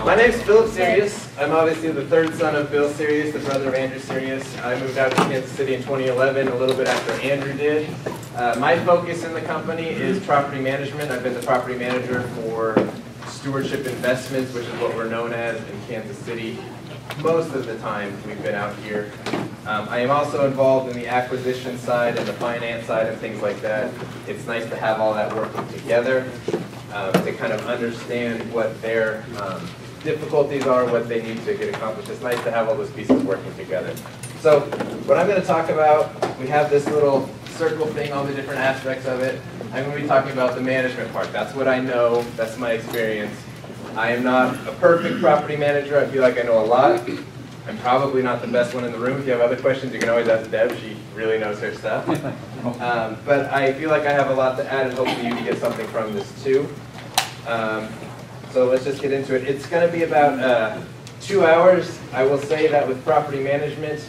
My name's Phillip Syrios. I'm obviously the third son of Bill Syrios, the brother of Andrew Syrios. I moved out to Kansas City in 2011, a little bit after Andrew did. My focus in the company is property management. I've been the property manager for Stewardship Investments, which is what we're known as in Kansas City. Most of the time we've been out here. I am also involved in the acquisition side and the finance side and things like that. It's nice to have all that working together to kind of understand what their difficulties are, what they need to get accomplished. It's nice to have all those pieces working together. So what I'm going to talk about, we have this little circle thing, all the different aspects of it. I'm going to be talking about the management part. That's what I know. That's my experience. I am not a perfect property manager. I feel like I know a lot. I'm probably not the best one in the room. If you have other questions, you can always ask Deb. She really knows her stuff. But I feel like I have a lot to add, and hopefully you can get something from this too. So let's just get into it. It's going to be about 2 hours. I will say that with property management,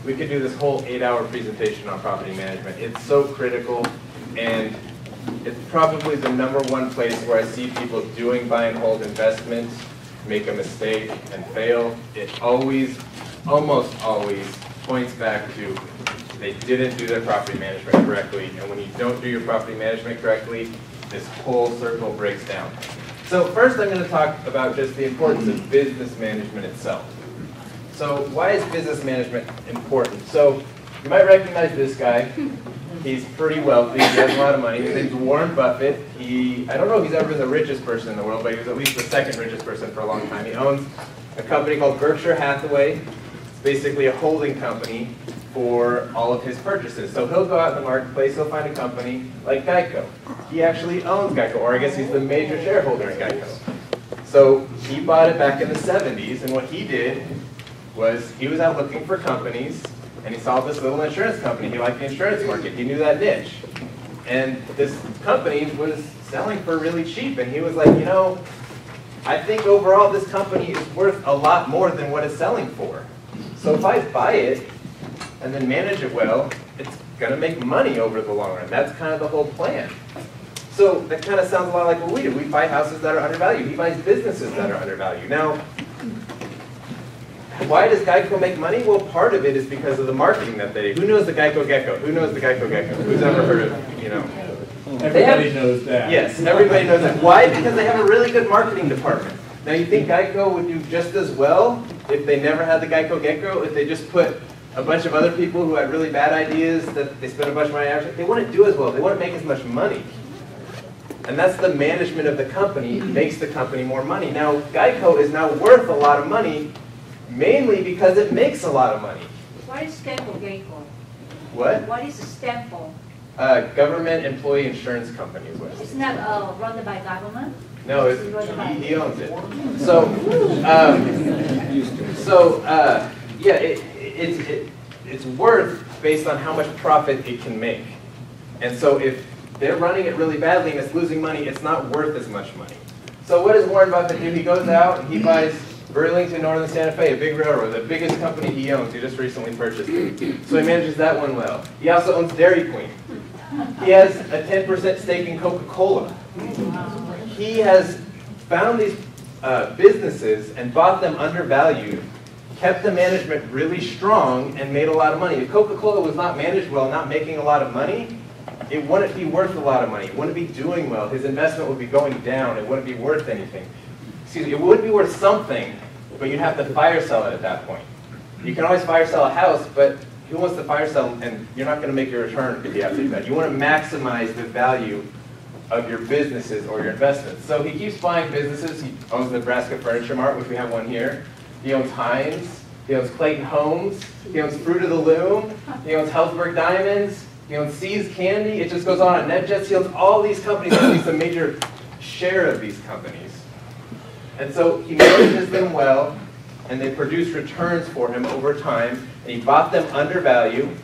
we could do this whole 8-hour presentation on property management. It's so critical, and it's probably the #1 place where I see people doing buy and hold investments make a mistake and fail. It always, almost always, points back to they didn't do their property management correctly, and when you don't do your property management correctly, this whole circle breaks down. So first I'm going to talk about just the importance of business management itself. So why is business management important? So you might recognize this guy. He's pretty wealthy. He has a lot of money. His name's Warren Buffett. I don't know if he's ever been the richest person in the world, but he was at least the second richest person for a long time. He owns a company called Berkshire Hathaway. It's basically a holding company for all of his purchases. So he'll go out in the marketplace, he'll find a company like Geico. He actually owns Geico, or I guess he's the major shareholder in Geico. So he bought it back in the 70s, and what he did was he was out looking for companies, and he saw this little insurance company. He liked the insurance market. He knew that niche. And this company was selling for really cheap, and he was like, you know, I think overall this company is worth a lot more than what it's selling for. So if I buy it and then manage it well, it's going to make money over the long run. That's kind of the whole plan. So that kind of sounds a lot like what we do. We buy houses that are undervalued. He buys businesses that are undervalued. Now, why does Geico make money? Well, part of it is because of the marketing that they do. Who knows the Geico Gecko? Who knows the Geico Gecko? Who's ever heard of, you know? Everybody knows that. Yes, everybody knows that. Why? Because they have a really good marketing department. Now, you think Geico would do just as well if they never had the Geico Gecko, if they just put a bunch of other people who had really bad ideas that they spent a bunch of money on? They wouldn't do as well. They wouldn't make as much money. And that's the management of the company makes the company more money. Now, Geico is now worth a lot of money, mainly because it makes a lot of money. What is Geico? What? What is the stamp for? Government Employee Insurance Company is what it is. It's not run by government? No, he owns it. So, yeah, it's worth based on how much profit it can make. And so if they're running it really badly and it's losing money, it's not worth as much money. So what does Warren Buffett do? He goes out and he buys Burlington Northern Santa Fe, a big railroad, the biggest company he owns. He just recently purchased it. So he manages that one well. He also owns Dairy Queen. He has a 10% stake in Coca-Cola. He has found these businesses and bought them undervalued, kept the management really strong, and made a lot of money. If Coca-Cola was not managed well, not making a lot of money, it wouldn't be worth a lot of money. It wouldn't be doing well. His investment would be going down. It wouldn't be worth anything. Excuse me, it would be worth something, but you'd have to fire sell it at that point. You can always fire sell a house, but who wants to fire sell, and you're not going to make your return if you have to do that. You want to maximize the value of your businesses or your investments. So he keeps buying businesses. He owns Nebraska Furniture Mart, which we have one here. He owns Heinz. He owns Clayton Homes. He owns Fruit of the Loom. He owns Helzberg Diamonds. He owns See's Candy. It just goes on. NetJets. He owns all these companies, at least a major share of these companies. And so he manages them well, and they produce returns for him over time. And he bought them undervalued,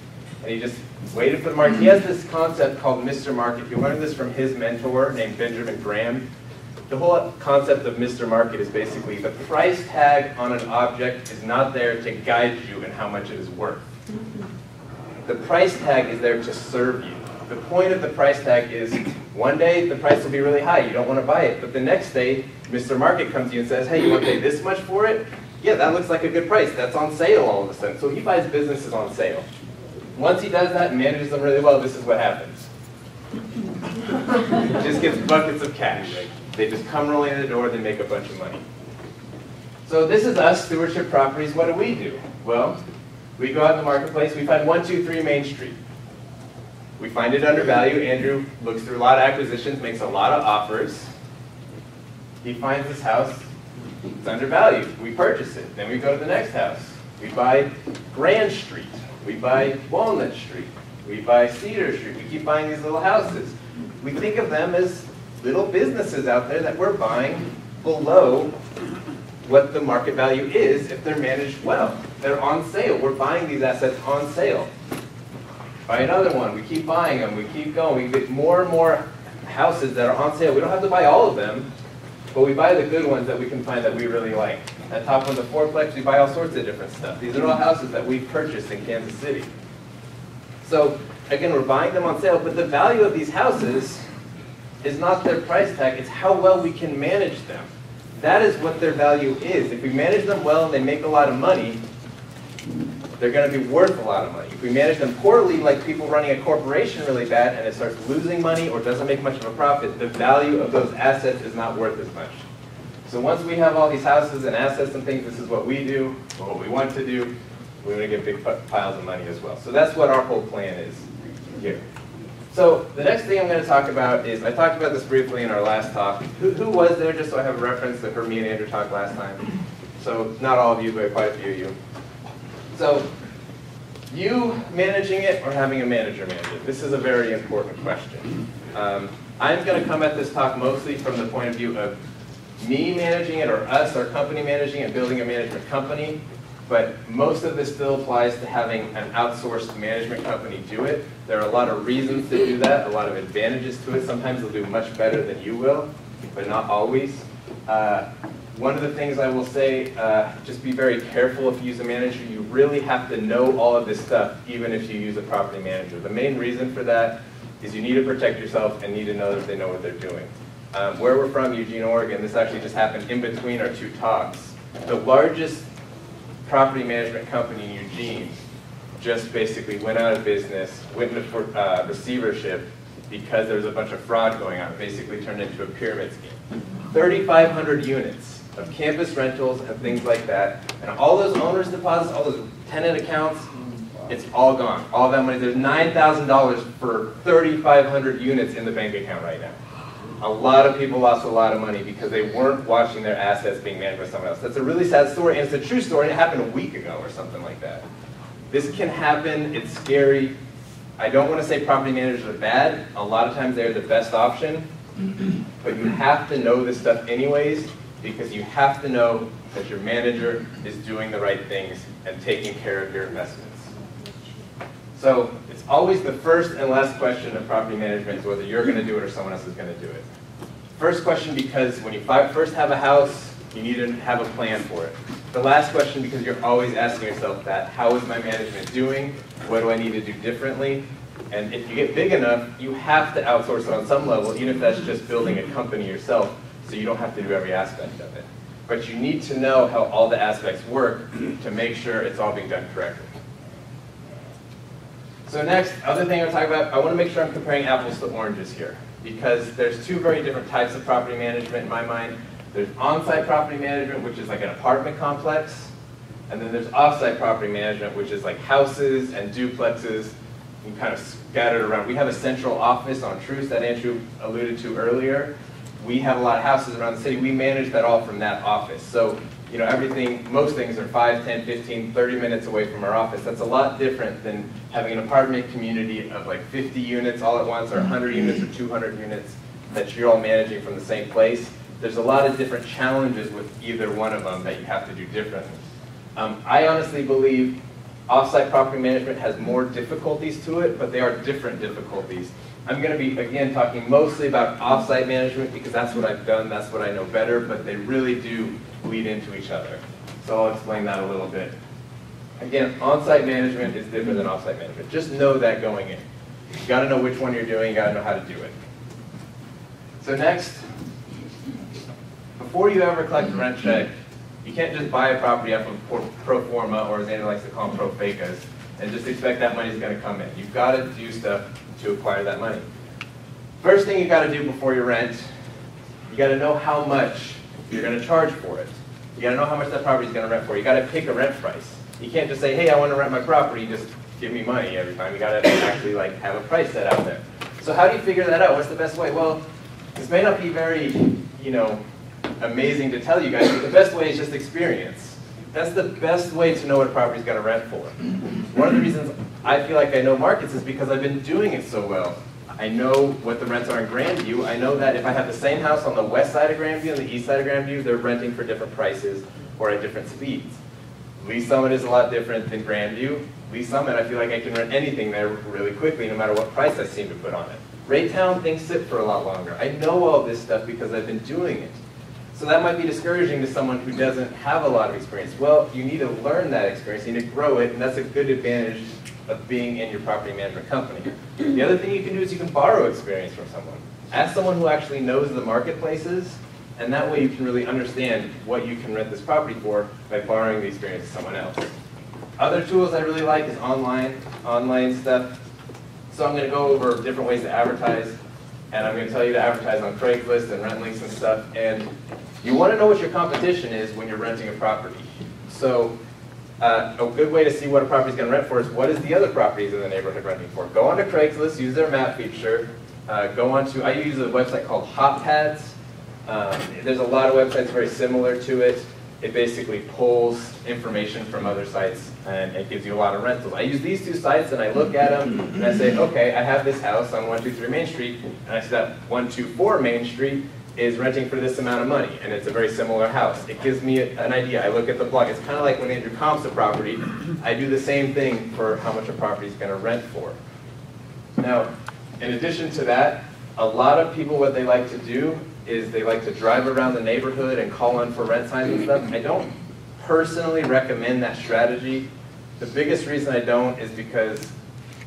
and he just waited for the market. He has this concept called Mr. Market. He learned this from his mentor named Benjamin Graham. The whole concept of Mr. Market is basically the price tag on an object is not there to guide you in how much it is worth. The price tag is there to serve you. The point of the price tag is One day, the price will be really high. You don't want to buy it. But the next day, Mr. Market comes to you and says, hey, you want to pay this much for it? Yeah, that looks like a good price. That's on sale all of a sudden. So he buys businesses on sale. Once he does that and manages them really well, this is what happens. He just gets buckets of cash. They just come rolling in the door, they make a bunch of money. So this is us, Stewardship Properties. What do? Well, we go out in the marketplace, we find 123 Main Street. We find it undervalued. Andrew looks through a lot of acquisitions, makes a lot of offers. He finds this house, it's undervalued. We purchase it. Then we go to the next house. We buy Grand Street. We buy Walnut Street. We buy Cedar Street. We keep buying these little houses. We think of them as little businesses out there that we're buying below what the market value is if they're managed well. They're on sale. We're buying these assets on sale. Buy another one. We keep buying them. We keep going. We get more and more houses that are on sale. We don't have to buy all of them, but we buy the good ones that we can find that we really like. That top one's a fourplex. We buy all sorts of different stuff. These are all houses that we've purchased in Kansas City. So again, we're buying them on sale, but the value of these houses is not their price tag. It's how well we can manage them. That is what their value is. If we manage them well and they make a lot of money, they're going to be worth a lot of money. If we manage them poorly, like people running a corporation really bad, and it starts losing money or doesn't make much of a profit, the value of those assets is not worth as much. So once we have all these houses and assets and things, this is what we do, or what we want to do. We want to get big piles of money as well. So that's what our whole plan is here. So the next thing I'm going to talk about is, I talked about this briefly in our last talk. Who was there, just so I have a reference, that heard me and Andrew talk last time? So not all of you, but quite a few of you. So you managing it or having a manager manage it? This is a very important question. I'm going to come at this talk mostly from the point of view of me managing it, or us, our company managing it, building a management company. But most of this still applies to having an outsourced management company do it. There are a lot of reasons to do that, a lot of advantages to it. Sometimes they'll do much better than you will, but not always. One of the things I will say, just be very careful if you use a manager. You really have to know all of this stuff, even if you use a property manager. The main reason for that is you need to protect yourself and need to know that they know what they're doing. Where we're from, Eugene, Oregon, this actually just happened in between our two talks. The largest property management company in Eugene just basically went out of business, went into receivership because there was a bunch of fraud going on. It basically turned into a pyramid scheme. 3,500 units of campus rentals and things like that. And all those owners' deposits, all those tenant accounts, it's all gone. All that money. There's $9,000 for 3,500 units in the bank account right now. A lot of people lost a lot of money because they weren't watching their assets being managed by someone else. That's a really sad story, and it's a true story, and it happened a week ago or something like that. This can happen. It's scary. I don't want to say property managers are bad. A lot of times they're the best option, but you have to know this stuff anyways, because you have to know that your manager is doing the right things and taking care of your investments. So it's always the first and last question of property management is whether you're going to do it or someone else is going to do it. First question, because when you first have a house, you need to have a plan for it. The last question, because you're always asking yourself that, how is my management doing? What do I need to do differently? And if you get big enough, you have to outsource it on some level, even if that's just building a company yourself, so you don't have to do every aspect of it. But you need to know how all the aspects work to make sure it's all being done correctly. So next, other thing I'll talk about, I want to make sure I'm comparing apples to oranges here, because there's two very different types of property management in my mind. There's on-site property management, which is like an apartment complex, and then there's off-site property management, which is like houses and duplexes and kind of scattered around. We have a central office on Truce that Andrew alluded to earlier. We have a lot of houses around the city. We manage that all from that office. So, you know, everything, most things are 5, 10, 15, 30 minutes away from our office. That's a lot different than having an apartment community of like 50 units all at once, or 100 units, or 200 units that you're all managing from the same place. There's a lot of different challenges with either one of them that you have to do differently. I honestly believe off-site property management has more difficulties to it, but they are different difficulties. I'm going to be, again, talking mostly about off-site management because that's what I've done, that's what I know better, but they really do bleed into each other. So I'll explain that a little bit. Again, on-site management is different than off-site management. Just know that going in. You've got to know which one you're doing, you've got to know how to do it. So next, before you ever collect a rent check, you can't just buy a property off of pro forma, or as Andrew likes to call them, pro facas, and just expect that money's going to come in. You've got to do stuff to acquire that money. First thing you got to do before you rent, you got to know how much you're going to charge for it. You got to know how much that property is going to rent for. You got to pick a rent price. You can't just say, hey, I want to rent my property, just give me money every time. You got to actually have a price set out there. So how do you figure that out? What's the best way? Well, this may not be very, amazing to tell you guys, but the best way is just experience. That's the best way to know what a property is going to rent for. One of the reasons I feel like I know markets is because I've been doing it so well. I know what the rents are in Grandview. I know that if I have the same house on the west side of Grandview and the east side of Grandview, they're renting for different prices or at different speeds. Lease Summit is a lot different than Grandview. Lease Summit, I feel like I can rent anything there really quickly, no matter what price I seem to put on it. Raytown, things sit for a lot longer. I know all this stuff because I've been doing it. So that might be discouraging to someone who doesn't have a lot of experience. Well, you need to learn that experience, you need to grow it, and that's a good advantage of being in your property management company. The other thing you can do is you can borrow experience from someone. Ask someone who actually knows the marketplaces, and that way you can really understand what you can rent this property for by borrowing the experience of someone else. Other tools I really like is online stuff. So I'm going to go over different ways to advertise, and I'm going to tell you to advertise on Craigslist and rent links and stuff. And you want to know what your competition is when you're renting a property. So a good way to see what a property is going to rent for is what is the other properties in the neighborhood renting for. Go onto Craigslist, use their map feature. I use a website called HotPads. There's a lot of websites very similar to it. It basically pulls information from other sites and it gives you a lot of rentals. I use these two sites and I look at them and I say, okay, I have this house on 123 Main Street, and I see that 124 Main Street is renting for this amount of money, and it's a very similar house. It gives me an idea. I look at the blog. It's kind of like when Andrew comps a property. I do the same thing for how much a property is going to rent for. Now, in addition to that, a lot of people, what they like to do is they like to drive around the neighborhood and call in for rent signs and stuff. I don't personally recommend that strategy. The biggest reason I don't is because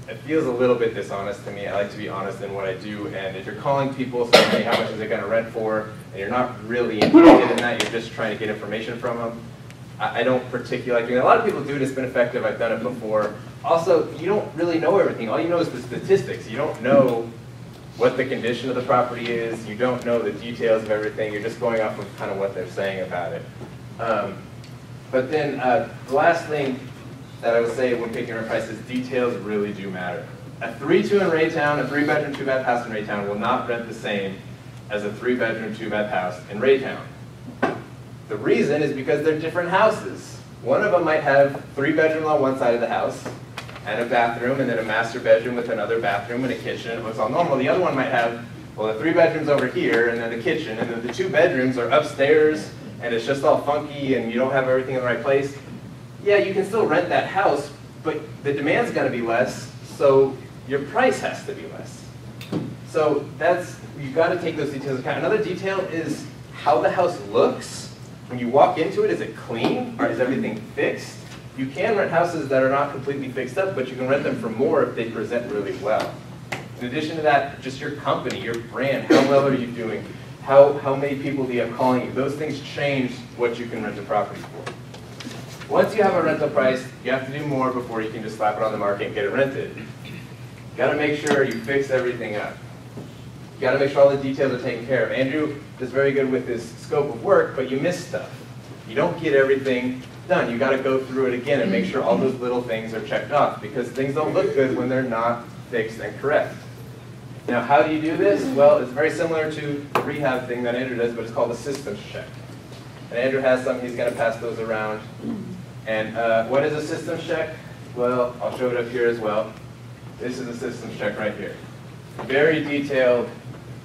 it feels a little bit dishonest to me. I like to be honest in what I do, and if you're calling people saying, hey, how much is it going to rent for, and you're not really interested in that, you're just trying to get information from them, I don't particularly like doing that. A lot of people do it, it's been effective, I've done it before. Also, you don't really know everything. All you know is the statistics. You don't know what the condition of the property is, you don't know the details of everything, you're just going off of kind of what they're saying about it. But then the last thing that I would say when picking rent prices, details really do matter. A 3-2 in Raytown, a 3-bedroom, 2-bath house in Raytown will not rent the same as a 3-bedroom, 2-bath house in Raytown. The reason is because they're different houses. One of them might have 3 bedrooms on one side of the house, and a bathroom, and then a master bedroom with another bathroom and a kitchen. It was all normal. The other one might have, well, the 3 bedrooms over here, and then the kitchen, and then the 2 bedrooms are upstairs, and it's just all funky, and you don't have everything in the right place. Yeah, you can still rent that house, but the demand's going to be less, so your price has to be less. So you've got to take those details into account. Another detail is how the house looks. When you walk into it, is it clean, or is everything fixed? You can rent houses that are not completely fixed up, but you can rent them for more if they present really well. In addition to that, just your company, your brand, how well are you doing? How many people do you have calling you? Those things change what you can rent a property for. Once you have a rental price, you have to do more before you can just slap it on the market and get it rented. You got to make sure you fix everything up. You got to make sure all the details are taken care of. Andrew is very good with his scope of work, but you miss stuff. You don't get everything done. You got to go through it again and make sure all those little things are checked off, because things don't look good when they're not fixed and correct. Now, how do you do this? Well, it's very similar to the rehab thing that Andrew does, but it's called a systems check. And Andrew has some, he's going to pass those around. And what is a systems check? Well, I'll show it up here as well. This is a systems check right here. Very detailed,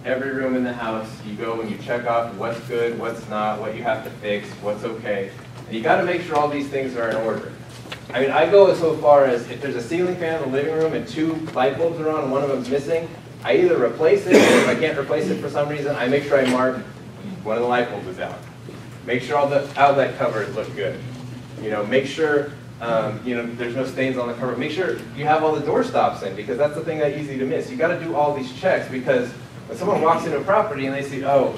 every room in the house. You go and you check off what's good, what's not, what you have to fix, what's okay. And you got to make sure all these things are in order. I mean, I go so far as if there's a ceiling fan in the living room and 2 light bulbs are on and one of them's missing, I either replace it, or if I can't replace it for some reason, I make sure I mark one of the light bulbs is out. Make sure all the outlet covers look good. You know, make sure there's no stains on the cover. Make sure you have all the door stops in, because that's the thing that's easy to miss. You got to do all these checks, because When someone walks into a property and they see, oh,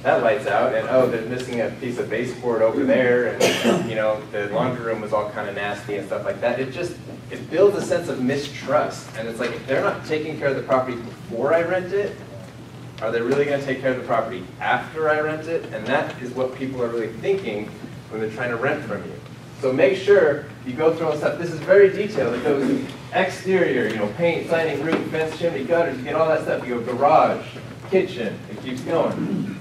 that light's out, and oh, they're missing a piece of baseboard over there, and you know, the laundry room was all kind of nasty and stuff like that, it builds a sense of mistrust. And it's like, if they're not taking care of the property before I rent it, are they really going to take care of the property after I rent it? And that is what people are really thinking when they're trying to rent from you. So make sure you go through all the stuff. This is very detailed. It goes exterior, you know, paint, siding, roof, fence, chimney, gutters. You get all that stuff. You go garage, kitchen. It keeps going.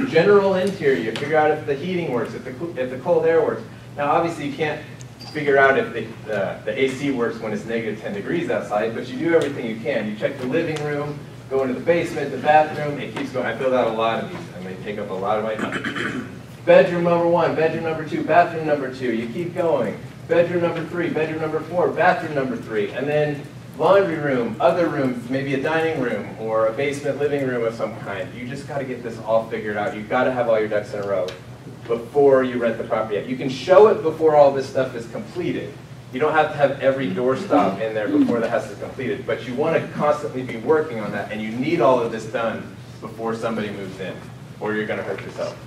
General interior. You figure out if the heating works, if the cold air works. Now, obviously, you can't figure out if the AC works when it's negative 10 degrees outside, but you do everything you can. You check the living room, go into the basement, the bathroom. It keeps going. I filled out a lot of these, and they take up a lot of my time. Bedroom number 1, bedroom number 2, bathroom number 2. You keep going. Bedroom number 3, bedroom number 4, bathroom number 3. And then laundry room, other rooms, maybe a dining room or a basement living room of some kind. You just got to get this all figured out. You've got to have all your ducks in a row before you rent the property. You can show it before all this stuff is completed. You don't have to have every doorstop in there before the house is completed, but you want to constantly be working on that, and you need all of this done before somebody moves in, or you're going to hurt yourself.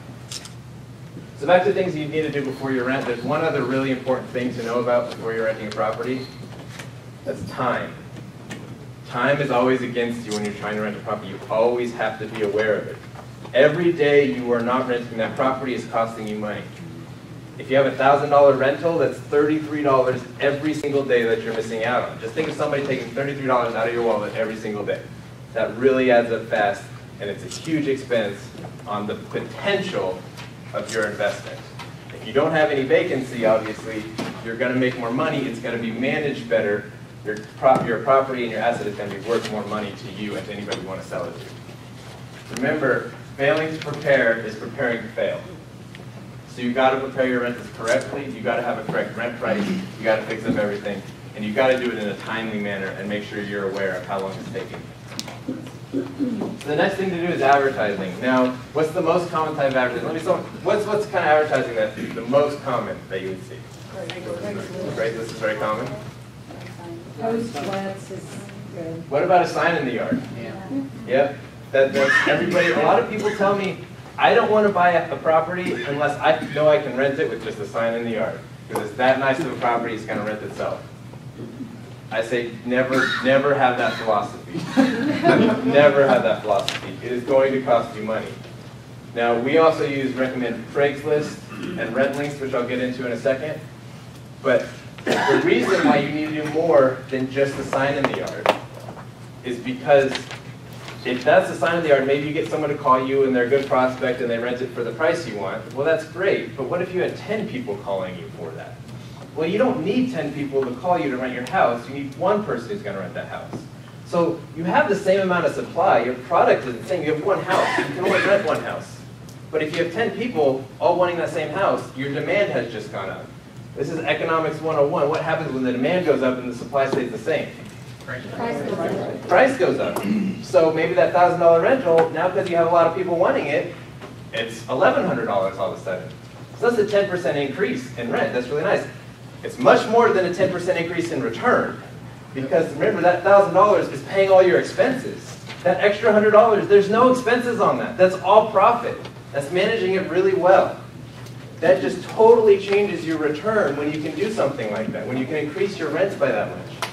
So back to things you need to do before you rent. There's one other really important thing to know about before you're renting a property. That's time. Time is always against you when you're trying to rent a property. You always have to be aware of it. Every day you are not renting that property is costing you money. If you have a $1,000 rental, that's $33 every single day that you're missing out on. Just think of somebody taking $33 out of your wallet every single day. That really adds up fast, and it's a huge expense on the potential of your investment. If you don't have any vacancy, obviously, you're going to make more money. It's going to be managed better. Your property and your asset is going to be worth more money to you and to anybody you want to sell it to. Remember, failing to prepare is preparing to fail. So you've got to prepare your rentals correctly. You've got to have a correct rent price. You've got to fix up everything. And you've got to do it in a timely manner and make sure you're aware of how long it's taking. So the next thing to do is advertising. Now, what's the most common type of advertising? What's kind of advertising that's the most common that you would see? Craigslist is very common. Post-Let's is good. What about a sign in the yard? Yeah. Yep. That's everybody. A lot of people tell me, I don't want to buy a property unless I know I can rent it with just a sign in the yard. Because it's that nice of a property, it's going to rent itself. I say never have that philosophy. Never have that philosophy. It is going to cost you money. Now, we also recommend Craigslist and Rent Links, which I'll get into in a second. But the reason why you need to do more than just a sign in the yard is because if that's a sign in the yard, maybe you get someone to call you and they're a good prospect and they rent it for the price you want. Well, that's great. But what if you had 10 people calling you for that? Well, you don't need 10 people to call you to rent your house. You need one person who's going to rent that house. So you have the same amount of supply. Your product is the same. You have one house. You can only rent one house. But if you have 10 people all wanting that same house, your demand has just gone up. This is economics 101. What happens when the demand goes up and the supply stays the same? Price goes up. So maybe that $1,000 rental, now because you have a lot of people wanting it, it's $1,100 all of a sudden. So that's a 10% increase in rent. That's really nice. It's much more than a 10% increase in return. Because remember, that $1,000 is paying all your expenses. That extra $100, there's no expenses on that. That's all profit. That's managing it really well. That just totally changes your return when you can do something like that, when you can increase your rents by that much.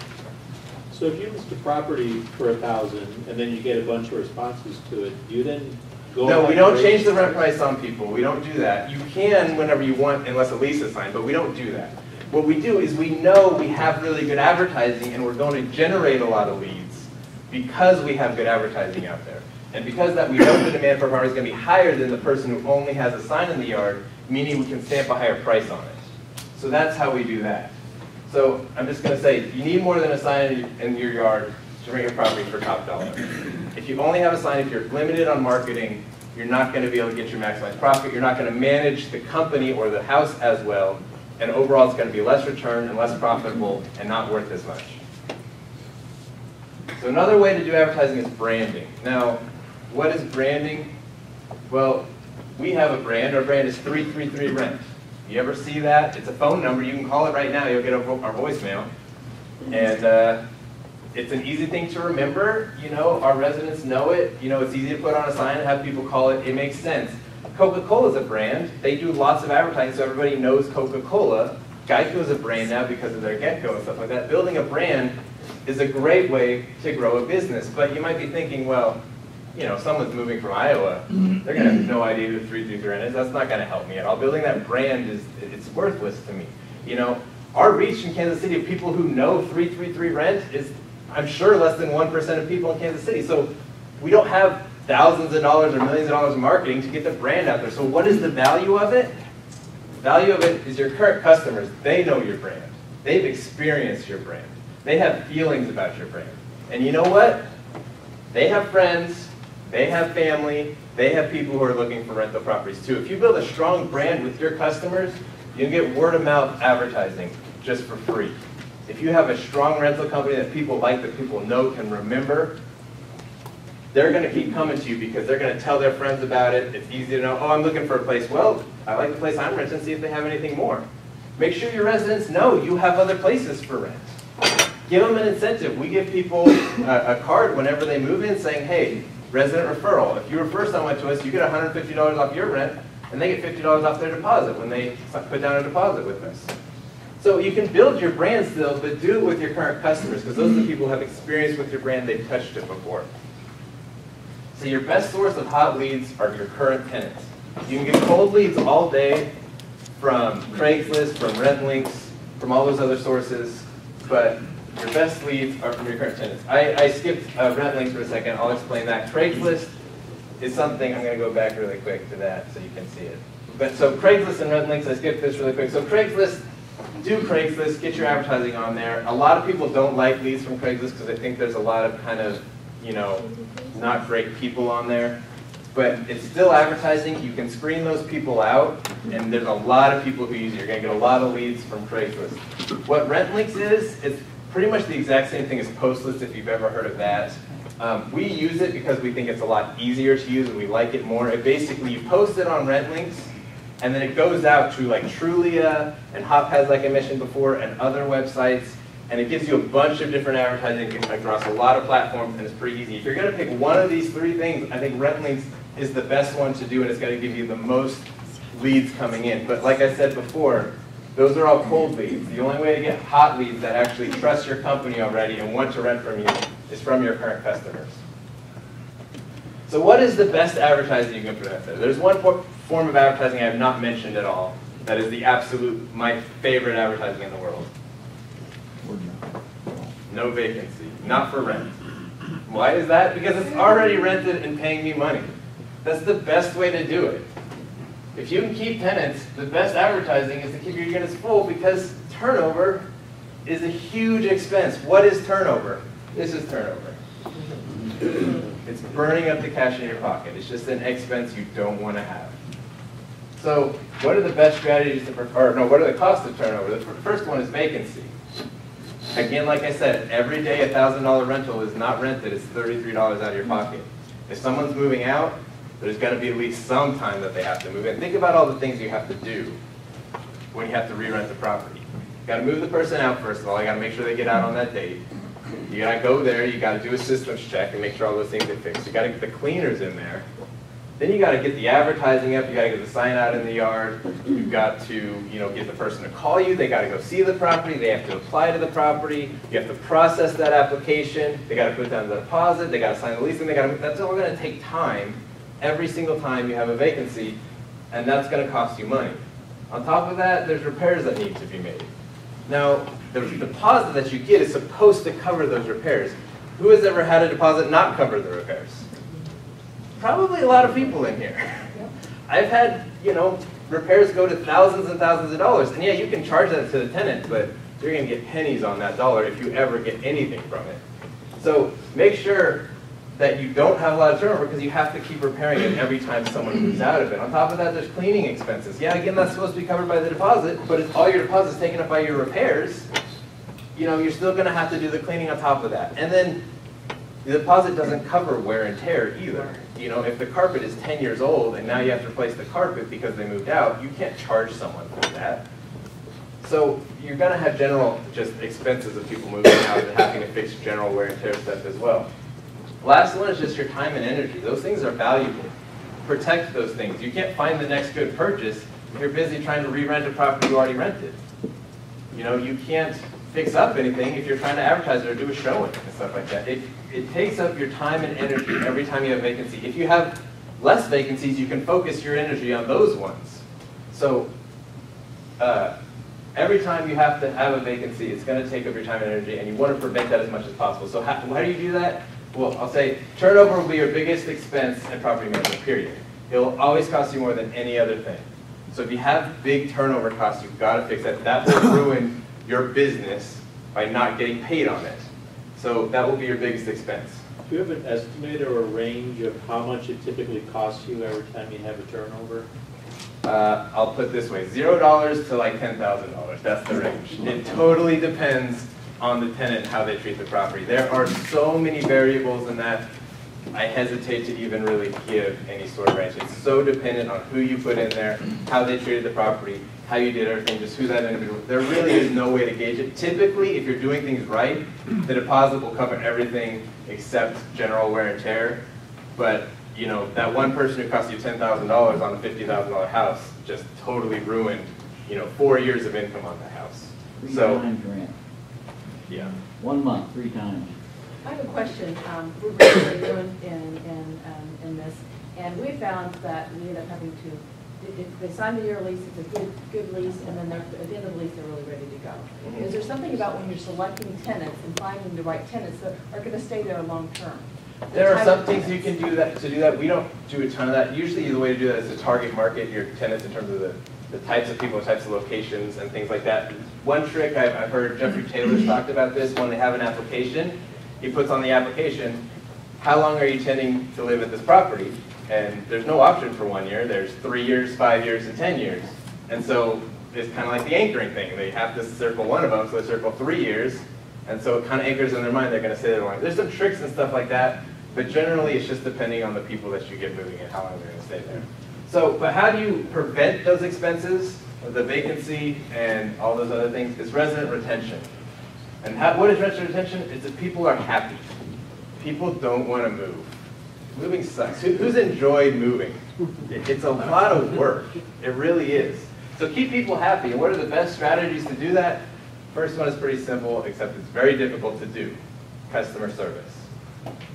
So if you list a property for $1,000 and then you get a bunch of responses to it, do you then go? No, we don't change the rent price on people. We don't do that. You can whenever you want, unless a lease is signed, but we don't do that. What we do is we know we have really good advertising and we're going to generate a lot of leads because we have good advertising out there. And because that we know the demand for a property is going to be higher than the person who only has a sign in the yard, meaning we can stamp a higher price on it. So that's how we do that. So I'm just going to say, you need more than a sign in your yard to rent your property for top dollar. If you only have a sign, if you're limited on marketing, you're not going to be able to get your maximized profit. You're not going to manage the company or the house as well. And overall, it's going to be less return and less profitable and not worth as much. So another way to do advertising is branding. Now, what is branding? Well, we have a brand. Our brand is 333 Rent. You ever see that? It's a phone number. You can call it right now. You'll get our voicemail. And It's an easy thing to remember. You know, our residents know it. You know, it's easy to put on a sign and have people call it. It makes sense. Coca-Cola is a brand. They do lots of advertising, so everybody knows Coca-Cola. Geico is a brand now because of their Get-Go and stuff like that. Building a brand is a great way to grow a business. But you might be thinking, well, you know, someone's moving from Iowa. They're going to have no idea who 333 Rent is. That's not going to help me at all. Building that brand it's worthless to me. You know, our reach in Kansas City of people who know 333 Rent is, I'm sure, less than 1% of people in Kansas City. So we don't have thousands of dollars or millions of dollars in marketing to get the brand out there. So what is the value of it? The value of it is your current customers. They know your brand. They've experienced your brand. They have feelings about your brand. And you know what? They have friends. They have family. They have people who are looking for rental properties too. If you build a strong brand with your customers, you can get word of mouth advertising just for free. If you have a strong rental company that people like, that people know, can remember, they're going to keep coming to you because they're going to tell their friends about it. It's easy to know, oh, I'm looking for a place. Well, I like the place I'm renting, see if they have anything more. Make sure your residents know you have other places for rent. Give them an incentive. We give people a card whenever they move in saying, hey, resident referral. If you refer someone to us, you get $150 off your rent, and they get $50 off their deposit when they put down a deposit with us. So you can build your brand still, but do it with your current customers, because those are the people who have experience with your brand. They've touched it before. So your best source of hot leads are your current tenants. You can get cold leads all day from Craigslist, from RentLinks, from all those other sources, but your best leads are from your current tenants. I skipped RentLinks for a second. I'll explain that. Craigslist is something, I'm going to go back really quick to that so you can see it. But so Craigslist and RentLinks, I skipped this really quick. So Craigslist, do Craigslist, get your advertising on there. A lot of people don't like leads from Craigslist because they think there's a lot of kind of, you know, not great people on there. But it's still advertising. You can screen those people out, and there's a lot of people who use it. You're going to get a lot of leads from Craigslist. What RentLinks is, it's pretty much the exact same thing as PostList, if you've ever heard of that. We use it because we think it's a lot easier to use and we like it more. It basically, you post it on RentLinks, and then it goes out to like Trulia and HotPads, like I mentioned before, and other websites, and it gives you a bunch of different advertising across a lot of platforms, and it's pretty easy. If you're going to pick one of these three things, I think RentLinks is the best one to do, and it's going to give you the most leads coming in. But like I said before, those are all cold leads. The only way to get hot leads that actually trust your company already and want to rent from you is from your current customers. So what is the best advertising you can put out there? There's one form of advertising I have not mentioned at all that is the absolute, my favorite advertising in the world. No vacancy, not for rent. Why is that? Because it's already rented and paying me money. That's the best way to do it. If you can keep tenants, the best advertising is to keep your units full, because turnover is a huge expense. What is turnover? This is turnover. It's burning up the cash in your pocket. It's just an expense you don't want to have. So what are the best strategies to, or no, what are the costs of turnover? The first one is vacancy. Again, like I said, every day a $1,000 rental is not rented. It's $33 out of your pocket. If someone's moving out, there's going to be at least some time that they have to move in. Think about all the things you have to do when you have to re-rent the property. You got to move the person out first of all. You got to make sure they get out on that date. You got to go there. You got to do a systems check and make sure all those things get fixed. You got to get the cleaners in there. Then you got to get the advertising up. You got to get the sign out in the yard. You've got to, get the person to call you. They got to go see the property. They have to apply to the property. You have to process that application. They got to put down the deposit. They got to sign the leasing. That's all going to take time. Every single time you have a vacancy, and that's going to cost you money. On top of that, there's repairs that need to be made. Now, the deposit that you get is supposed to cover those repairs. Who has ever had a deposit not cover the repairs? Probably a lot of people in here. I've had, repairs go to thousands and thousands of dollars, and yeah, you can charge that to the tenant, but you're going to get pennies on that dollar if you ever get anything from it. So make sure that you don't have a lot of turnover, because you have to keep repairing it every time someone moves out of it. On top of that, there's cleaning expenses. Yeah, again, that's supposed to be covered by the deposit, but if all your deposit's taken up by your repairs, you're still going to have to do the cleaning on top of that. And then the deposit doesn't cover wear and tear either. If the carpet is 10 years old and now you have to replace the carpet because they moved out, you can't charge someone for that. So you're going to have general just expenses of people moving out and having to fix general wear and tear stuff as well. Last one is just your time and energy. Those things are valuable. Protect those things. You can't find the next good purchase if you're busy trying to re-rent a property you already rented. You know, you can't fix up anything if you're trying to advertise it or do a showing and stuff like that. It takes up your time and energy every time you have vacancy. If you have less vacancies, you can focus your energy on those ones. So every time you have to have a vacancy, it's going to take up your time and energy, and you want to prevent that as much as possible. So how do you do that? Well, I'll say turnover will be your biggest expense in property management, period. It'll always cost you more than any other thing. So if you have big turnover costs, you've got to fix that. That will ruin your business by not getting paid on it. So that will be your biggest expense. Do you have an estimate or a range of how much it typically costs you every time you have a turnover? I'll put it this way, $0 to like $10,000. That's the range. It totally depends on the tenant and how they treat the property. There are so many variables in that, I hesitate to even really give any sort of range. It's so dependent on who you put in there, how they treated the property, how you did everything, just who that individual. There really is no way to gauge it. Typically, if you're doing things right, the deposit will cover everything except general wear and tear. But you know, that one person who cost you $10,000 on a $50,000 house just totally ruined, you know, 4 years of income on that house. Three So, times rent. yeah. 1 month, 3 times. I have a question. We're really new in this, and we found that we end up having to, if they sign the year lease, it's a good lease, and then at the end of the lease, they're really ready to go. Mm-hmm. Is there something about when you're selecting tenants and finding the right tenants that are going to stay there long term? There are some things you can do to do that. We don't do a ton of that. Usually the way to do that is to target market your tenants in terms of the types of people, types of locations, and things like that. One trick, I've heard Jeffrey Taylor's talked about this, when they have an application, he puts on the application, how long are you intending to live at this property? And there's no option for 1 year. There's 3 years, 5 years, and 10 years. And so it's kind of like the anchoring thing. They have to circle one of them, so they circle 3 years. And so it kind of anchors in their mind they're going to stay there long. There's some tricks and stuff like that, but generally it's just depending on the people that you get moving and how long they're going to stay there. So, but how do you prevent those expenses, the vacancy, and all those other things? It's resident retention. And what is resident retention? It's that people are happy. People don't want to move. Moving sucks. Who's enjoyed moving? It's a lot of work. It really is. So keep people happy. And what are the best strategies to do that? First one is pretty simple, except it's very difficult to do. Customer service.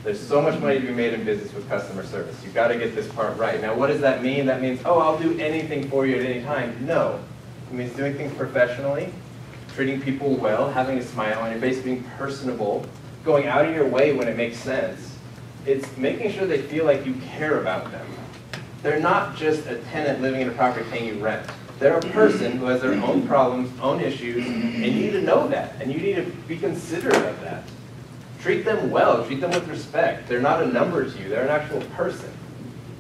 There's so much money to be made in business with customer service. You've got to get this part right. Now, what does that mean? That means, oh, I'll do anything for you at any time. No. It means doing things professionally, treating people well, having a smile on your face, being personable, going out of your way when it makes sense. It's making sure they feel like you care about them. They're not just a tenant living in a property paying you rent. They're a person who has their own problems, own issues, and you need to know that, and you need to be considerate of that. Treat them well, treat them with respect. They're not a number to you, they're an actual person.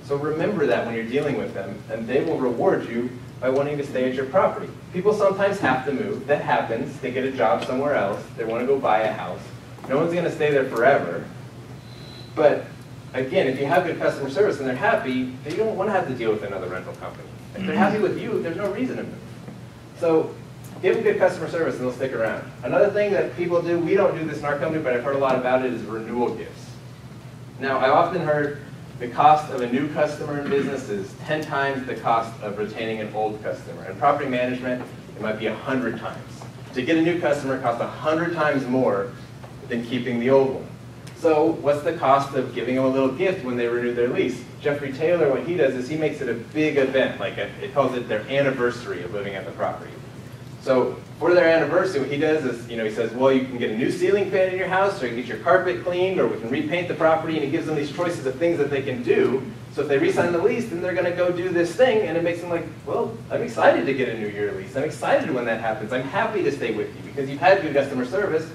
So remember that when you're dealing with them, and they will reward you by wanting to stay at your property. People sometimes have to move, that happens. They get a job somewhere else, they want to go buy a house. No one's going to stay there forever. But again, if you have good customer service and they're happy, they don't want to have to deal with another rental company. If they're happy with you, there's no reason to move. So give them good customer service and they'll stick around. Another thing that people do, we don't do this in our company, but I've heard a lot about it, is renewal gifts. Now, I often heard the cost of a new customer in business is 10 times the cost of retaining an old customer. In property management, it might be 100 times. To get a new customer, it costs 100 times more than keeping the old one. So what's the cost of giving them a little gift when they renew their lease? Jeffrey Taylor, what he does is he makes it a big event, like it calls it their anniversary of living at the property. So for their anniversary, what he does is, he says, well, you can get a new ceiling fan in your house, or you can get your carpet cleaned, or we can repaint the property, and he gives them these choices of things that they can do. So if they re-sign the lease, then they're going to go do this thing, and it makes them like, well, I'm excited to get a new year lease. I'm excited when that happens. I'm happy to stay with you because you've had good customer service.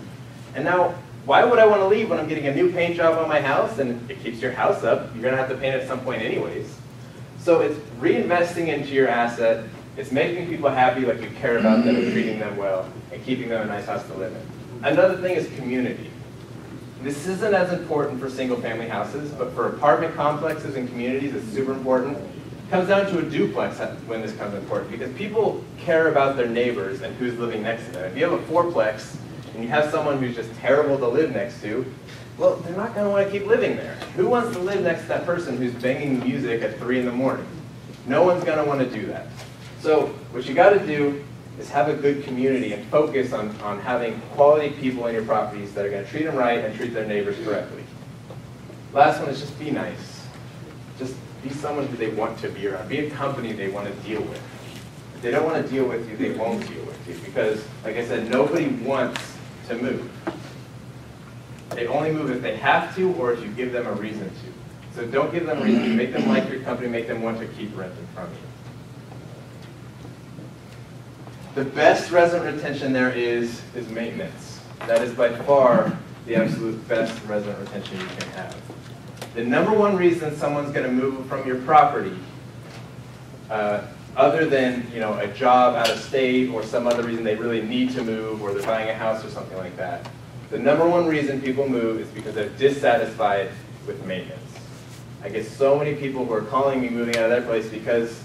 And now, why would I want to leave when I'm getting a new paint job on my house, and it keeps your house up? You're going to have to paint it at some point anyways. So it's reinvesting into your asset. It's making people happy, like you care about them and treating them well, and keeping them a nice house to live in. Another thing is community. This isn't as important for single-family houses, but for apartment complexes and communities, it's super important. Comes down to a duplex when this comes important, because people care about their neighbors and who's living next to them. If you have a fourplex and you have someone who's just terrible to live next to, well, they're not going to want to keep living there. Who wants to live next to that person who's banging music at 3 in the morning? No one's going to want to do that. So what you got to do is have a good community and focus on having quality people in your properties that are going to treat them right and treat their neighbors correctly. Last one is just be nice. Just be someone who they want to be around. Be a company they want to deal with. If they don't want to deal with you, they won't deal with you. Because, like I said, nobody wants to move. They only move if they have to or if you give them a reason to. So don't give them a reason to. Make them like your company, make them want to keep renting from you. The best resident retention there is maintenance. That is by far the absolute best resident retention you can have. The number one reason someone's going to move from your property, other than a job out of state or some other reason they really need to move or they're buying a house or something like that, the number one reason people move is because they're dissatisfied with maintenance. I get so many people who are calling me moving out of their place because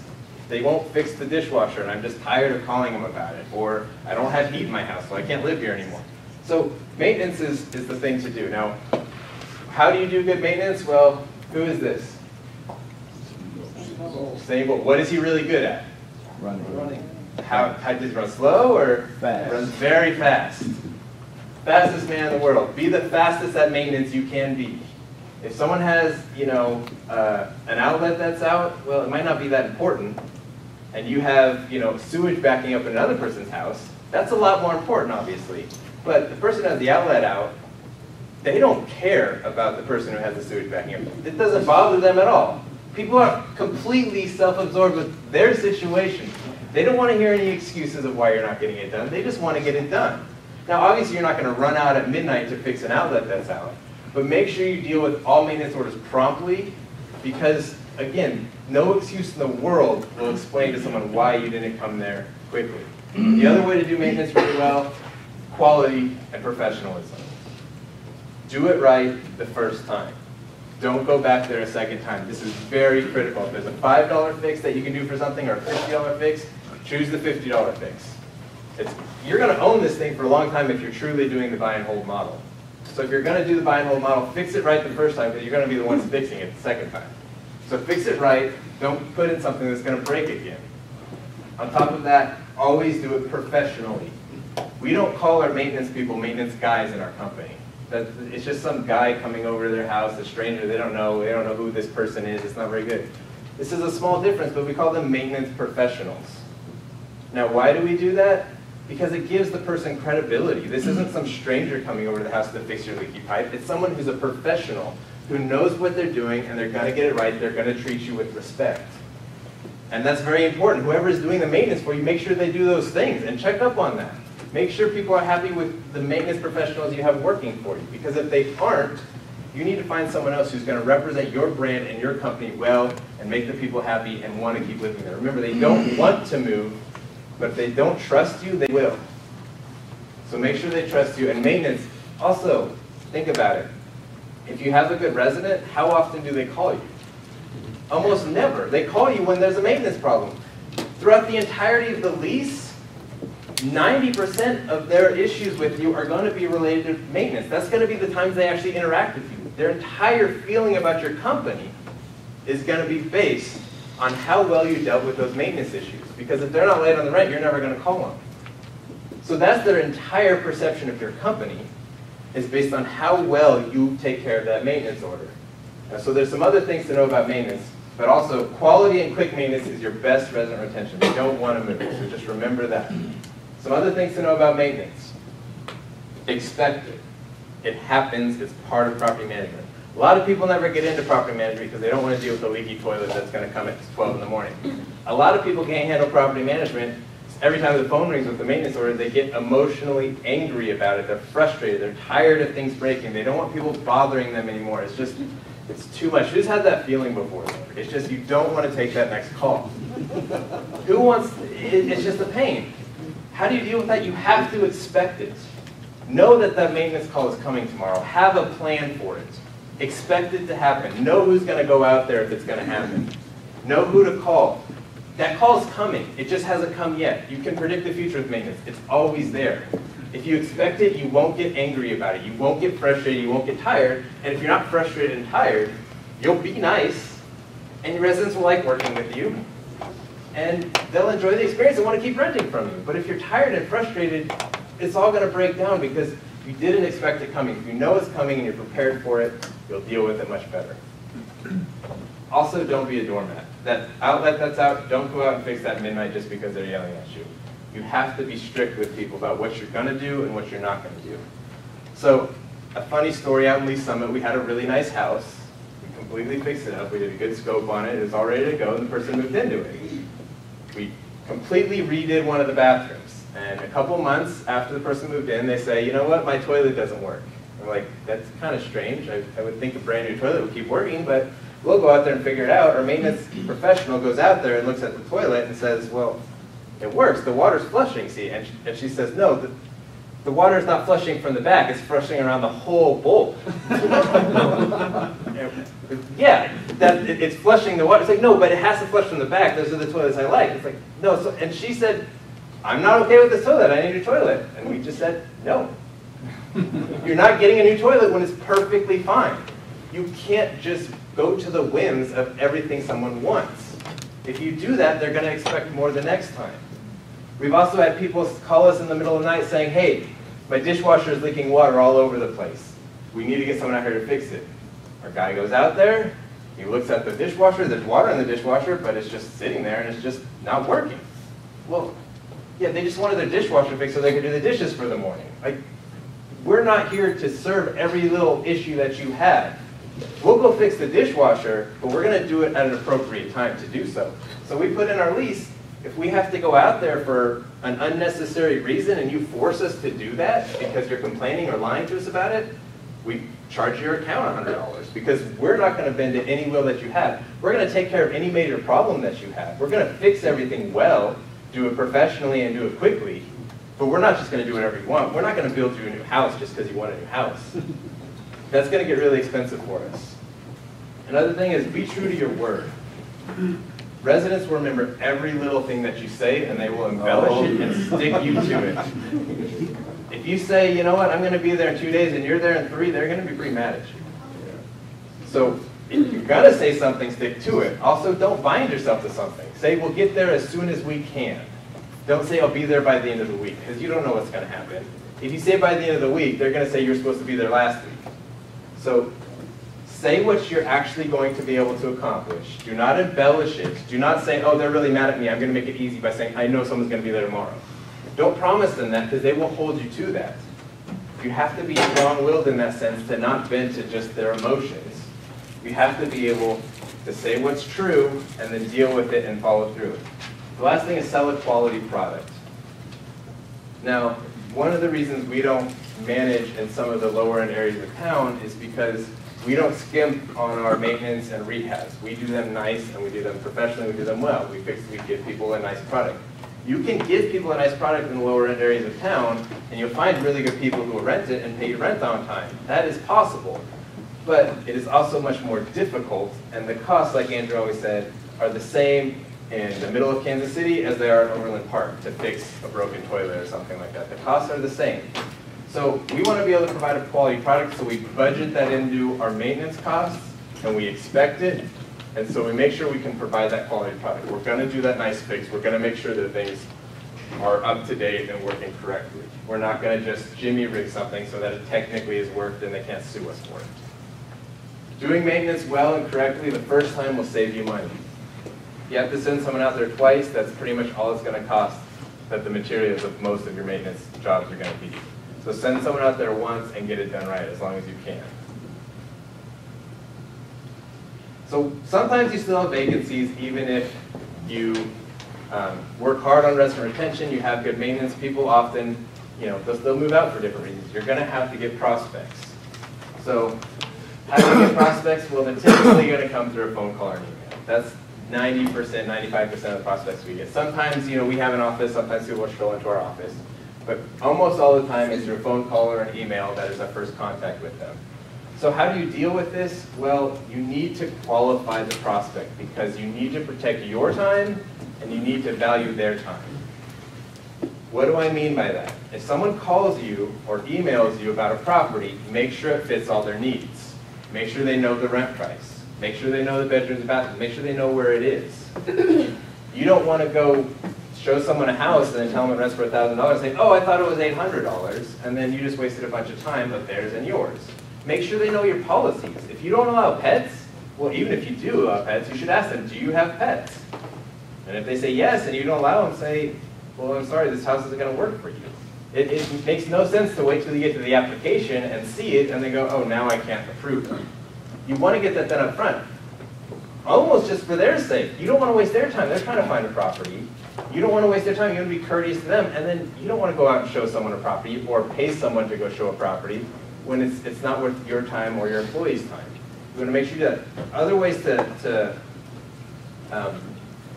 they won't fix the dishwasher and I'm just tired of calling them about it, or I don't have heat in my house so I can't live here anymore. So maintenance is the thing to do. Now, how do you do good maintenance? Well, who is this? Same, but what is he really good at? Running. How does he run slow or fast? Runs very fast. Fastest man in the world. Be the fastest at maintenance you can be. If someone has, an outlet that's out, well, it might not be that important. And you have, sewage backing up in another person's house, that's a lot more important, obviously. But the person who has the outlet out, they don't care about the person who has the sewage backing up. It doesn't bother them at all. People are completely self-absorbed with their situation. They don't want to hear any excuses of why you're not getting it done. They just want to get it done. Now, obviously, you're not going to run out at midnight to fix an outlet that's out. But make sure you deal with all maintenance orders promptly, because, again, no excuse in the world will explain to someone why you didn't come there quickly. The other way to do maintenance really well, quality and professionalism. Do it right the first time. Don't go back there a second time. This is very critical. If there's a $5 fix that you can do for something or a $50 fix, choose the $50 fix. You're going to own this thing for a long time if you're truly doing the buy and hold model. So if you're going to do the buy and hold model, fix it right the first time, because you're going to be the ones fixing it the second time. So fix it right. Don't put in something that's going to break again. On top of that, always do it professionally. We don't call our maintenance people maintenance guys in our company. It's just some guy coming over to their house, a stranger, they don't know who this person is, it's not very good. This is a small difference, but we call them maintenance professionals. Now, why do we do that? Because it gives the person credibility. This isn't some stranger coming over to the house to fix your leaky pipe. It's someone who's a professional, who knows what they're doing, and they're going to get it right, they're going to treat you with respect. And that's very important. Whoever is doing the maintenance for you, make sure they do those things, and check up on that. Make sure people are happy with the maintenance professionals you have working for you. Because if they aren't, you need to find someone else who's going to represent your brand and your company well and make the people happy and want to keep living there. Remember, they don't want to move, but if they don't trust you, they will. So make sure they trust you. And maintenance, also, think about it. If you have a good resident, how often do they call you? Almost never. They call you when there's a maintenance problem. Throughout the entirety of the lease, 90% of their issues with you are going to be related to maintenance. That's going to be the times they actually interact with you. Their entire feeling about your company is going to be based on how well you dealt with those maintenance issues. Because if they're not late on the rent, you're never going to call them. So that's their entire perception of your company, is based on how well you take care of that maintenance order. So there's some other things to know about maintenance, but also quality and quick maintenance is your best resident retention. You don't want to move, so just remember that. Some other things to know about maintenance. Expect it. It happens. It's part of property management. A lot of people never get into property management because they don't want to deal with a leaky toilet that's going to come at 12 in the morning. A lot of people can't handle property management. Every time the phone rings with the maintenance order, they get emotionally angry about it. They're frustrated. They're tired of things breaking. They don't want people bothering them anymore. It's too much. Who's had that feeling before? It's just you don't want to take that next call. Who wants, it's just a pain. How do you deal with that? You have to expect it. Know that that maintenance call is coming tomorrow. Have a plan for it. Expect it to happen. Know who's going to go out there if it's going to happen. Know who to call. That call's coming. It just hasn't come yet. You can predict the future with maintenance. It's always there. If you expect it, you won't get angry about it. You won't get frustrated. You won't get tired. And if you're not frustrated and tired, you'll be nice, and your residents will like working with you, and they'll enjoy the experience and want to keep renting from you. But if you're tired and frustrated, it's all going to break down because you didn't expect it coming. If you know it's coming and you're prepared for it, you'll deal with it much better. Also, don't be a doormat. That outlet that's out, don't go out and fix that midnight just because they're yelling at you. You have to be strict with people about what you're going to do and what you're not going to do. So, a funny story out in Lease Summit, we had a really nice house. We completely fixed it up. We did a good scope on it. It was all ready to go, and the person moved into it. We completely redid one of the bathrooms. And a couple months after the person moved in, they say, you know what, my toilet doesn't work. I'm like, that's kind of strange. I would think a brand new toilet would keep working, but we'll go out there and figure it out. Our maintenance professional goes out there and looks at the toilet and says, well, it works. The water's flushing, see? And she says, no, the water's not flushing from the back. It's flushing around the whole bowl. Yeah, it's flushing the water. It's like, no, but it has to flush from the back. Those are the toilets I like. It's like, no. So, and she said, I'm not okay with this toilet. I need a toilet. And we just said, no. You're not getting a new toilet when it's perfectly fine. You can't just go to the whims of everything someone wants. If you do that, they're going to expect more the next time. We've also had people call us in the middle of the night saying, hey, my dishwasher is leaking water all over the place. We need to get someone out here to fix it. Our guy goes out there, he looks at the dishwasher, there's water in the dishwasher, but it's just sitting there and it's just not working. Well, yeah, they just wanted their dishwasher fixed so they could do the dishes for the morning. Like, we're not here to serve every little issue that you have. We'll go fix the dishwasher, but we're going to do it at an appropriate time to do so. So we put in our lease, if we have to go out there for an unnecessary reason and you force us to do that because you're complaining or lying to us about it, we charge your account $100 because we're not going to bend to any will that you have. We're going to take care of any major problem that you have. We're going to fix everything well, do it professionally and do it quickly, but we're not just going to do whatever you want. We're not going to build you a new house just because you want a new house. That's going to get really expensive for us. Another thing is be true to your word. Residents will remember every little thing that you say and they will embellish it and stick you to it. If you say, you know what, I'm going to be there in 2 days and you're there in 3, they're going to be pretty mad at you. So if you're going to say something, stick to it. Also, don't bind yourself to something. Say, we'll get there as soon as we can. Don't say, I'll be there by the end of the week, because you don't know what's going to happen. If you say by the end of the week, they're going to say you're supposed to be there last week. So say what you're actually going to be able to accomplish. Do not embellish it. Do not say, oh, they're really mad at me. I'm going to make it easy by saying, I know someone's going to be there tomorrow. Don't promise them that, because they will hold you to that. You have to be strong-willed in that sense to not bend to just their emotions. You have to be able to say what's true and then deal with it and follow through. The last thing is sell a quality product. Now, one of the reasons we don't manage in some of the lower end areas of town is because we don't skimp on our maintenance and rehabs. We do them nice and we do them professionally, we do them well. We give people a nice product. You can give people a nice product in the lower end areas of town and you'll find really good people who will rent it and pay you rent on time. That is possible. But it is also much more difficult, and the costs, like Andrew always said, are the same in the middle of Kansas City as they are in Overland Park to fix a broken toilet or something like that. The costs are the same. So we want to be able to provide a quality product, so we budget that into our maintenance costs, and we expect it, and so we make sure we can provide that quality product. We're going to do that nice fix. We're going to make sure that things are up to date and working correctly. We're not going to just jimmy rig something so that it technically has worked and they can't sue us for it. Doing maintenance well and correctly the first time will save you money. You have to send someone out there twice, that's pretty much all it's going to cost that the materials of most of your maintenance jobs are going to be. So send someone out there once and get it done right as long as you can. So sometimes you still have vacancies even if you work hard on resident retention, you have good maintenance. People often, they'll move out for different reasons. You're going to have to get prospects. So how do we get prospects? Well, they're typically going to come through a phone call or an email. That's 90%, 95% of the prospects we get. Sometimes, we have an office. Sometimes people will stroll into our office. But almost all the time, it's through a phone call or an email that is our first contact with them. So how do you deal with this? Well, you need to qualify the prospect because you need to protect your time and you need to value their time. What do I mean by that? If someone calls you or emails you about a property, make sure it fits all their needs. Make sure they know the rent price. Make sure they know the bedrooms and bathrooms. Make sure they know where it is. You don't want to go show someone a house and then tell them it rents for $1,000 and say, oh, I thought it was $800, and then you just wasted a bunch of time of theirs and yours. Make sure they know your policies. If you don't allow pets, well, even if you do allow pets, you should ask them, do you have pets? And if they say yes and you don't allow them, say, well, I'm sorry, this house isn't going to work for you. It makes no sense to wait till you get to the application and see it and then go, oh, now I can't approve them. You want to get that done up front, almost just for their sake. You don't want to waste their time. They're trying to find a property. You don't want to waste their time. You want to be courteous to them. And then you don't want to go out and show someone a property or pay someone to go show a property when it's not worth your time or your employees' time. You want to make sure you do that. Other ways to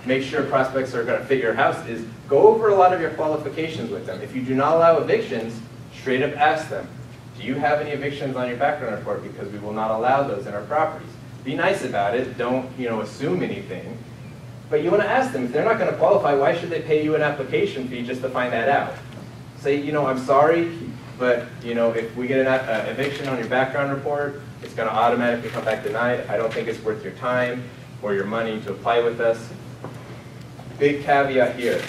make sure prospects are going to fit your house is go over a lot of your qualifications with them. If you do not allow evictions, straight up ask them, do you have any evictions on your background report? Because we will not allow those in our properties. Be nice about it. Don't assume anything. But you want to ask them, if they're not going to qualify, why should they pay you an application fee just to find that out? Say, I'm sorry, but if we get an eviction on your background report, it's going to automatically come back denied. I don't think it's worth your time or your money to apply with us. Big caveat here.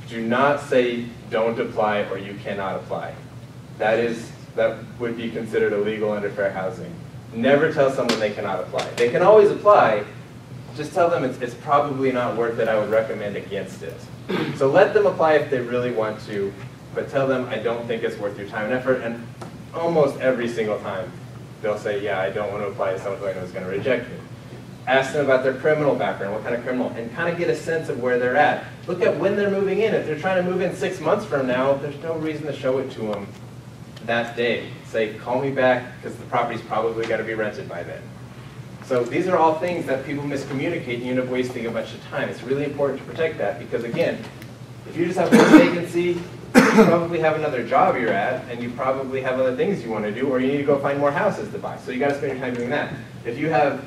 Do not say don't apply or you cannot apply. That would be considered illegal under fair housing. Never tell someone they cannot apply. They can always apply. Just tell them it's probably not worth it. I would recommend against it. So let them apply if they really want to, but tell them I don't think it's worth your time and effort. And almost every single time they'll say, yeah, I don't want to apply to someone who I know is going to reject me. Ask them about their criminal background, what kind of criminal, and kind of get a sense of where they're at. Look at when they're moving in. If they're trying to move in 6 months from now, there's no reason to show it to them that day. Say, call me back because the property's probably going to be rented by then. So these are all things that people miscommunicate and you end up wasting a bunch of time. It's really important to protect that because, again, if you just have one vacancy, you probably have another job you're at and you probably have other things you want to do or you need to go find more houses to buy. So you got to spend your time doing that. If you have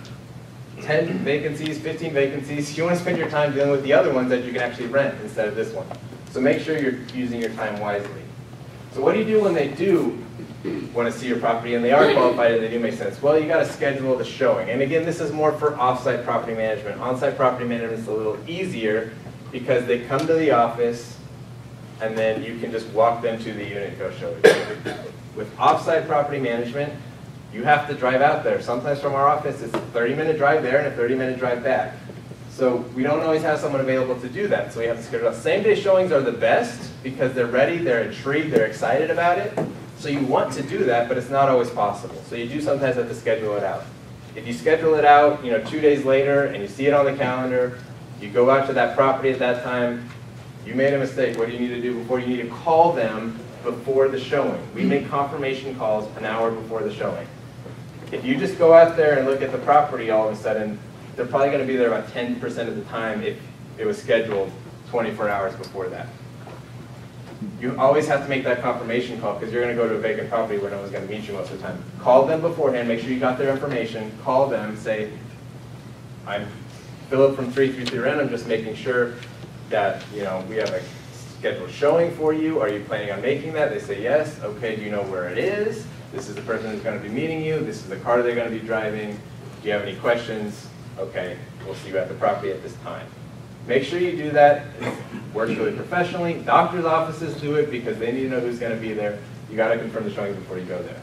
10 vacancies, 15 vacancies, you want to spend your time dealing with the other ones that you can actually rent instead of this one. So make sure you're using your time wisely. So what do you do when they do want to see your property and they are qualified and they do make sense? Well, you got to schedule the showing. And again, this is more for off-site property management. On-site property management is a little easier because they come to the office and then you can just walk them to the unit and go show it. With off-site property management, you have to drive out there. Sometimes from our office, it's a 30-minute drive there and a 30-minute drive back. So we don't always have someone available to do that, so we have to schedule out. Same-day showings are the best because they're ready, they're intrigued, they're excited about it. So you want to do that, but it's not always possible. So you do sometimes have to schedule it out. If you schedule it out, 2 days later, and you see it on the calendar, you go out to that property at that time, you made a mistake. What do you need to do before? You need to call them before the showing. We make confirmation calls an hour before the showing. If you just go out there and look at the property all of a sudden, they're probably going to be there about 10% of the time if it was scheduled 24 hours before that. You always have to make that confirmation call because you're going to go to a vacant property where no one's going to meet you most of the time. Call them beforehand, make sure you got their information, call them, say, I'm Phillip from 333 Rent, I'm just making sure that we have a scheduled showing for you. Are you planning on making that? They say yes. Okay, do you know where it is? This is the person who's going to be meeting you. This is the car they're going to be driving. Do you have any questions? Okay, we'll see you at the property at this time. Make sure you do that. It works really professionally. Doctors' offices do it because they need to know who's going to be there. You got to confirm the showing before you go there.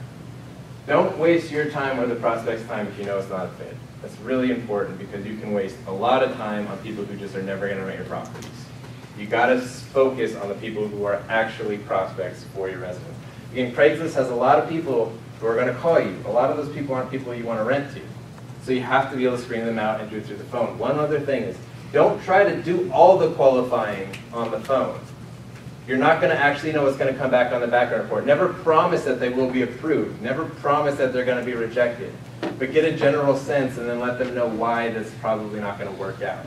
Don't waste your time or the prospect's time if you know it's not a fit. That's really important because you can waste a lot of time on people who just are never going to rent your properties. You got to focus on the people who are actually prospects for your residents. Again, Craigslist has a lot of people who are going to call you. A lot of those people aren't people you want to rent to. So you have to be able to screen them out and do it through the phone. One other thing is, don't try to do all the qualifying on the phone. You're not going to actually know what's going to come back on the background report. Never promise that they will be approved. Never promise that they're going to be rejected. But get a general sense and then let them know why that's probably not going to work out.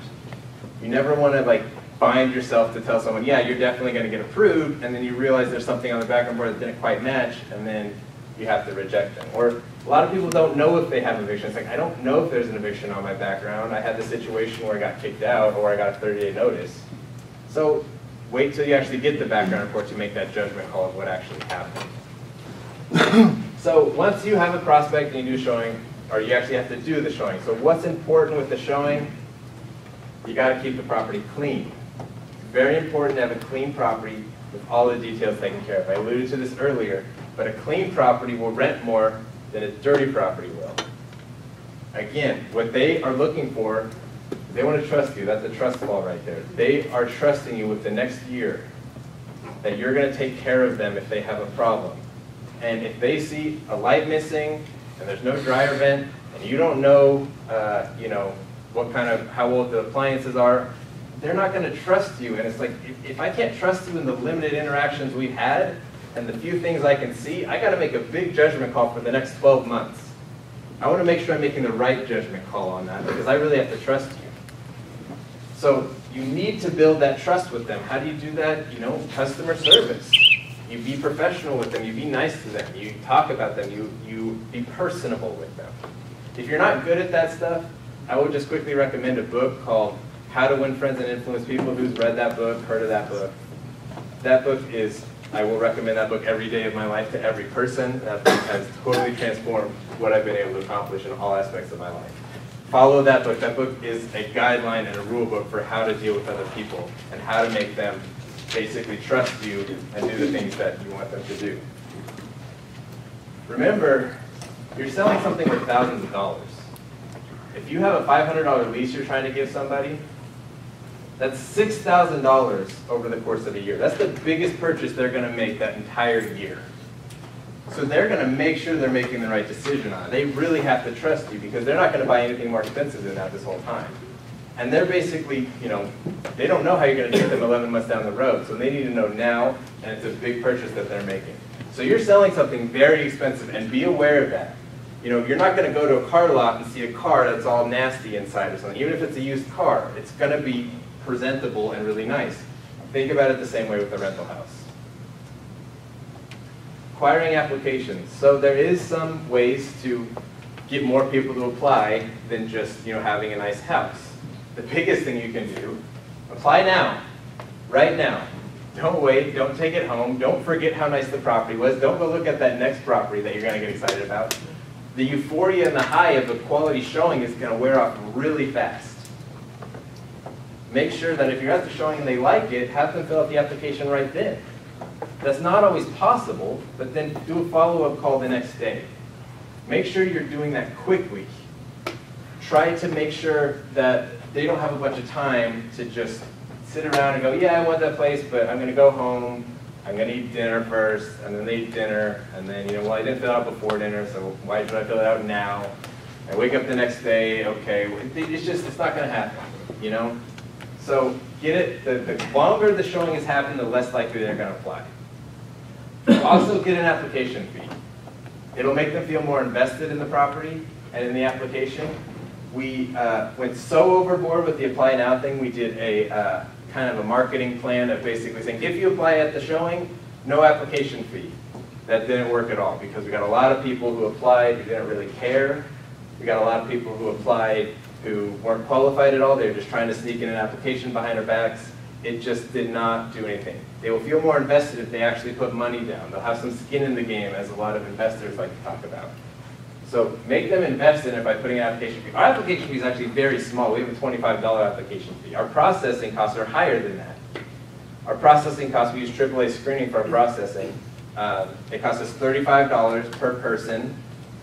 You never want to bind yourself to tell someone, yeah, you're definitely going to get approved, and then you realize there's something on the background report that didn't quite match, and then you have to reject them. Or a lot of people don't know if they have eviction. It's like, I don't know if there's an eviction on my background. I had the situation where I got kicked out or I got a 30-day notice. So wait till you actually get the background report to make that judgment call of what actually happened. So once you have a prospect and you do showing, or you actually have to do the showing. So what's important with the showing? You got to keep the property clean. It's very important to have a clean property with all the details taken care of. I alluded to this earlier, but a clean property will rent more than a dirty property will. Again, what they are looking for, they want to trust you. That's a trust fall right there. They are trusting you with the next year that you're going to take care of them if they have a problem. And if they see a light missing and there's no dryer vent and you don't know, what kind of, how old the appliances are, they're not going to trust you. And it's like, if I can't trust you in the limited interactions we've had and the few things I can see, I got to make a big judgment call for the next 12 months. I want to make sure I'm making the right judgment call on that because I really have to trust you. So you need to build that trust with them. How do you do that? Customer service. You be professional with them. You be nice to them. You talk about them. You be personable with them. If you're not good at that stuff, I would just quickly recommend a book called How to Win Friends and Influence People. Who's read that book, heard of that book? That book is, I will recommend that book every day of my life to every person. That book has totally transformed what I've been able to accomplish in all aspects of my life. Follow that book. That book is a guideline and a rule book for how to deal with other people and how to make them basically trust you and do the things that you want them to do. Remember, you're selling something worth thousands of dollars. If you have a $500 lease you're trying to give somebody, that's $6,000 over the course of a year. That's the biggest purchase they're going to make that entire year. So they're going to make sure they're making the right decision on it. They really have to trust you because they're not going to buy anything more expensive than that this whole time. And they're basically, they don't know how you're going to take them 11 months down the road. So they need to know now, and it's a big purchase that they're making. So you're selling something very expensive, and be aware of that. You're not going to go to a car lot and see a car that's all nasty inside or something. Even if it's a used car, it's going to be presentable and really nice. Think about it the same way with the rental house. Acquiring applications. So there is some ways to get more people to apply than just having a nice house. The biggest thing you can do, apply now, right now. Don't wait, don't take it home, don't forget how nice the property was, don't go look at that next property that you're going to get excited about. The euphoria and the high of the quality showing is going to wear off really fast. Make sure that if you're at the showing and they like it, have them fill out the application right then. That's not always possible, but then do a follow-up call the next day. Make sure you're doing that quickly. Try to make sure that they don't have a bunch of time to just sit around and go, yeah, I want that place, but I'm going to go home, I'm going to eat dinner first, and then they eat dinner, and then, well, I didn't fill it out before dinner, so why should I fill it out now? I wake up the next day, okay, it's not going to happen, So get it, the longer the showing has happened, the less likely they're going to apply. Also get an application fee. It'll make them feel more invested in the property and in the application. We went so overboard with the apply now thing, we did a kind of a marketing plan of basically saying, if you apply at the showing, no application fee. That didn't work at all because we got a lot of people who applied who didn't really care. We got a lot of people who applied who weren't qualified at all. They were just trying to sneak in an application behind our backs. It just did not do anything. They will feel more invested if they actually put money down. They'll have some skin in the game, as a lot of investors like to talk about. So make them invest in it by putting an application fee. Our application fee is actually very small. We have a $25 application fee. Our processing costs are higher than that. Our processing costs, we use AAA screening for our processing. It costs us $35 per person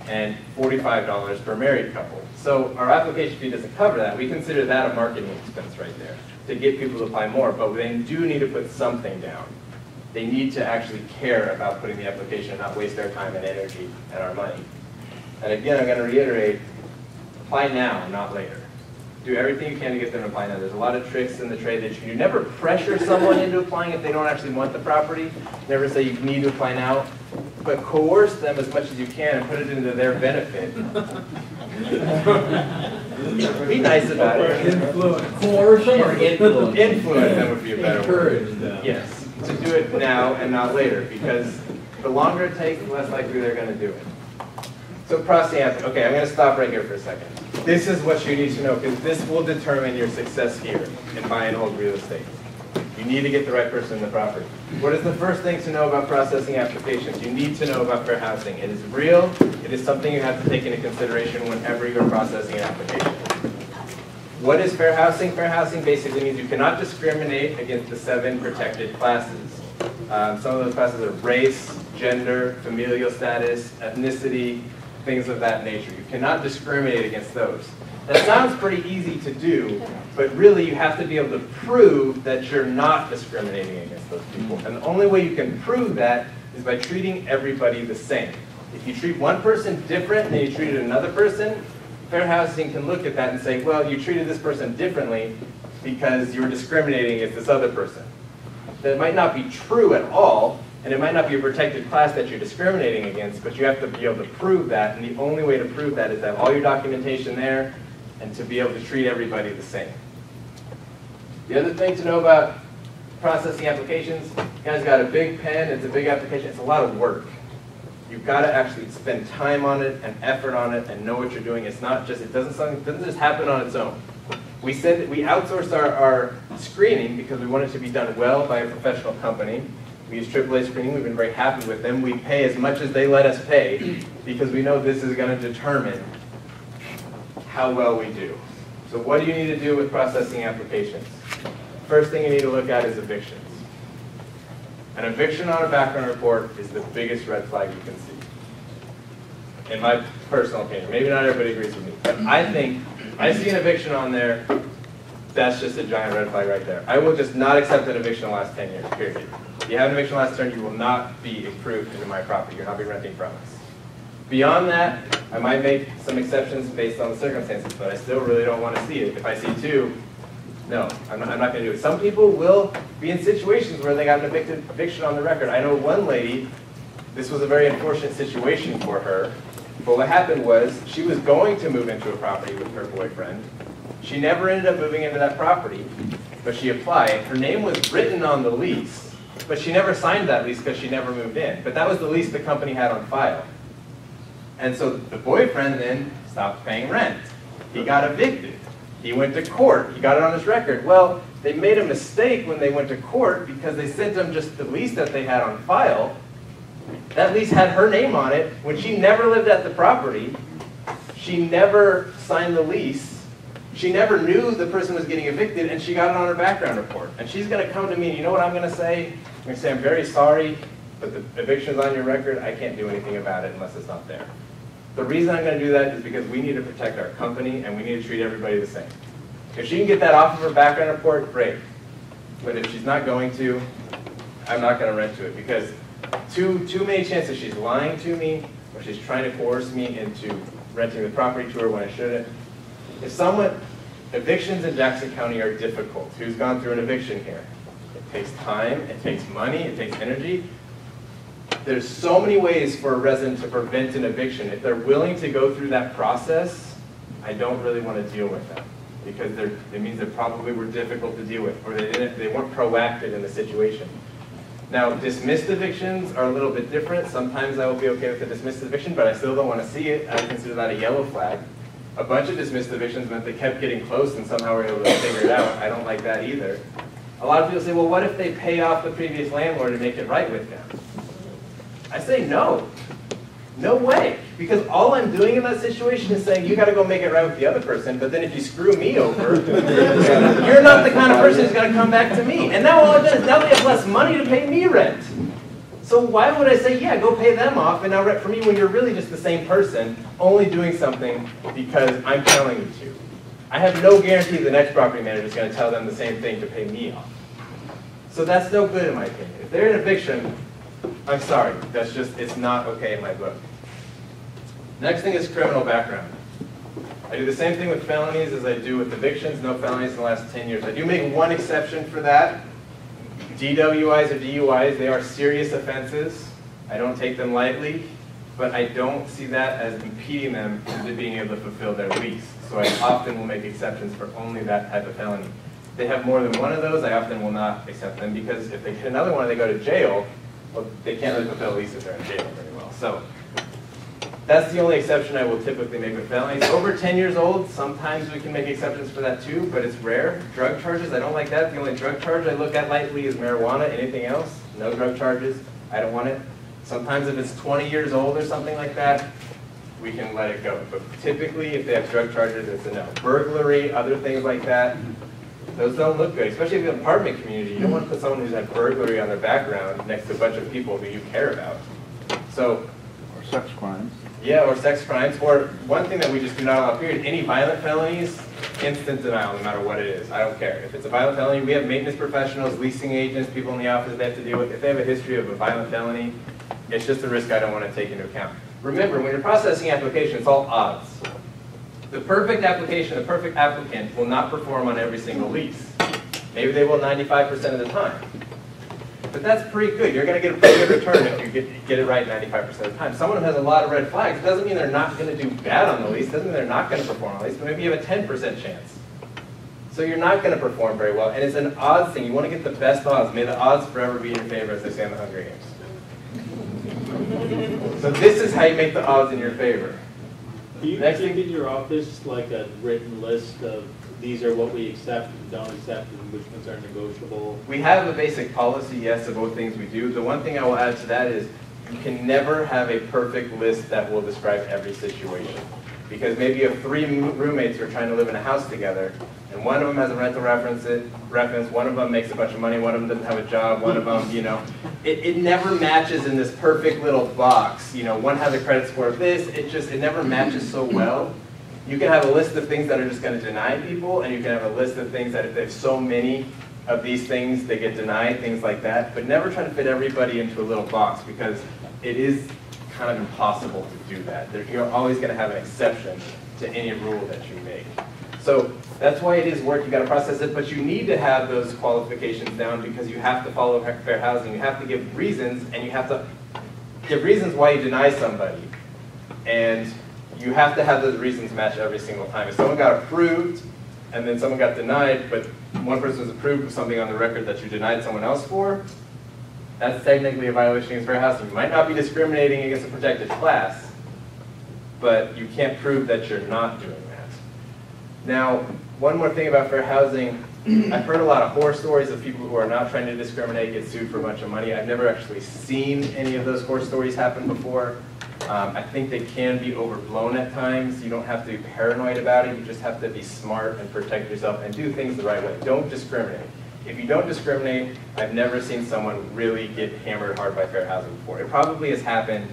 and $45 per married couple. So our application fee doesn't cover that. We consider that a marketing expense right there to get people to apply more, but they do need to put something down. They need to actually care about putting the application and not waste their time and energy and our money. And again, I'm going to reiterate, apply now, not later. Do everything you can to get them to apply now. There's a lot of tricks in the trade that you can do. Never pressure someone into applying if they don't actually want the property. Never say you need to apply now, but coerce them as much as you can and put it into their benefit. Be nice about it. Influence. Coercion or influence? Influence, that would be a better word. Encourage them. Yes, to do it now and not later, because The longer it takes, the less likely they're going to do it. So processing application. Okay, I'm going to stop right here for a second. This is what you need to know, because this will determine your success here in buy and hold real estate. You need to get the right person in the property. What is the first thing to know about processing applications? You need to know about fair housing. It is real. It is something you have to take into consideration whenever you're processing an application. What is fair housing? Fair housing basically means you cannot discriminate against the 7 protected classes. Some of those classes are race, gender, familial status, ethnicity, things of that nature. You cannot discriminate against those. That sounds pretty easy to do, but really you have to be able to prove that you're not discriminating against those people. And the only way you can prove that is by treating everybody the same. If you treat one person different than you treated another person, fair housing can look at that and say, well, you treated this person differently because you were discriminating against this other person. That might not be true at all, and it might not be a protected class that you're discriminating against, but you have to be able to prove that, and the only way to prove that is to have all your documentation there and to be able to treat everybody the same. The other thing to know about processing applications, you guys got a big pen, it's a big application, it's a lot of work. You've got to actually spend time on it and effort on it and know what you're doing. It's not just, it doesn't just happen on its own. We outsourced our screening because we want it to be done well by a professional company. We use AAA screening, we've been very happy with them. We pay as much as they let us pay because we know this is going to determine how well we do. So what do you need to do with processing applications? First thing you need to look at is evictions. An eviction on a background report is the biggest red flag you can see. In my personal opinion. Maybe not everybody agrees with me. But I think, I see an eviction on there, that's just a giant red flag right there. I will just not accept an eviction in the last 10 years, period. If you have an eviction in the last 10 years, you will not be approved into my property. You'll not be renting from us. Beyond that, I might make some exceptions based on the circumstances, but I still really don't want to see it. If I see 2, no, I'm not going to do it. Some people will be in situations where they got an eviction on the record. I know one lady, this was a very unfortunate situation for her, but what happened was she was going to move into a property with her boyfriend. She never ended up moving into that property, but she applied. Her name was written on the lease, but she never signed that lease because she never moved in. But that was the lease the company had on file. And so the boyfriend then stopped paying rent. He got evicted. He went to court. He got it on his record. Well, they made a mistake when they went to court because they sent them just the lease that they had on file. That lease had her name on it. When she never lived at the property, she never signed the lease. She never knew the person was getting evicted, and she got it on her background report. And she's going to come to me, and you know what I'm going to say? I'm going to say, I'm very sorry, but the eviction's on your record. I can't do anything about it unless it's not there. The reason I'm going to do that is because we need to protect our company, and we need to treat everybody the same. If she can get that off of her background report, great. But if she's not going to, I'm not going to rent to it, because too many chances she's lying to me, or she's trying to coerce me into renting the property to her when I shouldn't. Evictions in Jackson County are difficult. Who's gone through an eviction here? It takes time, it takes money, it takes energy. There's so many ways for a resident to prevent an eviction. If they're willing to go through that process, I don't really want to deal with them, because it means they probably were difficult to deal with, or they weren't proactive in the situation. Now, dismissed evictions are a little bit different. Sometimes I will be okay with a dismissed eviction, but I still don't want to see it. I consider that a yellow flag. A bunch of dismissed evictions meant they kept getting close and somehow were able to figure it out. I don't like that either. A lot of people say, well, what if they pay off the previous landlord and make it right with them? I say no. No way. Because all I'm doing in that situation is saying, you got to go make it right with the other person, but then if you screw me over, you're not the kind of person who's going to come back to me. And now all I've done is now they have less money to pay me rent. So why would I say, yeah, go pay them off and now rent for me when you're really just the same person, only doing something because I'm telling you to? I have no guarantee the next property manager is going to tell them the same thing to pay me off. So that's no good in my opinion. If they're in eviction, I'm sorry, that's just, it's not okay in my book. Next thing is criminal background. I do the same thing with felonies as I do with evictions, no felonies in the last 10 years. I do make one exception for that. DWIs or DUIs, they are serious offenses. I don't take them lightly, but I don't see that as impeding them into being able to fulfill their lease. So I often will make exceptions for only that type of felony. If they have more than one of those, I often will not accept them, because if they get another one and they go to jail, well, they can't really fulfill leases if they're in jail very well. So that's the only exception I will typically make with felonies. Over 10 years old, sometimes we can make exceptions for that too, but it's rare. Drug charges, I don't like that. The only drug charge I look at lightly is marijuana. Anything else, no drug charges. I don't want it. Sometimes if it's 20 years old or something like that, we can let it go. But typically, if they have drug charges, it's a no. Burglary, other things like that, those don't look good, especially in the apartment community. You don't want to put someone who's had burglary on their background next to a bunch of people who you care about. So, Or sex crimes. yeah, or sex crimes, or one thing that we just do not allow, period, any violent felonies, instant denial, no matter what it is. I don't care. If it's a violent felony, we have maintenance professionals, leasing agents, people in the office that they have to deal with. If they have a history of a violent felony, it's just a risk I don't want to take into account. Remember, when you're processing applications, it's all odds. The perfect application, the perfect applicant will not perform on every single lease. Maybe they will 95% of the time. But that's pretty good. You're going to get a pretty good return if you get it right 95% of the time. Someone who has a lot of red flags, it doesn't mean they're not going to do bad on the lease, it doesn't mean they're not going to perform on the lease, but maybe you have a 10% chance. So you're not going to perform very well, and it's an odds thing. You want to get the best odds. May the odds forever be in your favor, as they say in the Hunger Games. So this is how you make the odds in your favor. Do you Next keep thing- in your office like a written list of these are what we accept and don't accept and which ones are negotiable? We have a basic policy, yes, of what things we do. The one thing I will add to that is you can never have a perfect list that will describe every situation. Because maybe you have 3 roommates who are trying to live in a house together, and one of them has a rental reference, one of them makes a bunch of money, one of them doesn't have a job, one of them, you know. It never matches in this perfect little box. You know, one has a credit score of this, it never matches so well. You can have a list of things that are just going to deny people, and you can have a list of things that if they have so many of these things, they get denied, things like that. But never try to fit everybody into a little box, because it is kind of impossible to do that. You're always going to have an exception to any rule that you make. So that's why it is work. You got to process it, but you need to have those qualifications down because you have to follow fair housing. You have to give reasons, and you have to give reasons why you deny somebody. And you have to have those reasons match every single time. If someone got approved and then someone got denied, but one person was approved with something on the record that you denied someone else for, that's technically a violation against fair housing. You might not be discriminating against a protected class, but you can't prove that you're not doing that. Now, one more thing about fair housing. I've heard a lot of horror stories of people who are not trying to discriminate get sued for a bunch of money. I've never actually seen any of those horror stories happen before. I think they can be overblown at times. You don't have to be paranoid about it. You just have to be smart and protect yourself and do things the right way. Don't discriminate. If you don't discriminate, I've never seen someone really get hammered hard by fair housing before. It probably has happened,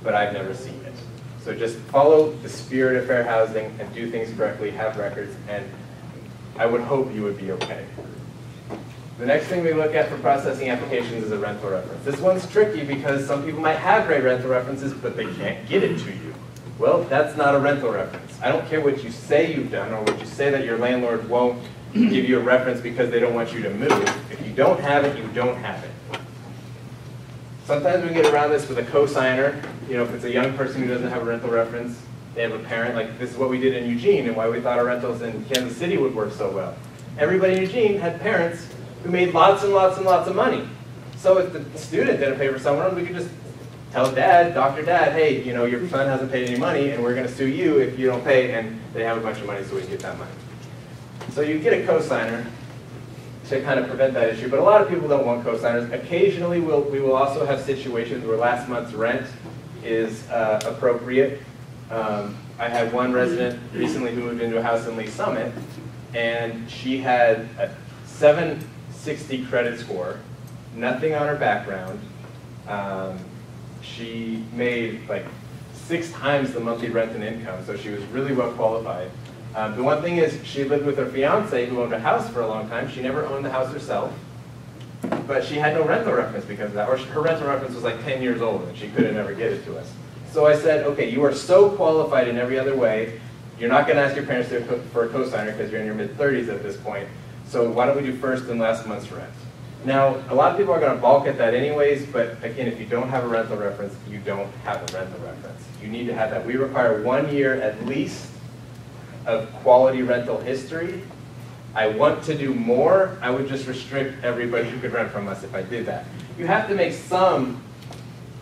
but I've never seen it. So just follow the spirit of fair housing and do things correctly, have records, and I would hope you would be okay. The next thing we look at for processing applications is a rental reference. This one's tricky because some people might have great rental references, but they can't get it to you. Well, that's not a rental reference. I don't care what you say you've done or what you say that your landlord won't give you a reference because they don't want you to move. If you don't have it, you don't have it. Sometimes we can get around this with a cosigner. You know, if it's a young person who doesn't have a rental reference, they have a parent. Like this is what we did in Eugene and why we thought our rentals in Kansas City would work so well. Everybody in Eugene had parents who made lots and lots and lots of money. So if the student didn't pay for someone, we could just tell dad, Dr. Dad, hey, you know, your son hasn't paid any money and we're going to sue you if you don't pay, and they have a bunch of money so we can get that money. So you get a cosigner to kind of prevent that issue, but a lot of people don't want cosigners. Occasionally we will also have situations where last month's rent is appropriate. I had one resident recently who moved into a house in Lease Summit, and she had a 760 credit score, nothing on her background. She made like 6 times the monthly rent and income, so she was really well qualified. The one thing is she lived with her fiance who owned a house for a long time. She never owned the house herself, but she had no rental reference because of that, or her rental reference was like 10 years old and she couldn't ever get it to us. So I said, okay, you are so qualified in every other way, you're not going to ask your parents for a cosigner because you're in your mid-30s at this point, so why don't we do first and last month's rent? Now, a lot of people are going to balk at that anyways, but again, if you don't have a rental reference, you don't have a rental reference. You need to have that. We require 1 year at least of quality rental history I want to do more, I would just restrict everybody who could rent from us if I did that. You have to make some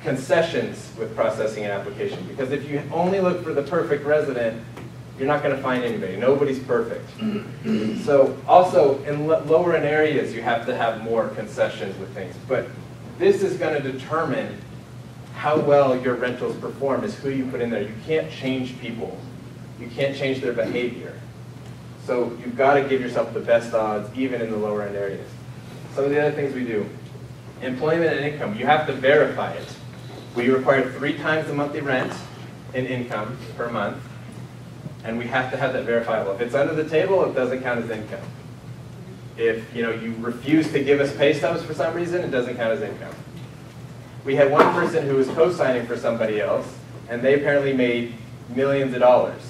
concessions with processing an application, because if you only look for the perfect resident, you're not going to find anybody. Nobody's perfect. So also, in lower end areas, you have to have more concessions with things. But this is going to determine how well your rentals perform, is who you put in there. You can't change people. You can't change their behavior. So you've got to give yourself the best odds, even in the lower end areas. Some of the other things we do. Employment and income, you have to verify it. We require 3 times the monthly rent in income per month, and we have to have that verifiable. If it's under the table, it doesn't count as income. If you refuse to give us pay stubs for some reason, it doesn't count as income. We had one person who was co-signing for somebody else, and they apparently made millions of dollars.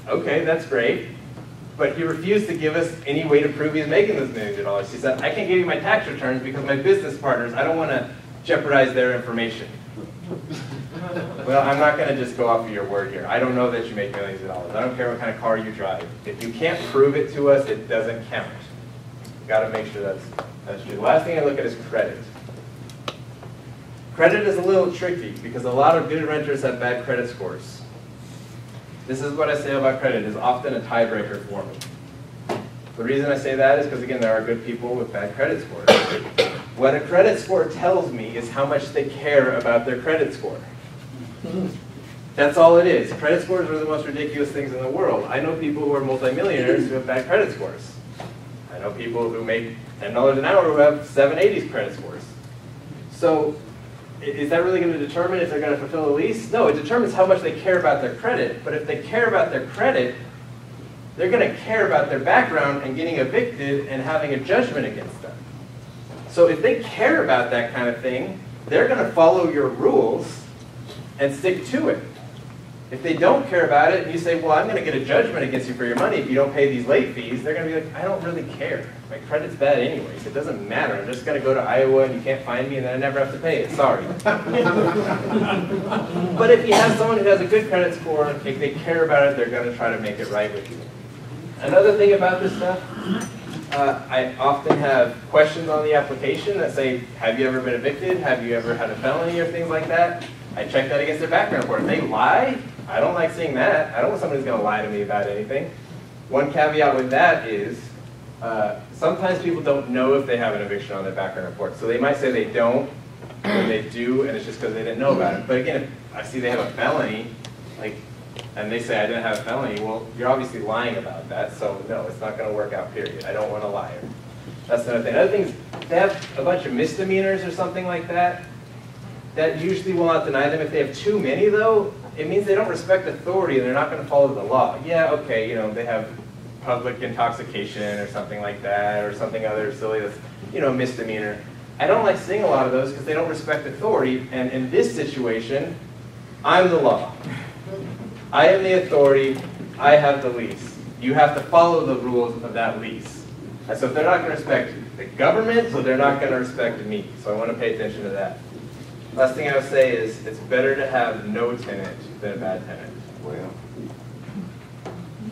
Okay, that's great. But he refused to give us any way to prove he's making those millions of dollars. He said, I can't give you my tax returns because my business partners, I don't want to jeopardize their information. Well, I'm not going to just go off of your word here. I don't know that you make millions of dollars. I don't care what kind of car you drive. If you can't prove it to us, it doesn't count. You've got to make sure that's true. The last thing I look at is credit. Credit is a little tricky because a lot of good renters have bad credit scores. This is what I say about credit, is often a tiebreaker for me. The reason I say that is because, again, there are good people with bad credit scores. What a credit score tells me is how much they care about their credit score. That's all it is. Credit scores are the most ridiculous things in the world. I know people who are multimillionaires who have bad credit scores. I know people who make $10 an hour who have 780s credit scores. So is that really going to determine if they're going to fulfill a lease? No, it determines how much they care about their credit. But if they care about their credit, they're going to care about their background and getting evicted and having a judgment against them. So if they care about that kind of thing, they're going to follow your rules and stick to it. If they don't care about it and you say, well, I'm going to get a judgment against you for your money if you don't pay these late fees, they're going to be like, I don't really care. My credit's bad anyways. It doesn't matter. I'm just going to go to Iowa and you can't find me and then I never have to pay it. Sorry. But if you have someone who has a good credit score, if they care about it, they're going to try to make it right with you. Another thing about this stuff, I often have questions on the application that say, have you ever been evicted? Have you ever had a felony or things like that? I check that against their background report. If they lie, I don't like seeing that. I don't want somebody who's going to lie to me about anything. One caveat with that is sometimes people don't know if they have an eviction on their background report. So they might say they don't, or they do, and it's just because they didn't know about it. But again, if I see they have a felony, and they say I didn't have a felony, well, you're obviously lying about that, so no, it's not going to work out, period. I don't want a liar. That's another thing. Another thing is, if they have a bunch of misdemeanors or something like that, that usually will not deny them. If they have too many, though, it means they don't respect authority and they're not going to follow the law. Yeah, okay, they have public intoxication or something like that, or something other silly that's, misdemeanor. I don't like seeing a lot of those because they don't respect authority, and in this situation, I'm the law. I am the authority, I have the lease. You have to follow the rules of that lease. And so if they're not going to respect the government, so they're not going to respect me. So I want to pay attention to that. Last thing I would say is it's better to have no tenant than a bad tenant. Well,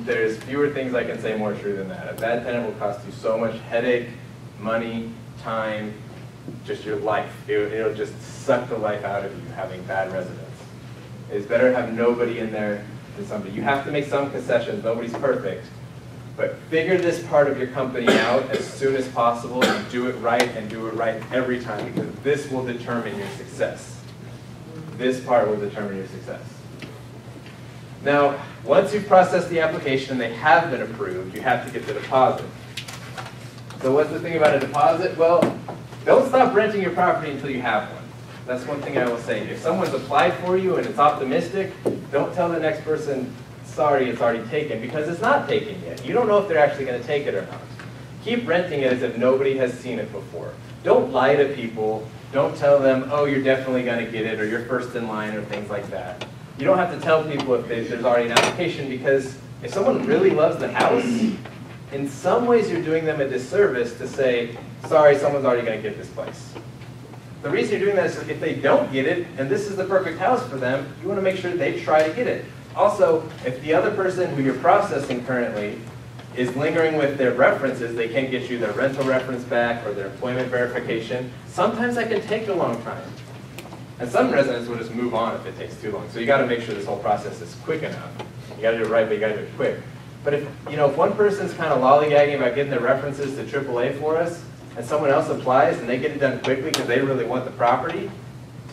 There's fewer things I can say more true than that. A bad tenant will cost you so much headache, money, time, just your life. It'll just suck the life out of you having bad residents. It's better to have nobody in there than somebody. You have to make some concessions. Nobody's perfect. But figure this part of your company out as soon as possible and do it right every time, because this will determine your success. This part will determine your success. Now, once you've processed the application and they have been approved, you have to get the deposit. So what's the thing about a deposit? Well, don't stop renting your property until you have one. That's one thing I will say. If someone's applied for you and it's optimistic, don't tell the next person, sorry, it's already taken, because it's not taken yet. You don't know if they're actually going to take it or not. Keep renting it as if nobody has seen it before. Don't lie to people. Don't tell them, oh, you're definitely going to get it, or you're first in line, or things like that. You don't have to tell people if there's already an application, because if someone really loves the house, in some ways you're doing them a disservice to say, sorry, someone's already going to get this place. The reason you're doing that is if they don't get it, and this is the perfect house for them, you want to make sure they try to get it. Also, if the other person who you're processing currently is lingering with their references, they can't get you their rental reference back or their employment verification. Sometimes that can take a long time. And some residents will just move on if it takes too long. So you got to make sure this whole process is quick enough. You got to do it right, but you got to do it quick. But if, if one person's kind of lollygagging about getting their references to AAA for us, and someone else applies and they get it done quickly because they really want the property,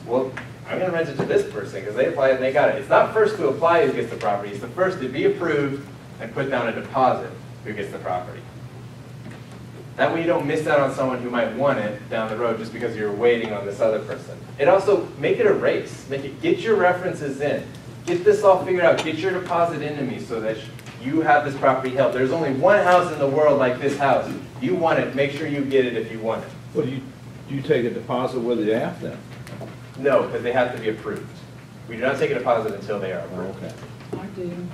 well, I'm going to rent it to this person because they applied and they got it. It's not first to apply who gets the property. It's the first to be approved and put down a deposit who gets the property. That way you don't miss out on someone who might want it down the road just because you're waiting on this other person. It also, make it a race. Get your references in. Get this all figured out. Get your deposit into me so that you have this property held. There's only one house in the world like this house. You want it, make sure you get it if you want it. Well, do you take a deposit with the app then? No, because they have to be approved. We do not take a deposit until they are approved. Okay. I do.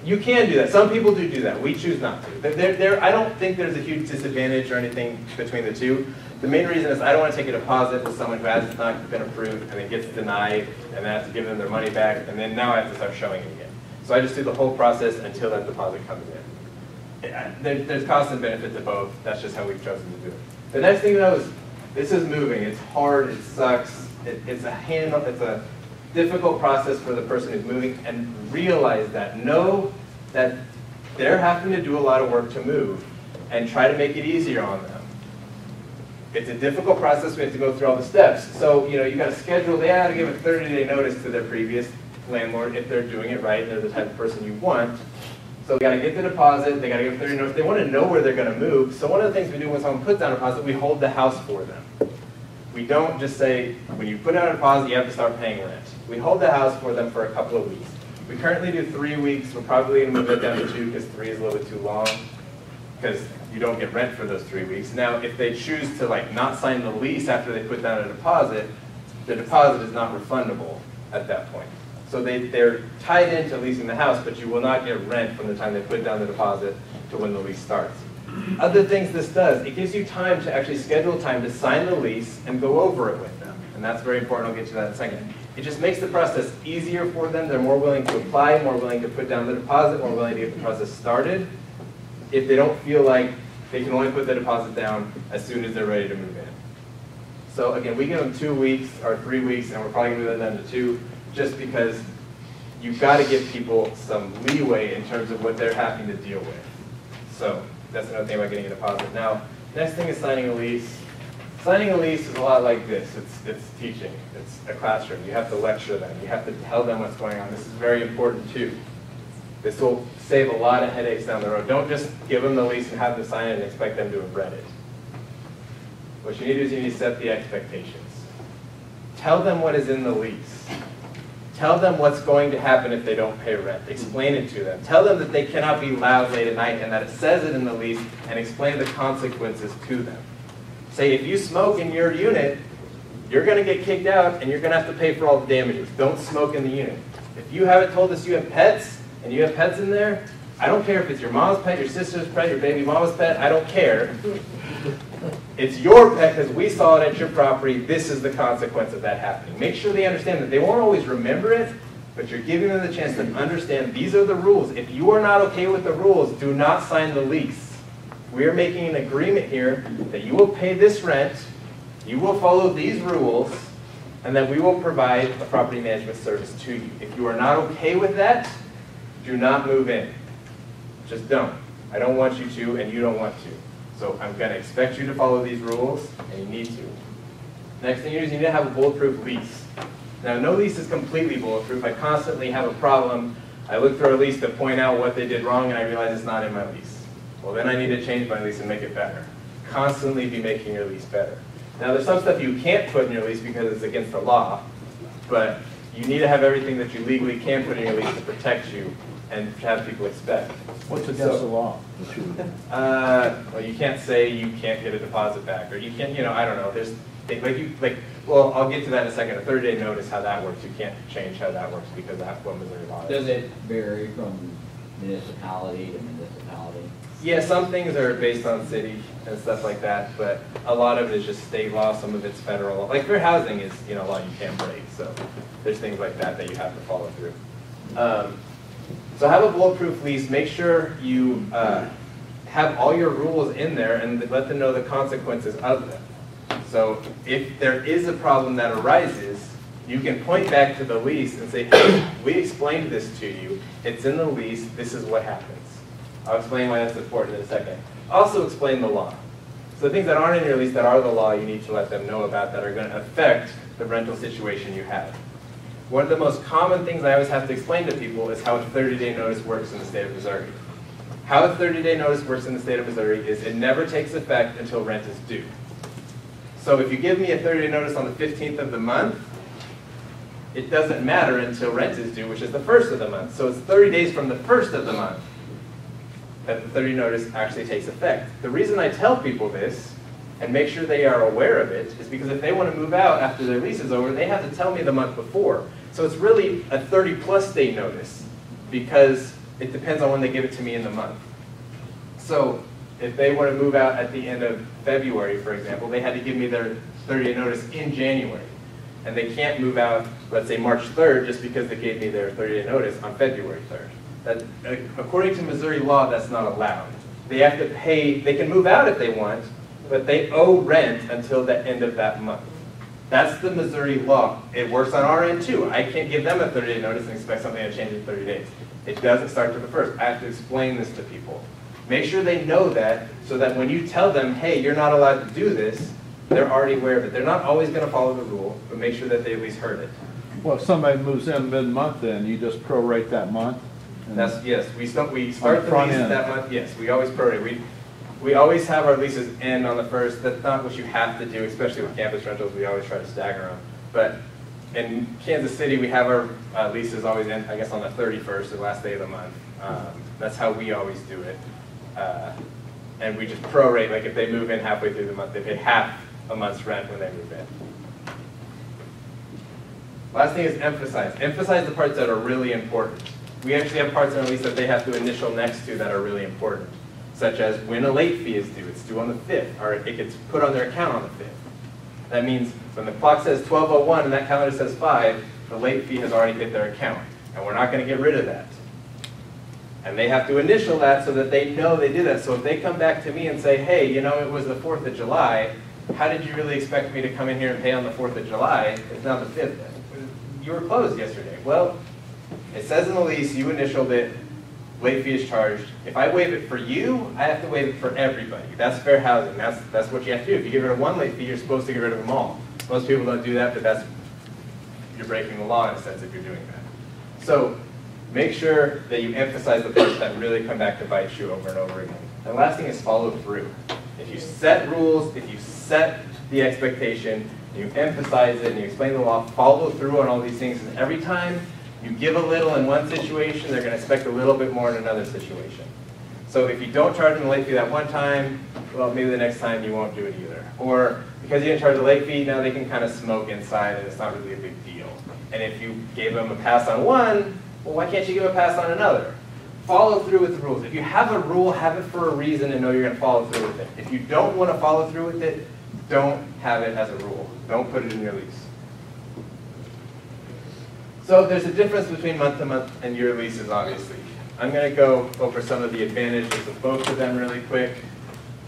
You can do that. Some people do that. We choose not to. I don't think there's a huge disadvantage or anything between the two. The main reason is I don't want to take a deposit with someone who has not been approved and then gets denied, and then I have to give them their money back, and then now I have to start showing it again. So I just do the whole process until that deposit comes in. There's cost and benefit to both. That's just how we've chosen to do it. The next thing though is, this is moving. It's hard. It sucks. It's a difficult process for the person who's moving, and realize that. Know that they're having to do a lot of work to move, and try to make it easier on them. It's a difficult process. We have to go through all the steps. So you got to schedule. They have to give a 30-day notice to their previous landlord if they're doing it right. They're the type of person you want. So we got to get the deposit. They got to give 30 notice. They want to know where they're going to move. So one of the things we do when someone puts down a deposit, we hold the house for them. We don't just say, when you put down a deposit, you have to start paying rent. We hold the house for them for a couple of weeks. We currently do 3 weeks. We're probably going to move that down to 2 because 3 is a little bit too long, because you don't get rent for those 3 weeks. Now, if they choose to not sign the lease after they put down a deposit, the deposit is not refundable at that point. So they're tied into leasing the house, but you will not get rent from the time they put down the deposit to when the lease starts. Other things this does, it gives you time to actually schedule time to sign the lease and go over it with them. And that's very important. I'll get to that in a second. It just makes the process easier for them. They're more willing to apply, more willing to put down the deposit, more willing to get the process started if they don't feel like they can only put the deposit down as soon as they're ready to move in. So again, we give them 2 weeks or 3 weeks, and we're probably going to move that down to 2, just because you've got to give people some leeway in terms of what they're having to deal with. So that's another thing about getting a deposit. Now, next thing is signing a lease. Signing a lease is a lot like this. It's teaching. It's a classroom. You have to lecture them. You have to tell them what's going on. This is very important too. This will save a lot of headaches down the road. Don't just give them the lease and have them sign it and expect them to have read it. What you need to do is you need to set the expectations. Tell them what is in the lease. Tell them what's going to happen if they don't pay rent. Explain it to them. Tell them that they cannot be loud late at night and that it says it in the lease, and explain the consequences to them. Say, if you smoke in your unit, you're going to get kicked out and you're going to have to pay for all the damages. Don't smoke in the unit. If you haven't told us you have pets, and you have pets in there, I don't care if it's your mom's pet, your sister's pet, your baby mama's pet, I don't care. It's your pet because we saw it at your property. This is the consequence of that happening. Make sure they understand that. They won't always remember it, but you're giving them the chance to understand these are the rules. If you are not okay with the rules, do not sign the lease. We are making an agreement here that you will pay this rent, you will follow these rules, and that we will provide a property management service to you. If you are not okay with that, do not move in. Just don't. I don't want you to, and you don't want to. So I'm going to expect you to follow these rules, and you need to. Next thing you do is you need to have a bulletproof lease. Now, no lease is completely bulletproof. I constantly have a problem. I look through a lease to point out what they did wrong, and I realize it's not in my lease. Well, then I need to change my lease and make it better. Constantly be making your lease better. Now, there's some stuff you can't put in your lease because it's against the law, but you need to have everything that you legally can put in your lease to protect you and have people expect. What's against the law? Well, you can't say you can't get a deposit back, or you can't, I don't know. There's well, I'll get to that in a second. A 30-day notice, how that works. You can't change how that works because that's what Missouri law is. Does it vary from municipality to municipality? Yeah, some things are based on city and stuff like that, but a lot of it is just state law. Some of it's federal law. Like fair housing is, law you can't break. So there's things like that that you have to follow through. So have a bulletproof lease. Make sure you have all your rules in there and let them know the consequences of them. So if there is a problem that arises, you can point back to the lease and say, hey, we explained this to you. It's in the lease. This is what happens. I'll explain why that's important in a second. Also explain the law. So the things that aren't in your lease that are the law, you need to let them know about that are going to affect the rental situation you have. One of the most common things I always have to explain to people is how a 30-day notice works in the state of Missouri. How a 30-day notice works in the state of Missouri is it never takes effect until rent is due. So if you give me a 30-day notice on the 15th of the month, it doesn't matter until rent is due, which is the 1st of the month. So it's 30 days from the 1st of the month that the 30 notice actually takes effect. The reason I tell people this and make sure they are aware of it is because if they want to move out after their lease is over, they have to tell me the month before. So it's really a 30-plus day notice because it depends on when they give it to me in the month. So if they want to move out at the end of February, for example, they had to give me their 30-day notice in January. And they can't move out, let's say, March 3rd just because they gave me their 30-day notice on February 3rd. That, according to Missouri law, that's not allowed. They have to pay, they can move out if they want, but they owe rent until the end of that month. That's the Missouri law. It works on our end too. I can't give them a 30-day notice and expect something to change in 30 days. It doesn't start to the 1st. I have to explain this to people. Make sure they know that so that when you tell them, hey, you're not allowed to do this, they're already aware of it. They're not always going to follow the rule, but make sure that they at least heard it. Well, if somebody moves in mid-month, then you just prorate that month? That's, yes, we start the lease front end. that month. Yes, we always prorate. We always have our leases end on the 1st. That's not what you have to do, especially with campus rentals. We always try to stagger them. But in Kansas City, we have our leases always end, I guess, on the 31st, the last day of the month. That's how we always do it. And we just prorate. Like if they move in halfway through the month, they pay half a month's rent when they move in. Last thing is emphasize. Emphasize the parts that are really important. We actually have parts in our lease that they have to initial next to that are really important, such as when a late fee is due. It's due on the 5th, or it gets put on their account on the 5th. That means when the clock says 12:01 and that calendar says 5, the late fee has already hit their account, and we're not going to get rid of that. And they have to initial that so that they know they did that. So if they come back to me and say, hey, you know, it was the 4th of July, how did you really expect me to come in here and pay on the 4th of July? It's now the 5th. You were closed yesterday. Well, it says in the lease, you initialed it, late fee is charged. If I waive it for you, I have to waive it for everybody. That's fair housing. That's what you have to do. If you get rid of one late fee, you're supposed to get rid of them all. Most people don't do that, but you're breaking the law in a sense if you're doing that. So make sure that you emphasize the parts that really come back to bite you over and over again. And the last thing is follow through. If you set rules, if you set the expectation, you emphasize it, and you explain the law, follow through on all these things. And every time you give a little in one situation, they're going to expect a little bit more in another situation. So if you don't charge them the late fee that one time, well, maybe the next time you won't do it either. Or because you didn't charge the late fee, now they can kind of smoke inside, and it's not really a big deal. And if you gave them a pass on one, well, why can't you give a pass on another? Follow through with the rules. If you have a rule, have it for a reason and know you're going to follow through with it. If you don't want to follow through with it, don't have it as a rule. Don't put it in your lease. So there's a difference between month-to-month and year leases, obviously. I'm going to go over some of the advantages of both of them really quick.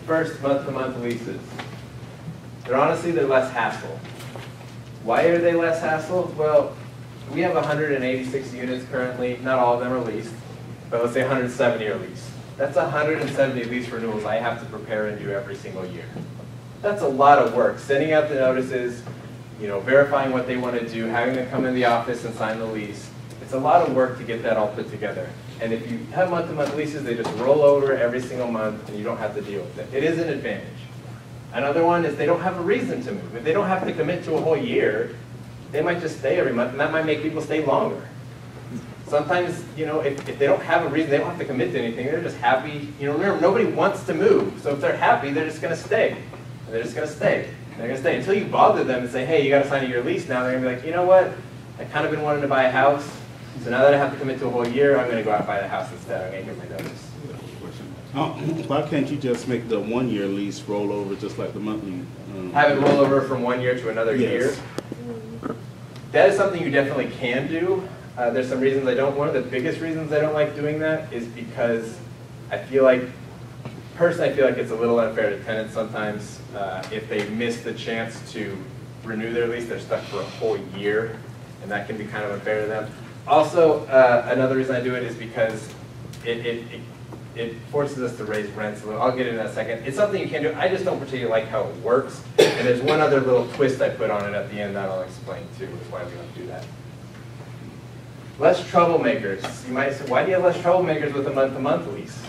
First, month-to-month leases. They're less hassle. Why are they less hassle? Well, we have 186 units currently. Not all of them are leased, but let's say 170 are leased. That's 170 lease renewals I have to prepare and do every single year. That's a lot of work. Sending out the notices, verifying what they want to do, having them come in the office and sign the lease. It's a lot of work to get that all put together. And if you have month-to-month leases, they just roll over every single month and you don't have to deal with it. It is an advantage. Another one is they don't have a reason to move. If they don't have to commit to a whole year, they might just stay every month, and that might make people stay longer. Sometimes, if they don't have a reason, they don't have to commit to anything. They're just happy. Remember, nobody wants to move. So if they're happy, they're just going to stay. And they're just going to stay. And they're going to stay until you bother them and say, hey, you got to sign a year lease now. They're going to be like, you know what? I've kind of been wanting to buy a house. So now that I have to commit to a whole year, I'm going to go out and buy the house instead. I'm going to give my notice. Why can't you just make the 1-year lease roll over just like the monthly? Have it roll over from 1 year to another year? That is something you definitely can do. There's some reasons I don't. One of the biggest reasons I don't like doing that is because I feel like Personally, I feel like it's a little unfair to tenants sometimes. If they miss the chance to renew their lease, they're stuck for a whole year, and that can be kind of unfair to them. Also, another reason I do it is because it forces us to raise rents a little. I'll get into that in a second. It's something you can do. I just don't particularly like how it works. And there's one other little twist I put on it at the end that I'll explain too, is why we don't do that. Less troublemakers. You might say, why do you have less troublemakers with a month-to-month lease?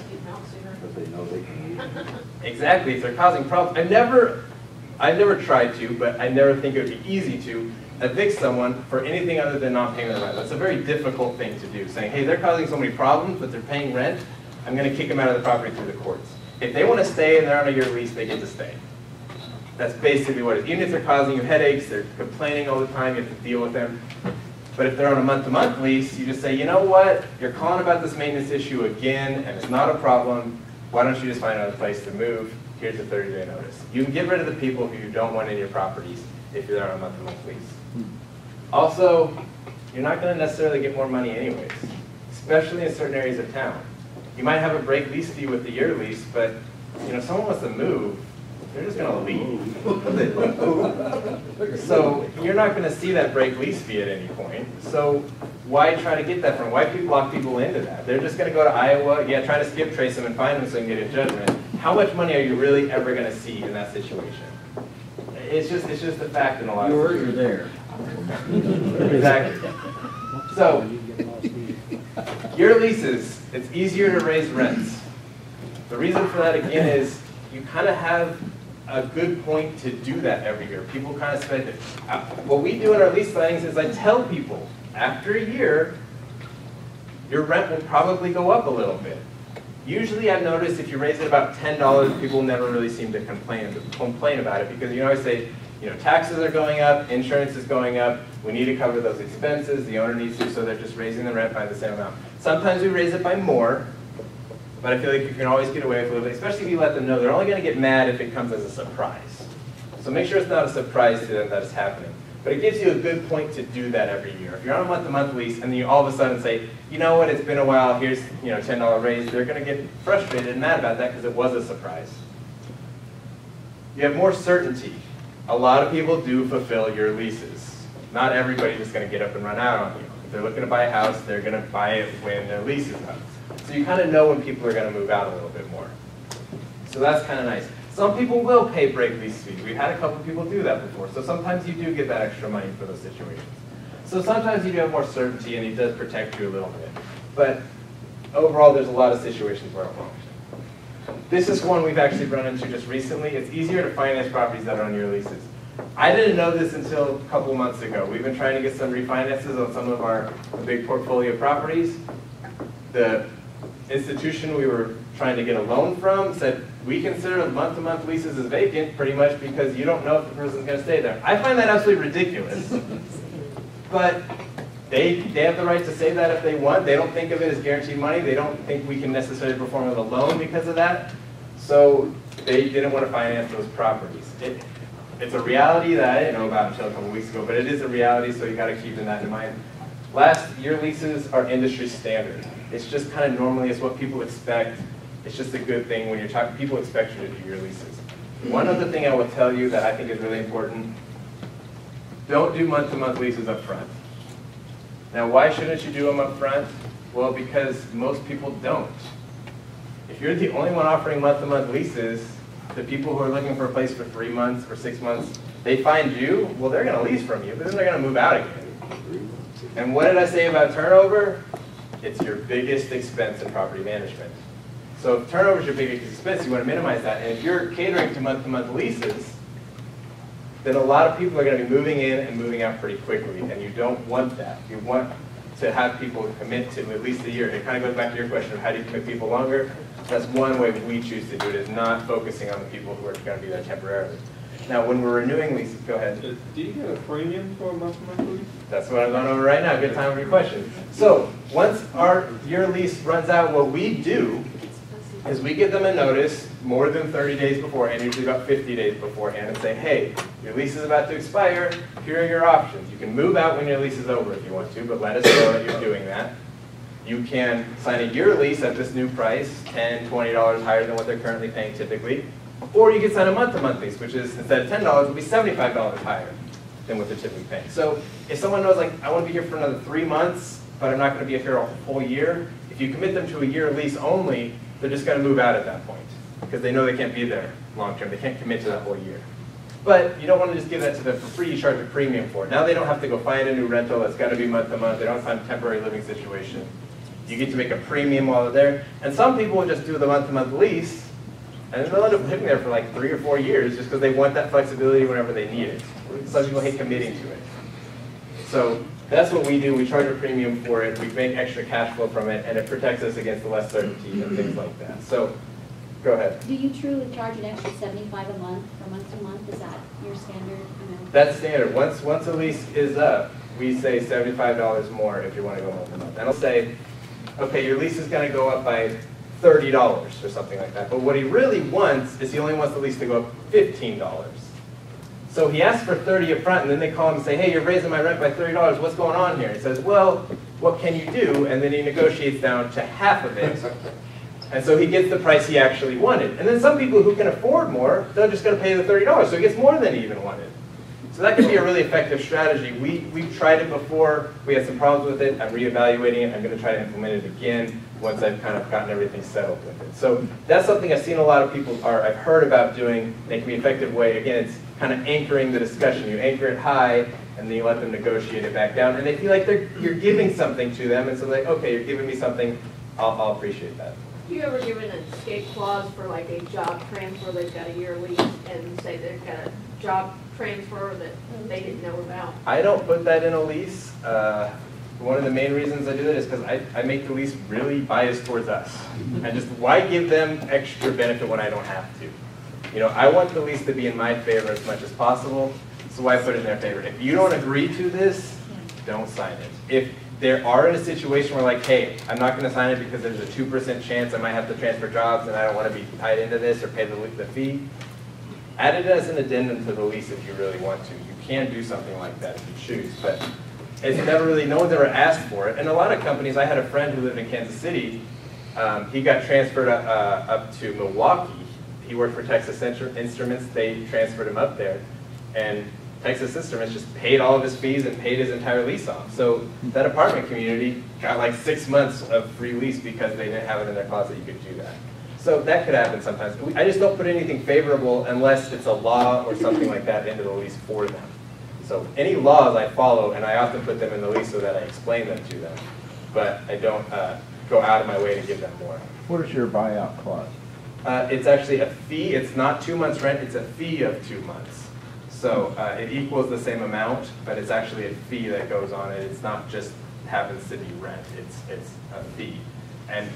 Because they know they can leave. Exactly, if they're causing problems. I've never tried to, but I never think it would be easy to evict someone for anything other than not paying their rent. That's a very difficult thing to do, saying, hey, they're causing so many problems, but they're paying rent, I'm going to kick them out of the property through the courts. If they want to stay and they're on a year lease, they get to stay. That's basically what it is. Even if they're causing you headaches, they're complaining all the time, you have to deal with them. But if they're on a month-to-month lease, you just say, you know what, you're calling about this maintenance issue again, and it's not a problem. Why don't you just find another place to move? Here's a 30-day notice. You can get rid of the people who you don't want in your properties if you're on a month-to-month lease. Also, you're not going to necessarily get more money anyways, especially in certain areas of town. You might have a break lease fee with the year lease, but if someone wants to move, they're just going to leave. So you're not going to see that break lease fee at any point. So why try to get that from? Why lock people into that? They're just going to go to Iowa, try to skip trace them and find them so you can get a judgment. How much money are you really ever going to see in that situation? It's just a fact in a lot of You're there. Exactly. So, your leases, it's easier to raise rents. The reason for that again is you kind of have a good point to do that every year. People kind of spend it. What we do in our lease signings is I tell people, after a year, your rent will probably go up a little bit. Usually I've noticed if you raise it about $10, people never really seem to complain about it because you always say, taxes are going up, insurance is going up, we need to cover those expenses, the owner needs to, so they're just raising the rent by the same amount. Sometimes we raise it by more, but I feel like you can always get away with a little bit, especially if you let them know. They're only going to get mad if it comes as a surprise. So make sure it's not a surprise to them that it's happening. But it gives you a good point to do that every year. If you're on a month-to-month lease and then you all of a sudden say, you know what, it's been a while, here's $10 raise, they're going to get frustrated and mad about that because it was a surprise. You have more certainty. A lot of people do fulfill your leases. Not everybody's just going to get up and run out on you. If they're looking to buy a house, they're going to buy it when their lease is up. So you kind of know when people are going to move out a little bit more. So that's kind of nice. Some people will pay break lease fees. We've had a couple people do that before. So sometimes you do get that extra money for those situations. So sometimes you do have more certainty and it does protect you a little bit. But overall, there's a lot of situations where it won't. This is one we've actually run into just recently. It's easier to finance properties that are on your leases. I didn't know this until a couple months ago. We've been trying to get some refinances on some of our big portfolio properties. The institution we were trying to get a loan from said, we consider month-to-month leases as vacant pretty much because you don't know if the person's going to stay there. I find that absolutely ridiculous. But they have the right to say that if they want. They don't think of it as guaranteed money. They don't think we can necessarily perform with a loan because of that. So they didn't want to finance those properties. It's a reality that I didn't know about until a couple weeks ago, but it is a reality, so you got to keep that in mind. Last, year leases are industry standard. It's just kind of normally it's what people expect. It's just a good thing when you're talking, people expect you to do your leases. One other thing I will tell you that I think is really important, don't do month-to-month leases up front. Now, why shouldn't you do them up front? Well, because most people don't. If you're the only one offering month-to-month leases, the people who are looking for a place for 3 months or 6 months, they find you, well, they're going to lease from you, but then they're going to move out again. And what did I say about turnover? It's your biggest expense in property management. So if turnover is your biggest expense, you want to minimize that. And if you're catering to month-to-month leases, then a lot of people are going to be moving in and moving out pretty quickly, and you don't want that. You want to have people commit to at least a year. It kind of goes back to your question of how do you commit people longer. That's one way we choose to do it, is not focusing on the people who are going to be there temporarily. Now, when we're renewing leases, go ahead. Do you get a premium for a month-to-month lease? That's what I'm going over right now. Good time for your question. So once your lease runs out, what we do is we give them a notice more than 30 days beforehand, usually about 50 days beforehand, and say, hey, your lease is about to expire. Here are your options. You can move out when your lease is over if you want to, but let us know that you're doing that. You can sign a year lease at this new price, $10, $20 higher than what they're currently paying typically. Or you can sign a month-to-month lease, which is, instead of $10, it'll be $75 higher than what they're typically paying. So if someone knows, like, I want to be here for another 3 months, but I'm not going to be here a whole year, if you commit them to a year lease only, they're just going to move out at that point, because they know they can't be there long-term. They can't commit to that whole year. But you don't want to just give that to them for free. You charge a premium for it. Now they don't have to go find a new rental. It's got to be month-to-month. They don't have a temporary living situation. You get to make a premium while they're there. And some people will just do the month-to-month lease, and then they'll end up living there for like 3 or 4 years just because they want that flexibility whenever they need it. Some people hate committing to it. So that's what we do. We charge a premium for it. We make extra cash flow from it, and it protects us against the less certainty and things like that. So go ahead. Do you truly charge an extra $75 a month for month to month? Is that your standard amount? That's standard. Once a lease is up, we say $75 more if you want to go month to month. And I'll say, okay, your lease is going to go up by $30 or something like that. But what he really wants is he only wants the lease to go up $15. So he asks for $30 up front, and then they call him and say, hey, you're raising my rent by $30. What's going on here? He says, well, what can you do? And then he negotiates down to half of it. And so he gets the price he actually wanted. And then some people who can afford more, they're just going to pay the $30. So he gets more than he even wanted. So that can be a really effective strategy. We've tried it before. We had some problems with it. I'm reevaluating it. I'm going to try to implement it again once I've kind of gotten everything settled with it. So that's something I've seen a lot of people I've heard about doing. It can be an effective way. Again, it's kind of anchoring the discussion. You anchor it high, and then you let them negotiate it back down. And they feel like you're giving something to them. And so they're like, okay, you're giving me something. I'll appreciate that. Do you ever give an escape clause for like a job transfer? They've got a year lease and say they've got a job transfer that they didn't know about. I don't put that in a lease. One of the main reasons I do that is because I make the lease really biased towards us. And just, why give them extra benefit when I don't have to? You know, I want the lease to be in my favor as much as possible, so why put it in their favor? If you don't agree to this, don't sign it. If they are in a situation where, like, hey, I'm not going to sign it because there's a 2% chance I might have to transfer jobs and I don't want to be tied into this or pay the fee, add it as an addendum to the lease if you really want to. You can do something like that if you choose, but it's never really, no one's ever asked for it. And a lot of companies, I had a friend who lived in Kansas City. He got transferred up to Milwaukee. He worked for Texas Instruments. They transferred him up there. And Texas Instruments just paid all of his fees and paid his entire lease off. So that apartment community got like 6 months of free lease because they didn't have it in their closet. You could do that. So that could happen sometimes. I just don't put anything favorable unless it's a law or something like that into the lease for them. So any laws I follow, and I often put them in the lease so that I explain them to them. But I don't go out of my way to give them more. What is your buyout clause? It's actually a fee. It's not 2 months rent. It's a fee of 2 months. So it equals the same amount, but it's actually a fee that goes on it. It's not just happens to be rent. It's a fee. And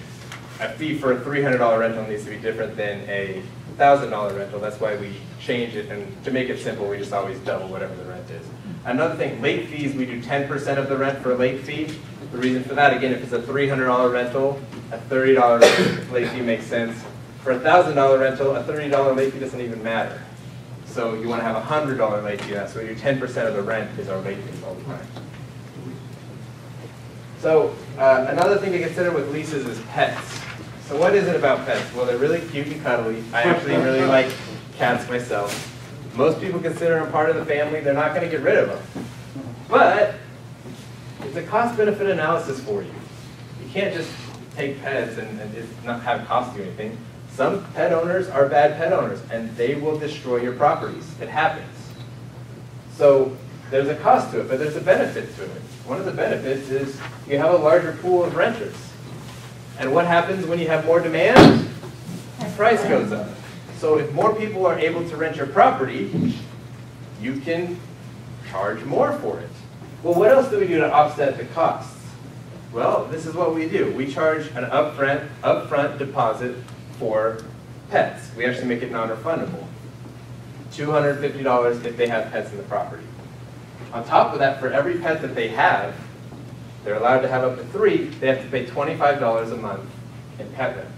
a fee for a $300 rental needs to be different than a $1,000 rental. That's why we change it. And to make it simple, we just always double whatever the rent is. Another thing, late fees, we do 10% of the rent for a late fee. The reason for that, again, if it's a $300 rental, a $30 late fee makes sense. For a $1,000 rental, a $30 late fee doesn't even matter. So you want to have a $100 late fee. So your 10% of the rent is our late fees all the time. So another thing to consider with leases is pets. So what is it about pets? Well, they're really cute and cuddly. I actually really like cats myself. Most people consider them part of the family. They're not going to get rid of them. But it's a cost-benefit analysis for you. You can't just take pets and it not have it cost you anything. Some pet owners are bad pet owners, and they will destroy your properties. It happens. So there's a cost to it, but there's a benefit to it. One of the benefits is you have a larger pool of renters. And what happens when you have more demand? The price goes up. So if more people are able to rent your property, you can charge more for it. Well, what else do we do to offset the costs? Well, this is what we do. We charge an upfront deposit for pets. We actually make it non-refundable. $250 if they have pets in the property. On top of that, for every pet that they have, they're allowed to have up to 3, they have to pay $25 a month in pet rent.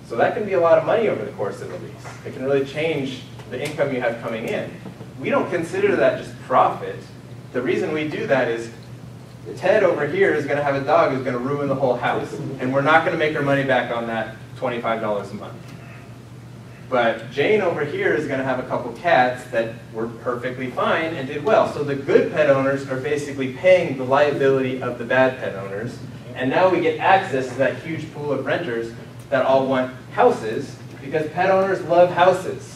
So that can be a lot of money over the course of the lease. It can really change the income you have coming in. We don't consider that just profit. The reason we do that is Ted over here is going to have a dog who's going to ruin the whole house, and we're not going to make our money back on that $25 a month. But Jane over here is going to have a couple cats that were perfectly fine and did well. So the good pet owners are basically paying the liability of the bad pet owners, and now we get access to that huge pool of renters that all want houses, because pet owners love houses.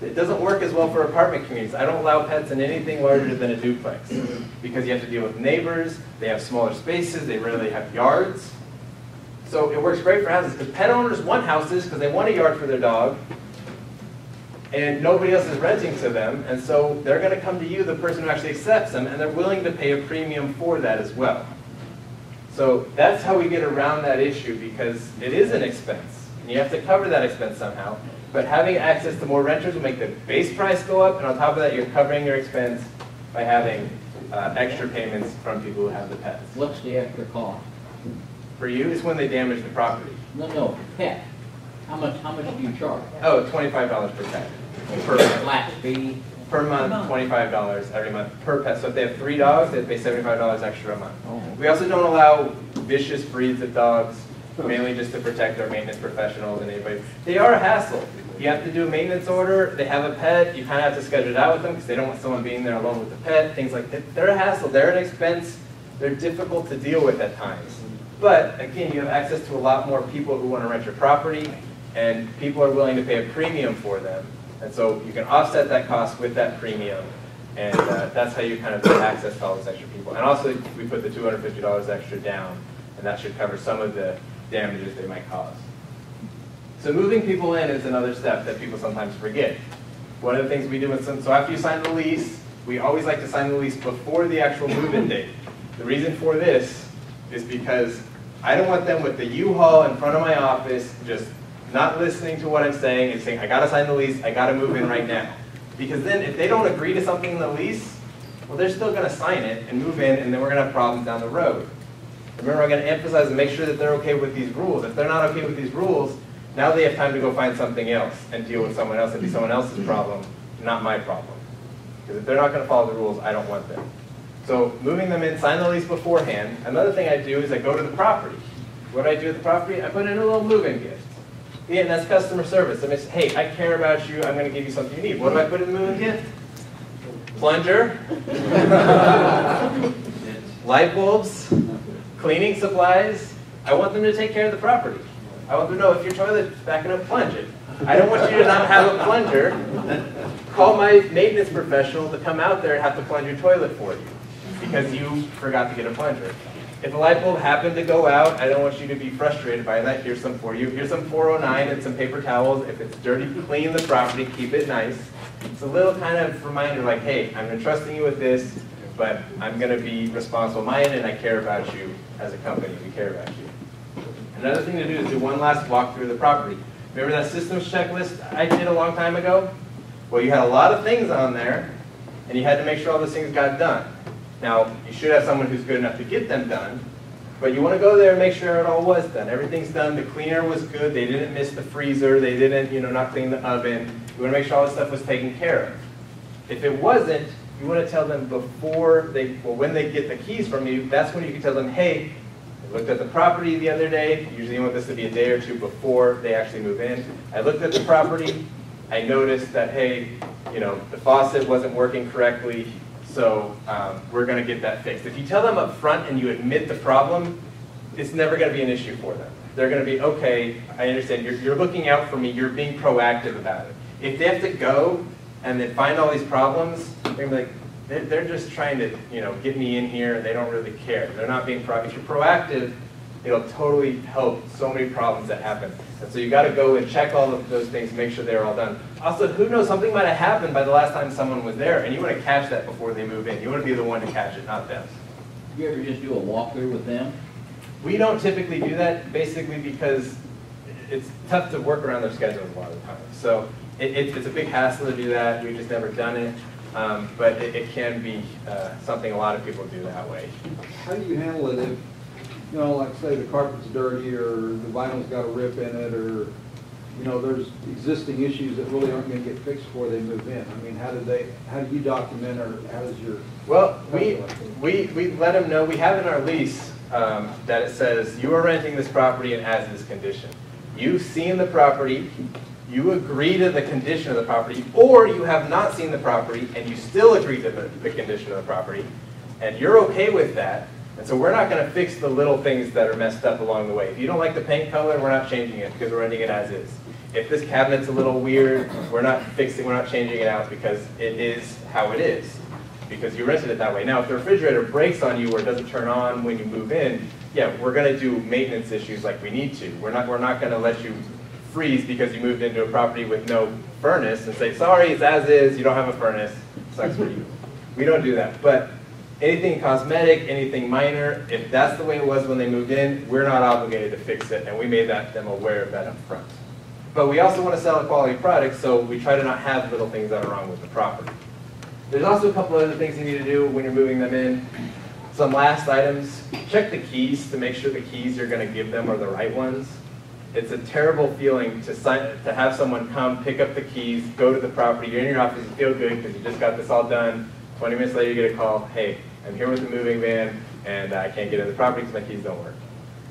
It doesn't work as well for apartment communities. I don't allow pets in anything larger than a duplex because you have to deal with neighbors, they have smaller spaces, they rarely have yards. So it works great for houses because pet owners want houses because they want a yard for their dog and nobody else is renting to them, and so they're going to come to you, the person who actually accepts them, and they're willing to pay a premium for that as well. So that's how we get around that issue, because it is an expense and you have to cover that expense somehow. But having access to more renters will make the base price go up, and on top of that, you're covering your expense by having extra payments from people who have the pets. What's the extra cost? For you, it's when they damage the property. No, pet. How much do you charge? Oh, $25 per pet. Per Flat fee? Per month, $25 every month per pet. So if they have 3 dogs, they pay $75 extra a month. Oh. We also don't allow vicious breeds of dogs, mainly just to protect our maintenance professionals and anybody. They are a hassle. You have to do a maintenance order, they have a pet, you kind of have to schedule it out with them because they don't want someone being there alone with the pet, things like that. They're a hassle, they're an expense, they're difficult to deal with at times. But again, you have access to a lot more people who want to rent your property, and people are willing to pay a premium for them. And so you can offset that cost with that premium, and that's how you kind of get access to all those extra people. And also, we put the $250 extra down, and that should cover some of the damages they might cause. So moving people in is another step that people sometimes forget. One of the things we do with so after you sign the lease, we always like to sign the lease before the actual move-in date. The reason for this is because I don't want them with the U-Haul in front of my office just not listening to what I'm saying and saying, I gotta sign the lease, I gotta move in right now. Because then if they don't agree to something in the lease, well, they're still gonna sign it and move in, and then we're gonna have problems down the road. Remember, I'm gonna emphasize and make sure that they're okay with these rules. If they're not okay with these rules, now they have time to go find something else and deal with someone else and be someone else's problem, not my problem. Because if they're not going to follow the rules, I don't want them. So moving them in, sign the lease beforehand. Another thing I do is I go to the property. What do I do at the property? I put in a little move-in gift. Yeah, and that's customer service. I say, hey, I care about you. I'm going to give you something you need. What do I put in the move-in gift? Plunger, light bulbs, cleaning supplies. I want them to take care of the property. I want them to know if your toilet's backing up, plunge it. I don't want you to not have a plunger. Call my maintenance professional to come out there and have to plunge your toilet for you because you forgot to get a plunger. If a light bulb happened to go out, I don't want you to be frustrated by that. Here's some for you. Here's some 409 and some paper towels. If it's dirty, clean the property, keep it nice. It's a little kind of reminder like, hey, I'm entrusting you with this, but I'm going to be responsible on my end, and I care about you as a company. We care about you. Another thing to do is do one last walk through the property. Remember that systems checklist I did a long time ago? Well, you had a lot of things on there, and you had to make sure all those things got done. Now, you should have someone who's good enough to get them done, but you want to go there and make sure it all was done. Everything's done. The cleaner was good. They didn't miss the freezer. They didn't, not clean the oven. You want to make sure all this stuff was taken care of. If it wasn't, you want to tell them before when they get the keys from you, that's when you can tell them, hey, I looked at the property the other day. Usually you want this to be a day or two before they actually move in. I looked at the property. I noticed that, hey, the faucet wasn't working correctly, so we're going to get that fixed. If you tell them up front and you admit the problem, it's never going to be an issue for them. They're going to be, okay, I understand. You're looking out for me. You're being proactive about it. If they have to go and then find all these problems, they're going to be like, they're just trying to, get me in here, and they don't really care. They're not being proactive. If you're proactive, it'll totally help so many problems that happen. And so you got to go and check all of those things, make sure they're all done. Also, who knows, something might have happened by the last time someone was there, and you want to catch that before they move in. You want to be the one to catch it, not them. You ever just do a walkthrough with them? We don't typically do that, basically because it's tough to work around their schedules a lot of the time. So it's a big hassle to do that. We've just never done it. But it can be something a lot of people do that way. How do you handle it if, like say the carpet's dirty or the vinyl's got a rip in it or you know, there's existing issues that really aren't going to get fixed before they move in. I mean, how do you document, or how does your? Well, we let them know, we have in our lease that it says, you are renting this property and as this condition. You've seen the property, you agree to the condition of the property, or you have not seen the property and you still agree to the condition of the property, and you're okay with that. And so we're not going to fix the little things that are messed up along the way. If you don't like the paint color, we're not changing it because we're renting it as is. If this cabinet's a little weird, we're not changing it out because it is how it is, because you rented it that way. Now, if the refrigerator breaks on you or doesn't turn on when you move in, yeah, we're going to do maintenance issues like we need to. We're not going to let you freeze because you moved into a property with no furnace and say, sorry, it's as is, you don't have a furnace, sucks for you. We don't do that. But anything cosmetic, anything minor, if that's the way it was when they moved in, we're not obligated to fix it, and we made them aware of that up front. But we also want to sell a quality product, so we try to not have little things that are wrong with the property. There's also a couple other things you need to do when you're moving them in. Some last items, check the keys to make sure the keys you're going to give them are the right ones. It's a terrible feeling to have someone come, pick up the keys, go to the property, you're in your office, you feel good because you just got this all done. 20 minutes later you get a call, hey, I'm here with the moving van and I can't get into the property because my keys don't work.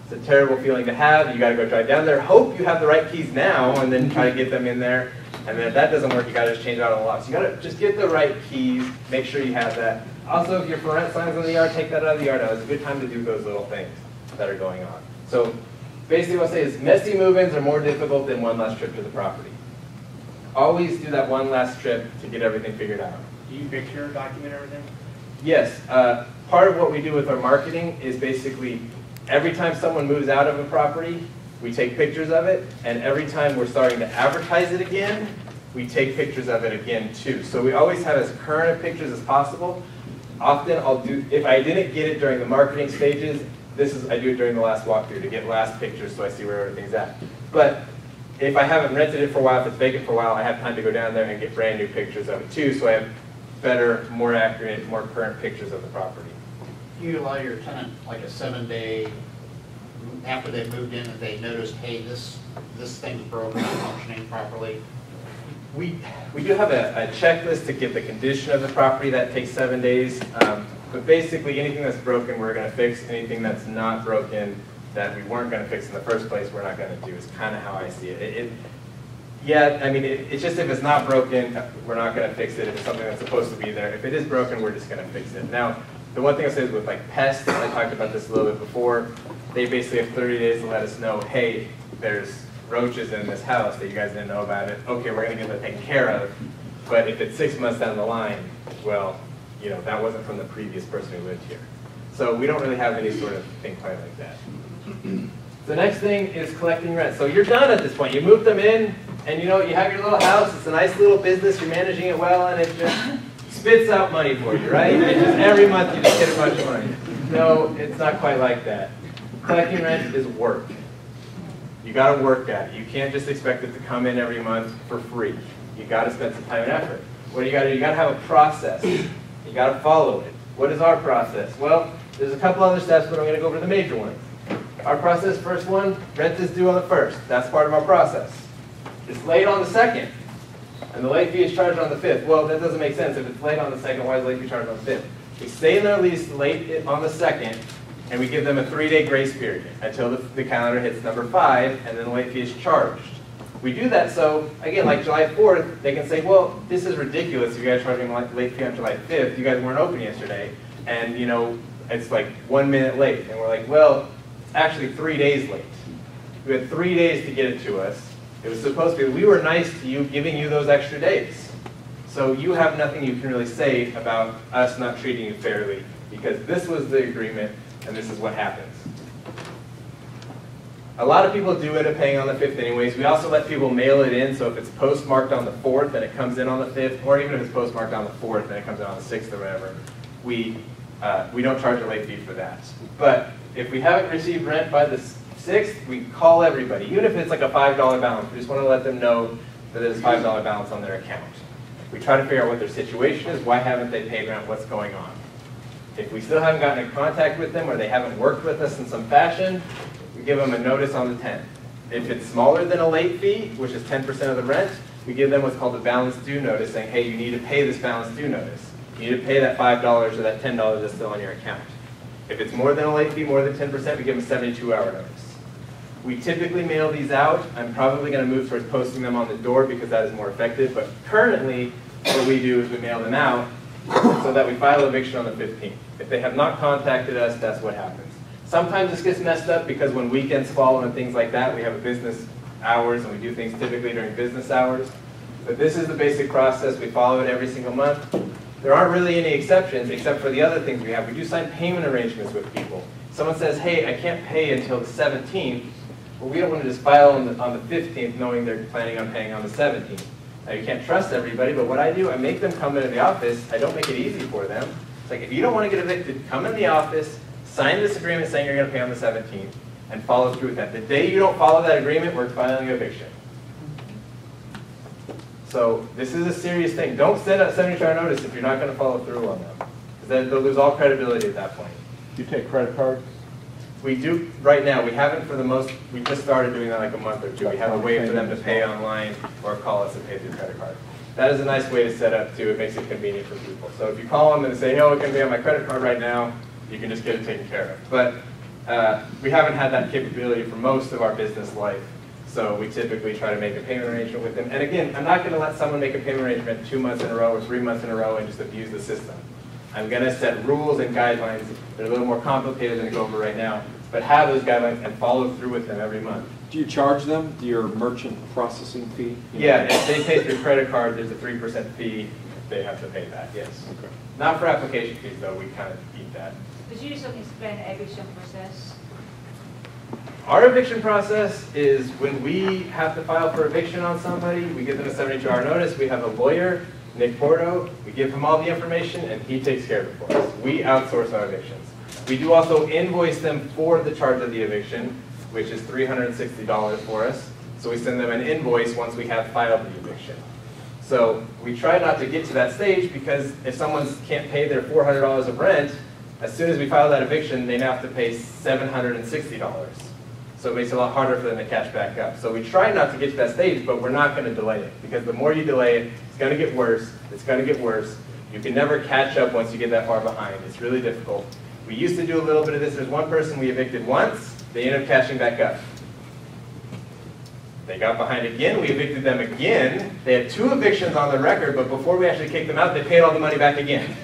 It's a terrible feeling to have. You got to go drive down there, hope you have the right keys now, and then try to get them in there. And then if that doesn't work, you got to just change out all the locks. You got to just get the right keys, make sure you have that. Also, if your for rent signs in the yard, take that out of the yard. Now, it's a good time to do those little things that are going on. So basically what I'll say is messy move-ins are more difficult than one last trip to the property. Always do that one last trip to get everything figured out. Do you picture or document everything? Yes. Part of what we do with our marketing is basically every time someone moves out of a property, we take pictures of it, and every time we're starting to advertise it again, we take pictures of it again too. So we always have as current of pictures as possible. Often I'll do, if I didn't get it during the marketing stages, I do it during the last walkthrough to get last pictures so I see where everything's at. But if I haven't rented it for a while, if it's vacant for a while, I have time to go down there and get brand new pictures of it too, so I have better, more accurate, more current pictures of the property. You allow your tenant like a 7-day, after they've moved in, and they noticed, hey, this thing's broken, not functioning properly? We do have a checklist to give the condition of the property. That takes 7 days. But basically, anything that's broken, we're going to fix. Anything that's not broken, that we weren't going to fix in the first place, we're not going to do, is kind of how I see it. Yeah, I mean, it's just if it's not broken, we're not going to fix it. If it's something that's supposed to be there. If it is broken, we're just going to fix it. Now, the one thing I say is with like pests, I talked about this a little bit before, they basically have 30 days to let us know, hey, there's roaches in this house that you guys didn't know about it. Okay, we're going to get that taken care of. But if it's 6 months down the line, well, you know, that wasn't from the previous person who lived here. So we don't really have any sort of thing quite like that. The next thing is collecting rent. So you're done at this point. You moved them in, and you know, you have your little house. It's a nice little business. You're managing it well, and it just spits out money for you, right? It just every month you just get a bunch of money. No, it's not quite like that. Collecting rent is work. You got to work at it. You can't just expect it to come in every month for free. You got to spend some time and effort. What do you got to do? You got to have a process. You got to follow it. What is our process? Well, there's a couple other steps, but I'm going to go over the major ones. Our process, first one, rent is due on the 1st. That's part of our process. It's late on the 2nd, and the late fee is charged on the 5th. Well, that doesn't make sense. If it's late on the 2nd, why is the late fee charged on the 5th? We stay in their lease late on the 2nd, and we give them a 3-day grace period until the calendar hits number 5, and then the late fee is charged. We do that so, again, like July 4th, they can say, well, this is ridiculous. You guys are charging a late fee on July 5th. You guys weren't open yesterday. And, you know, it's like 1 minute late. And we're like, well, it's actually 3 days late. We had 3 days to get it to us. It was supposed to be, we were nice to you, giving you those extra days. So you have nothing you can really say about us not treating you fairly, because this was the agreement, and this is what happens. A lot of people do end up paying on the 5th anyways. We also let people mail it in, so if it's postmarked on the 4th and it comes in on the 5th, or even if it's postmarked on the 4th and it comes in on the 6th or whatever, we don't charge a late fee for that. But if we haven't received rent by the 6th, we call everybody, even if it's like a $5 balance. We just want to let them know that there's a $5 balance on their account. We try to figure out what their situation is, why haven't they paid rent, what's going on. If we still haven't gotten in contact with them or they haven't worked with us in some fashion, we give them a notice on the 10th. If it's smaller than a late fee, which is 10% of the rent, we give them what's called a balance due notice, saying, hey, you need to pay this balance due notice. You need to pay that $5 or that $10 that's still on your account. If it's more than a late fee, more than 10%, we give them a 72-hour notice. We typically mail these out. I'm probably going to move towards posting them on the door because that is more effective. But currently, what we do is we mail them out so that we file eviction on the 15th. If they have not contacted us, that's what happens. Sometimes this gets messed up because when weekends fall and things like that, we have a business hours and we do things typically during business hours. But this is the basic process. We follow it every single month. There aren't really any exceptions except for the other things we have. We do sign payment arrangements with people. Someone says, hey, I can't pay until the 17th. Well, we don't want to just file on the 15th knowing they're planning on paying on the 17th. Now, you can't trust everybody, but what I do, I make them come into the office. I don't make it easy for them. It's like, if you don't want to get evicted, come in the office, sign this agreement saying you're going to pay on the 17th, and follow through with that. The day you don't follow that agreement, we're filing eviction. So this is a serious thing. Don't send out 72-hour notice if you're not going to follow through on them, because they'll lose all credibility at that point. Do you take credit cards? We do right now. We haven't for the most. We just started doing that like a month or two. We have a way for them to pay online or call us and pay through credit card. That is a nice way to set up too. It makes it convenient for people. So if you call them and say, "Oh, it can be on my credit card right now," you can just get it taken care of. But we haven't had that capability for most of our business life. So we typically try to make a payment arrangement with them. And again, I'm not going to let someone make a payment arrangement 2 months in a row or 3 months in a row and just abuse the system. I'm going to set rules and guidelines that are a little more complicated than to go over right now, but have those guidelines and follow through with them every month. Do you charge them your merchant processing fee? Yeah, if they pay through credit card, there's a 3% fee. They have to pay that, yes. Okay. Not for application fees, though. We kind of eat that. Could you just explain the eviction process? Our eviction process is when we have to file for eviction on somebody, we give them a 72-hour notice. We have a lawyer, Nick Porto. We give him all the information, and he takes care of it for us. We outsource our evictions. We do also invoice them for the charge of the eviction, which is $360 for us. So we send them an invoice once we have filed the eviction. So we try not to get to that stage because if someone can't pay their $400 of rent, as soon as we file that eviction, they now have to pay $760. So it makes it a lot harder for them to catch back up. So we try not to get to that stage, but we're not going to delay it. Because the more you delay it, it's going to get worse. It's going to get worse. You can never catch up once you get that far behind. It's really difficult. We used to do a little bit of this. There's one person we evicted once. They ended up catching back up. They got behind again. We evicted them again. They had 2 evictions on their record, but before we actually kicked them out, they paid all the money back again.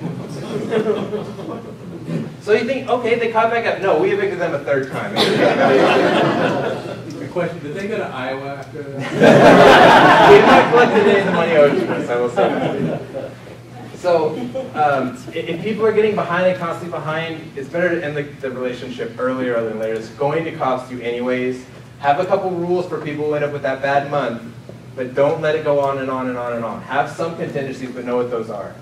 So you think, okay, they caught back up. No, we evicted them a 3rd time. The question, did they go to Iowa after that? We have not collected any of the money owed to us, I will say that. So if people are getting behind and constantly behind, it's better to end the relationship earlier rather than later. It's going to cost you anyways. Have a couple rules for people who end up with that bad month, but don't let it go on and on and on and on. Have some contingencies, but know what those are.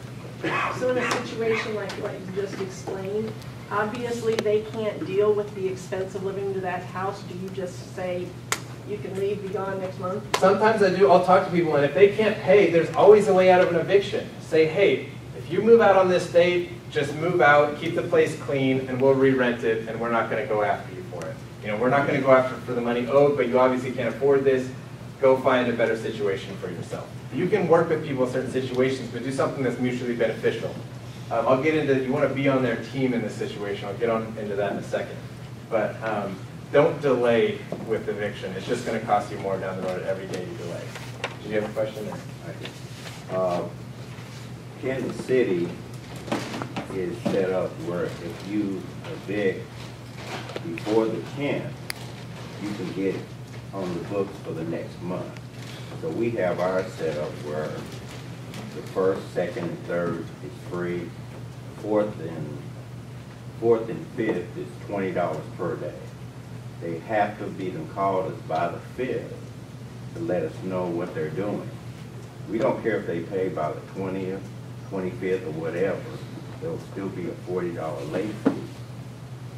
So in a situation like what you just explained, obviously they can't deal with the expense of living to that house. Do you just say, you can leave, be gone next month? Sometimes I do. I'll talk to people, and if they can't pay, there's always a way out of an eviction. Say, hey, if you move out on this date, just move out, keep the place clean, and we'll re-rent it, and we're not going to go after you for it. You know, we're not going to go after for the money owed, but you obviously can't afford this. Go find a better situation for yourself. You can work with people in certain situations, but do something that's mutually beneficial. I'll get into, you want to be on their team in this situation. I'll get on into that in a second. But don't delay with eviction. It's just going to cost you more down the road every day you delay. Did you have a question there? Kansas City is set up where if you evict before the 10th, you can get it on the books for the next month. So we have ours set up where the 1st, 2nd, and 3rd is free. 4th and 5th is $20 per day. They have to be called us by the 5th to let us know what they're doing. We don't care if they pay by the 20th, 25th, or whatever. There'll still be a $40 late fee.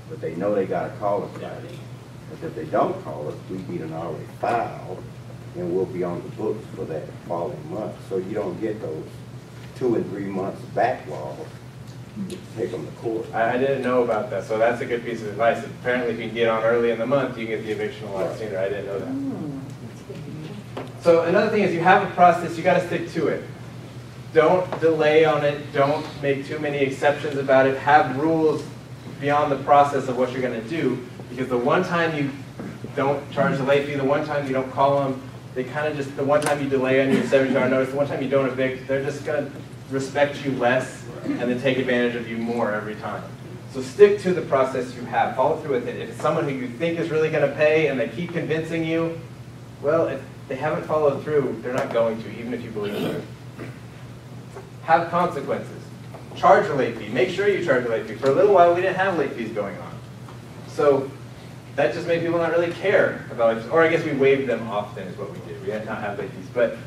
But they know they got to call us by then. But if they don't call us, we be already filed, and we'll be on the books for that following month. So you don't get those 2 and 3 months backlog take them to court. I didn't know about that, so that's a good piece of advice. Apparently, if you can get on early in the month, you can get the eviction a lot sooner. I didn't know that. So another thing is you have a process, you got to stick to it. Don't delay on it. Don't make too many exceptions about it. Have rules beyond the process of what you're going to do, because the one time you don't charge the late fee, the one time you don't call them, they kind of just, the one time you delay on your 70-hour notice, the one time you don't evict, they're just going to respect you less and then take advantage of you more every time. So stick to the process you have. Follow through with it. If it's someone who you think is really going to pay and they keep convincing you, well, if they haven't followed through, they're not going to, even if you believe them. Have consequences. Charge a late fee. Make sure you charge a late fee. For a little while, we didn't have late fees going on. So that just made people not really care about it. Or I guess we waived them often is what we did. We did not have late fees. But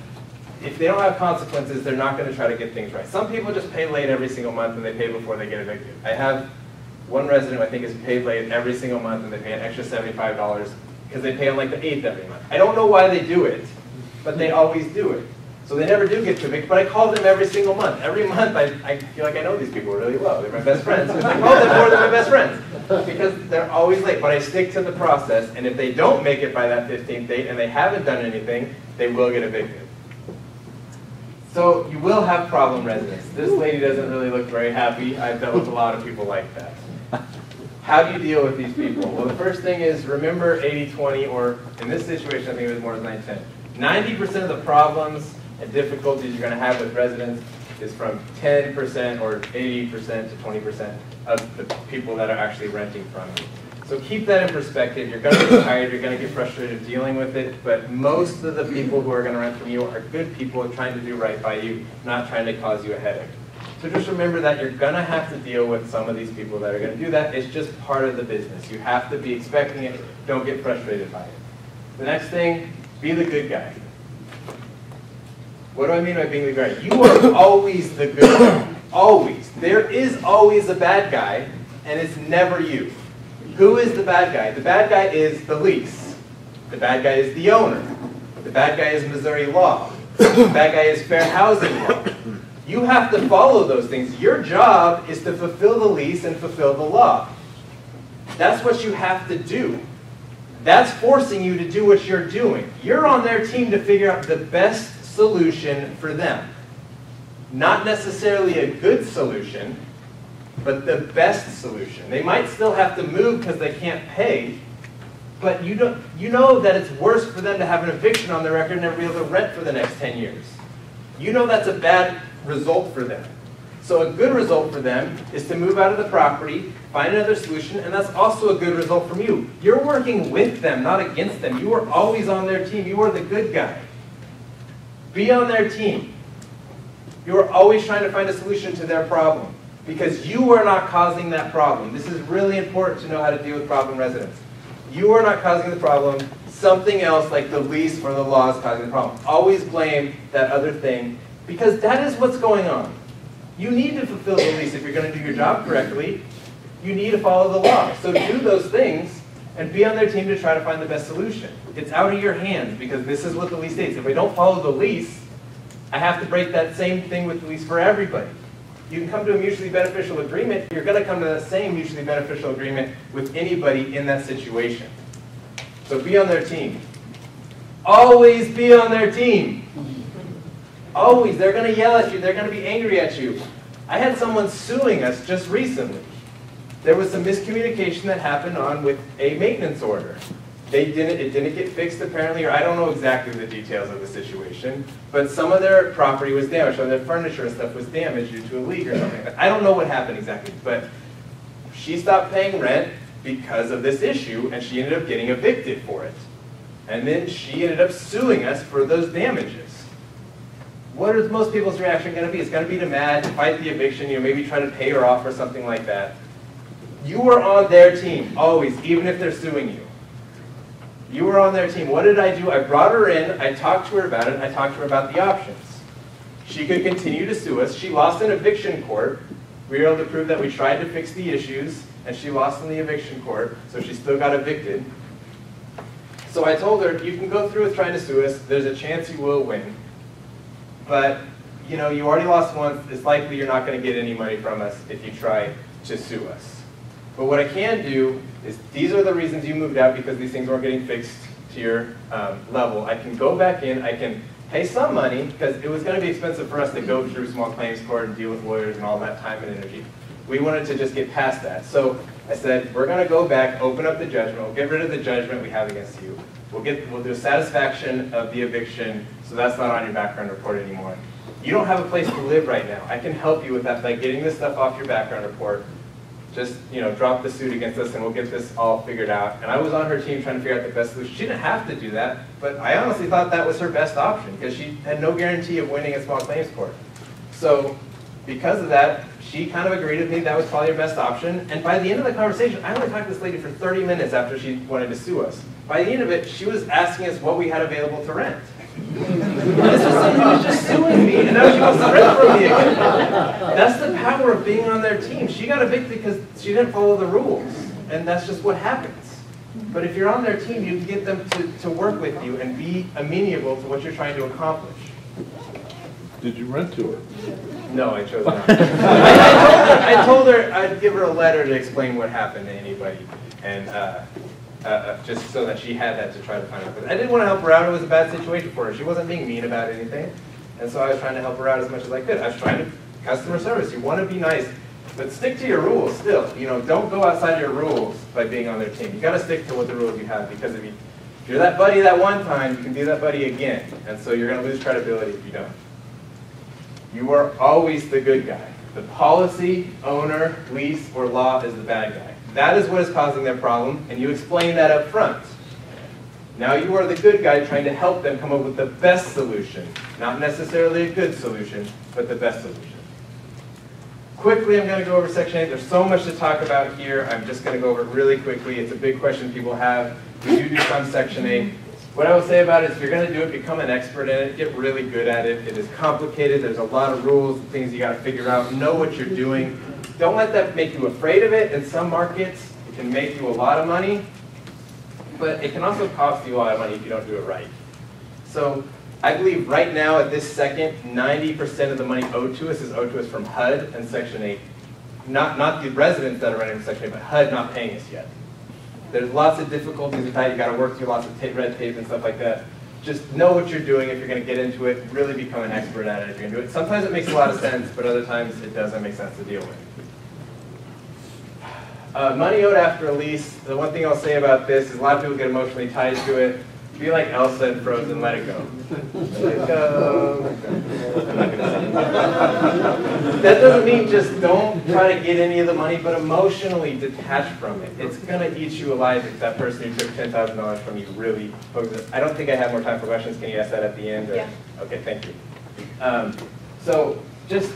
if they don't have consequences, they're not going to try to get things right. Some people just pay late every single month and they pay before they get evicted. I have one resident who I think is paid late every single month and they pay an extra $75 because they pay on like the 8th every month. I don't know why they do it, but they always do it. So they never do get to evict, but I call them every single month. Every month I feel like I know these people really well. They're my best friends. I call them more than my best friends because they're always late. But I stick to the process, and if they don't make it by that 15th date and they haven't done anything, they will get evicted. So you will have problem residents. This lady doesn't really look very happy. I've dealt with a lot of people like that. How do you deal with these people? Well, the first thing is remember 80-20, or in this situation I think it was more than 90-10. 90% of the problems and difficulties you're going to have with residents is from 10% or 80% to 20% of the people that are actually renting from you. So keep that in perspective. You're going to get tired, you're going to get frustrated dealing with it, but most of the people who are going to rent from you are good people trying to do right by you, not trying to cause you a headache. So just remember that you're going to have to deal with some of these people that are going to do that. It's just part of the business. You have to be expecting it. Don't get frustrated by it. The next thing, be the good guy. What do I mean by being the good guy? You are always the good guy. Always. There is always a bad guy, and it's never you. Who is the bad guy? The bad guy is the lease. The bad guy is the owner. The bad guy is Missouri law. The bad guy is fair housing law. You have to follow those things. Your job is to fulfill the lease and fulfill the law. That's what you have to do. That's forcing you to do what you're doing. You're on their team to figure out the best solution for them. Not necessarily a good solution, but the best solution. They might still have to move because they can't pay, but you know that it's worse for them to have an eviction on their record and never be able to rent for the next 10 years. You know that's a bad result for them. So a good result for them is to move out of the property, find another solution, and that's also a good result from you. You're working with them, not against them. You are always on their team. You are the good guy. Be on their team. You are always trying to find a solution to their problem because you are not causing that problem. This is really important to know how to deal with problem residents. You are not causing the problem. Something else like the lease or the law is causing the problem. Always blame that other thing because that is what's going on. You need to fulfill the lease if you're going to do your job correctly. You need to follow the law. So do those things and be on their team to try to find the best solution. It's out of your hands because this is what the lease states. If I don't follow the lease, I have to break that same thing with the lease for everybody. You can come to a mutually beneficial agreement. You're going to come to the same mutually beneficial agreement with anybody in that situation. So be on their team. Always be on their team. Always. They're going to yell at you. They're going to be angry at you. I had someone suing us just recently. There was some miscommunication that happened on with a maintenance order. It didn't get fixed apparently, or I don't know exactly the details of the situation, but some of their property was damaged, some of their furniture and stuff was damaged due to a leak or something. I don't know what happened exactly, but she stopped paying rent because of this issue, and she ended up getting evicted for it. And then she ended up suing us for those damages. What is most people's reaction going to be? It's going to be to mad, fight the eviction, maybe try to pay her off or something like that. You are on their team, always, even if they're suing you. You were on their team. What did I do? I brought her in, I talked to her about it, and I talked to her about the options. She could continue to sue us. She lost in eviction court. We were able to prove that we tried to fix the issues, and she lost in the eviction court, so she still got evicted. So I told her, you can go through with trying to sue us. There's a chance you will win. But you know, you already lost once. It's likely you're not going to get any money from us if you try to sue us. But what I can do is, these are the reasons you moved out because these things weren't getting fixed to your level. I can go back in, I can pay some money, because it was going to be expensive for us to go through small claims court and deal with lawyers and all that time and energy. We wanted to just get past that. So I said, we're going to go back, open up the judgment, we'll get rid of the judgment we have against you. We'll do a satisfaction of the eviction, so that's not on your background report anymore. You don't have a place to live right now. I can help you with that by getting this stuff off your background report. Just, you know, drop the suit against us and we'll get this all figured out. And I was on her team trying to figure out the best solution. She didn't have to do that, but I honestly thought that was her best option because she had no guarantee of winning a small claims court. So because of that, she kind of agreed with me that was probably her best option. And by the end of the conversation, I only talked to this lady for 30 minutes after she wanted to sue us. By the end of it, she was asking us what we had available to rent. This was someone who was just suing me, and now she wants to rent from me again. That's the power of being on their team. She got evicted because she didn't follow the rules, and that's just what happens. But if you're on their team, you can get them to work with you and be amenable to what you're trying to accomplish. Did you rent to her? No, I chose not. I told her I'd give her a letter to explain what happened to anybody, and just so that she had that to try to find out. But I didn't want to help her out. It was a bad situation for her. She wasn't being mean about anything. And so I was trying to help her out as much as I could. I was trying to customer service. You want to be nice, but stick to your rules still. You know, don't go outside your rules by being on their team. You got to stick to what the rules you have, because if you're that buddy that one time, you can be that buddy again. And so you're going to lose credibility if you don't. You are always the good guy. The policy, owner, lease, or law is the bad guy. That is what is causing their problem, and you explain that up front. Now you are the good guy trying to help them come up with the best solution. Not necessarily a good solution, but the best solution. Quickly, I'm going to go over Section 8. There's so much to talk about here. I'm just going to go over it really quickly. It's a big question people have. We do some Section 8. What I will say about it is if you're going to do it, become an expert in it. Get really good at it. It is complicated. There's a lot of rules and things you got to figure out. Know what you're doing. Don't let that make you afraid of it. In some markets, it can make you a lot of money, but it can also cost you a lot of money if you don't do it right. So I believe right now at this second, 90% of the money owed to us is owed to us from HUD and Section 8. Not the residents that are running from Section 8, but HUD not paying us yet. There's lots of difficulties with that. You've got to work through lots of red tape and stuff like that. Just know what you're doing if you're going to get into it. Really become an expert at it if you're going to do it. Sometimes it makes a lot of sense, but other times it doesn't make sense to deal with. Money owed after a lease. The one thing I'll say about this is a lot of people get emotionally tied to it. Be like Elsa in Frozen, let it go. Let it go. I'm not gonna say that. That doesn't mean just don't try to get any of the money, but emotionally detach from it. It's gonna eat you alive if that person who took $10,000 from you really focuses. I don't think I have more time for questions. Can you ask that at the end? Or? Yeah. Okay, thank you. So just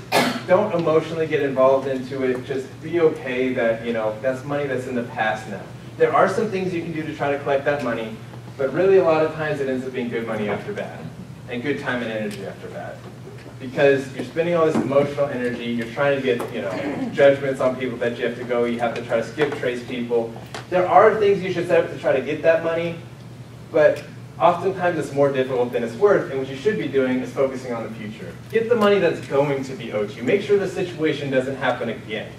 don't emotionally get involved into it. Just be okay that, you know, that's money that's in the past now. There are some things you can do to try to collect that money, but really a lot of times it ends up being good money after bad, and good time and energy after bad. Because you're spending all this emotional energy, you're trying to get, you know, judgments on people that you have to go, you have to try to skip trace people. There are things you should set up to try to get that money, but oftentimes it's more difficult than it's worth, and what you should be doing is focusing on the future. Get the money that's going to be owed to you. Make sure the situation doesn't happen again.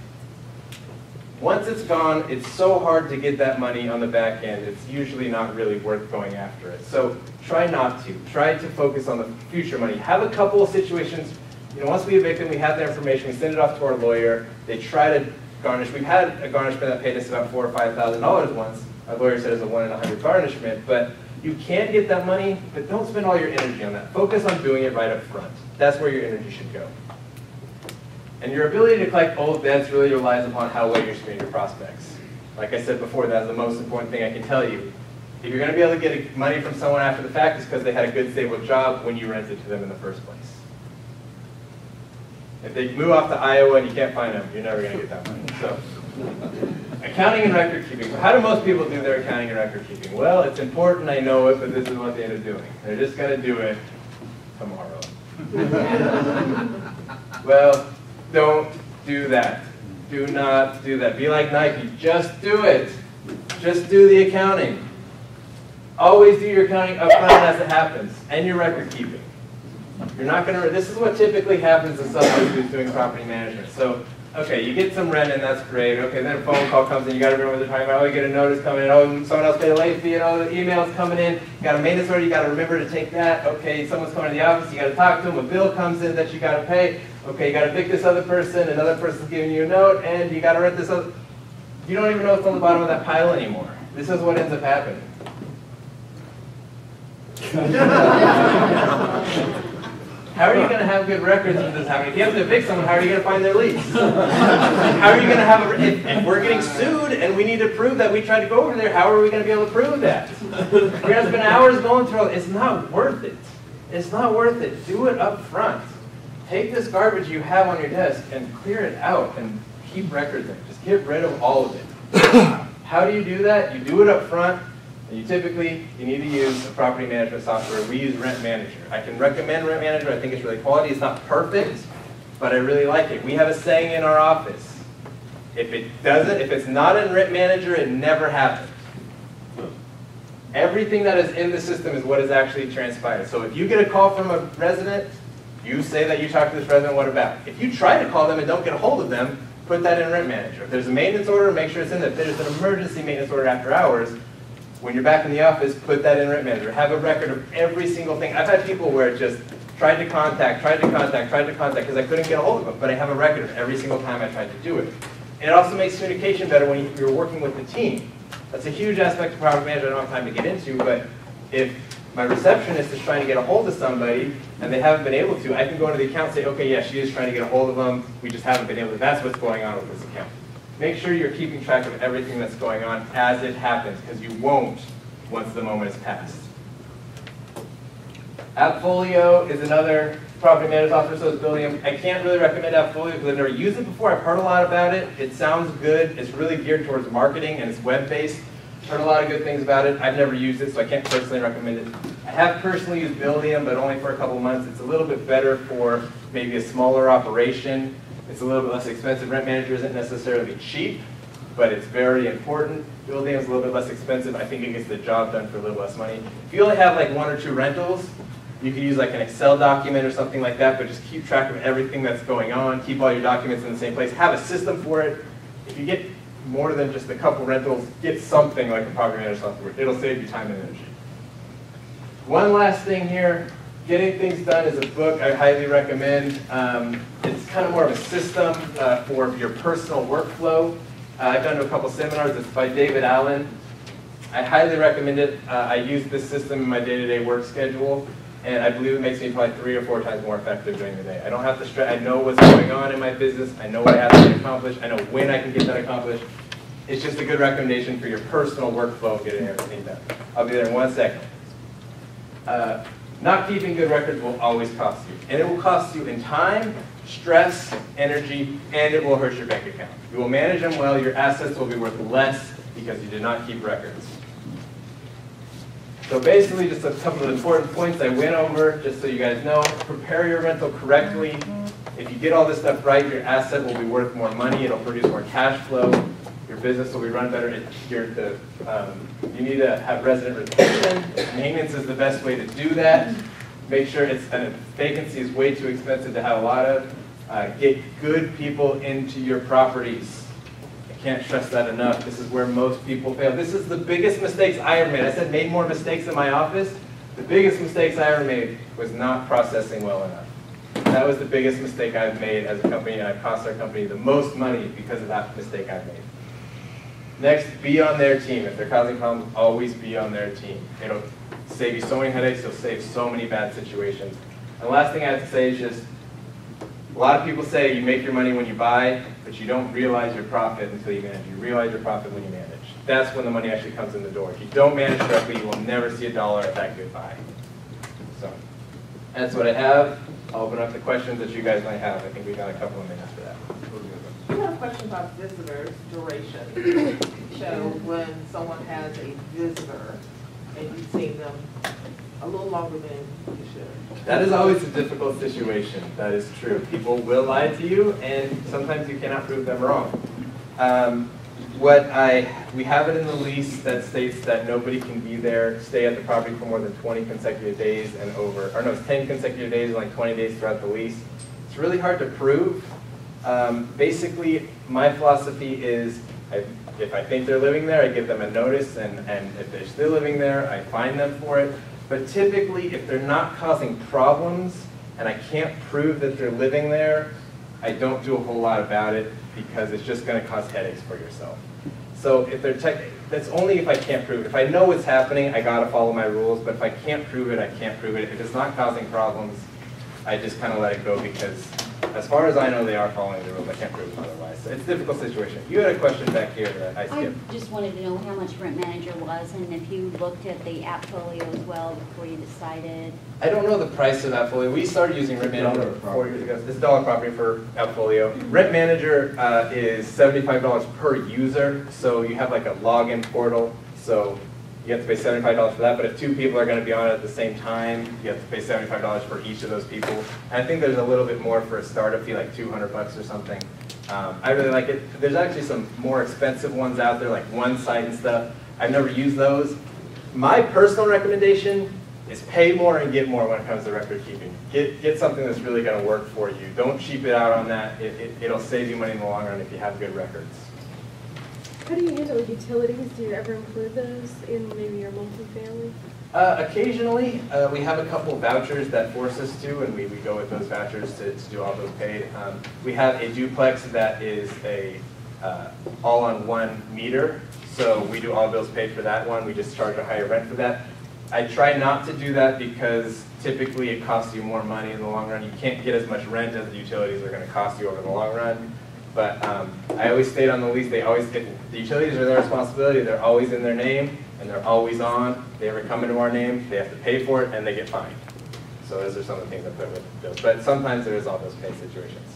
Once it's gone, it's so hard to get that money on the back end, it's usually not really worth going after it. So try not to. Try to focus on the future money. Have a couple of situations, you know, once we evict them, we have their information, we send it off to our lawyer, they try to garnish. We've had a garnishment that paid us about $4,000 or $5,000 once. Our lawyer said it was a 1 in 100 garnishment, but you can get that money, but don't spend all your energy on that. Focus on doing it right up front. That's where your energy should go. And your ability to collect old debts really relies upon how well you screen your prospects. Like I said before, that's the most important thing I can tell you. If you're going to be able to get money from someone after the fact, it's because they had a good, stable job when you rented to them in the first place. If they move off to Iowa and you can't find them, you're never going to get that money. So, accounting and record keeping. So how do most people do their accounting and record keeping? Well, it's important, I know it, but this is what they end up doing. They're just going to do it tomorrow. Well, don't do that. Do not do that. Be like Nike. Just do it. Just do the accounting. Always do your accounting up front as it happens, and your record keeping. You're not gonna, this is what typically happens to someone who's doing property management. So, okay, you get some rent and that's great. Okay, then a phone call comes in, you gotta remember what they're talking about. Oh, you get a notice coming in, oh, someone else paid a late fee, and oh, the email's coming in. You got a maintenance order, you gotta remember to take that. Okay, someone's coming to the office, you gotta talk to them, a bill comes in that you gotta pay. Okay, you gotta pick this other person, another person's giving you a note, and you gotta rent this other. You don't even know what's on the bottom of that pile anymore. This is what ends up happening. How are you going to have good records when this happens? If you have to evict someone, how are you going to find their lease? How are you going to have if we're getting sued and we need to prove that we tried to go over there, how are we going to be able to prove that? You're going to spend hours going through all. It's not worth it. It's not worth it. Do it up front. Take this garbage you have on your desk and clear it out and keep records of it. Just get rid of all of it. How do you do that? You do it up front. And you need to use a property management software. We use Rent Manager. I can recommend Rent Manager. I think it's really quality. It's not perfect, but I really like it. We have a saying in our office. If it's not in Rent Manager, it never happened. Everything that is in the system is what is actually transpired. So if you get a call from a resident, you say that you talked to this resident, what about? If you try to call them and don't get a hold of them, put that in Rent Manager. If there's a maintenance order, make sure it's in there. If there's an emergency maintenance order after hours, when you're back in the office, put that in Rent Manager. Have a record of every single thing. I've had people where it just tried to contact, because I couldn't get a hold of them, but I have a record of every single time I tried to do it. And it also makes communication better when you're working with the team. That's a huge aspect of property management I don't have time to get into, but if my receptionist is trying to get a hold of somebody and they haven't been able to, I can go into the account and say, okay, yeah, she is trying to get a hold of them, we just haven't been able to. That's what's going on with this account. Make sure you're keeping track of everything that's going on as it happens, because you won't once the moment is passed. AppFolio is another property management software, so it's building. I can't really recommend AppFolio because I've never used it before. I've heard a lot about it. It sounds good. It's really geared towards marketing and it's web-based. I've heard a lot of good things about it. I've never used it, so I can't personally recommend it. I have personally used Buildium, but only for a couple months. It's a little bit better for maybe a smaller operation. It's a little bit less expensive. Rent Manager isn't necessarily cheap, but it's very important. Buildium is a little bit less expensive. I think it gets the job done for a little less money. If you only have like 1 or 2 rentals, you could use like an Excel document or something like that, but just keep track of everything that's going on. Keep all your documents in the same place. Have a system for it. If you get more than just a couple rentals, get something like a property management software. It'll save you time and energy. One last thing here. Getting Things Done is a book I highly recommend. It's kind of more of a system for your personal workflow. I've done a couple seminars. It's by David Allen. I highly recommend it. I use this system in my day-to-day work schedule, and I believe it makes me probably 3 or 4 times more effective during the day. I don't have to stress. I know what's going on in my business. I know what I have to get accomplished. I know when I can get that accomplished. It's just a good recommendation for your personal workflow, getting everything done. I'll be there in 1 second. Not keeping good records will always cost you. And it will cost you in time, stress, energy, and it will hurt your bank account. You will manage them well, your assets will be worth less because you did not keep records. So basically, just a couple of important points I went over, just so you guys know. Prepare your rental correctly. If you get all this stuff right, your asset will be worth more money, it'll produce more cash flow, your business will be run better. You need to have resident retention. Maintenance is the best way to do that. Make sure vacancy is way too expensive to have a lot of. Get good people into your properties. I can't stress that enough. This is where most people fail. This is the biggest mistakes I ever made. I said made more mistakes in my office. The biggest mistakes I ever made was not processing well enough. That was the biggest mistake I've made as a company, and I've cost our company the most money because of that mistake I've made. Next, be on their team. If they're causing problems, always be on their team. It'll save you so many headaches, it'll save so many bad situations. And the last thing I have to say is just, a lot of people say you make your money when you buy, but you don't realize your profit until you manage. You realize your profit when you manage. That's when the money actually comes in the door. If you don't manage correctly, you will never see $1 at that good buy. So, that's what I have. I'll open up the questions that you guys might have. I think we got a couple of minutes for that. I have a question about visitors duration. So when someone has a visitor and you've seen them a little longer than you should. That is always a difficult situation. That is true. People will lie to you, and sometimes you cannot prove them wrong. We have it in the lease that states that nobody can be there, stay at the property for more than 20 consecutive days and over, or no, it's 10 consecutive days and like 20 days throughout the lease. It's really hard to prove. Basically, my philosophy is if I think they're living there, I give them a notice, and if they're still living there, I fine them for it. But typically, if they're not causing problems and I can't prove that they're living there, I don't do a whole lot about it because it's just going to cause headaches for yourself. So if they're that's only if I can't prove it. If I know what's happening, I got to follow my rules. But if I can't prove it, I can't prove it. If it's not causing problems, I just kind of let it go because as far as I know, they are following the rules. I can't prove them otherwise. So it's a difficult situation. You had a question back here that I skipped. I just wanted to know how much Rent Manager was and if you looked at the Appfolio as well before you decided. I don't know the price of Appfolio. We started using Rent Manager 4 years ago. It's $1 property for Appfolio. Rent Manager is $75 per user. So you have like a login portal. So you have to pay $75 for that, but if 2 people are going to be on it at the same time, you have to pay $75 for each of those people. And I think there's a little bit more for a startup fee, like $200 or something. I really like it. There's actually some more expensive ones out there, like One Site and stuff. I've never used those. My personal recommendation is pay more and get more when it comes to record keeping. Get something that's really going to work for you. Don't cheap it out on that. It'll save you money in the long run if you have good records. How do you handle utilities? Do you ever include those in maybe your multifamily? Occasionally, we have a couple of vouchers that force us to, and we go with those vouchers to do all those paid. We have a duplex that is a all-on-one meter, so we do all bills paid for that one. We just charge a higher rent for that. I try not to do that because typically it costs you more money in the long run. You can't get as much rent as the utilities are going to cost you over the long run. But I always stayed on the lease. They always get, the utilities are their responsibility. They're always in their name, and they're always on. If they ever come into our name, they have to pay for it, and they get fined. So those are some of the things I put with bills. But sometimes there is all those pay situations.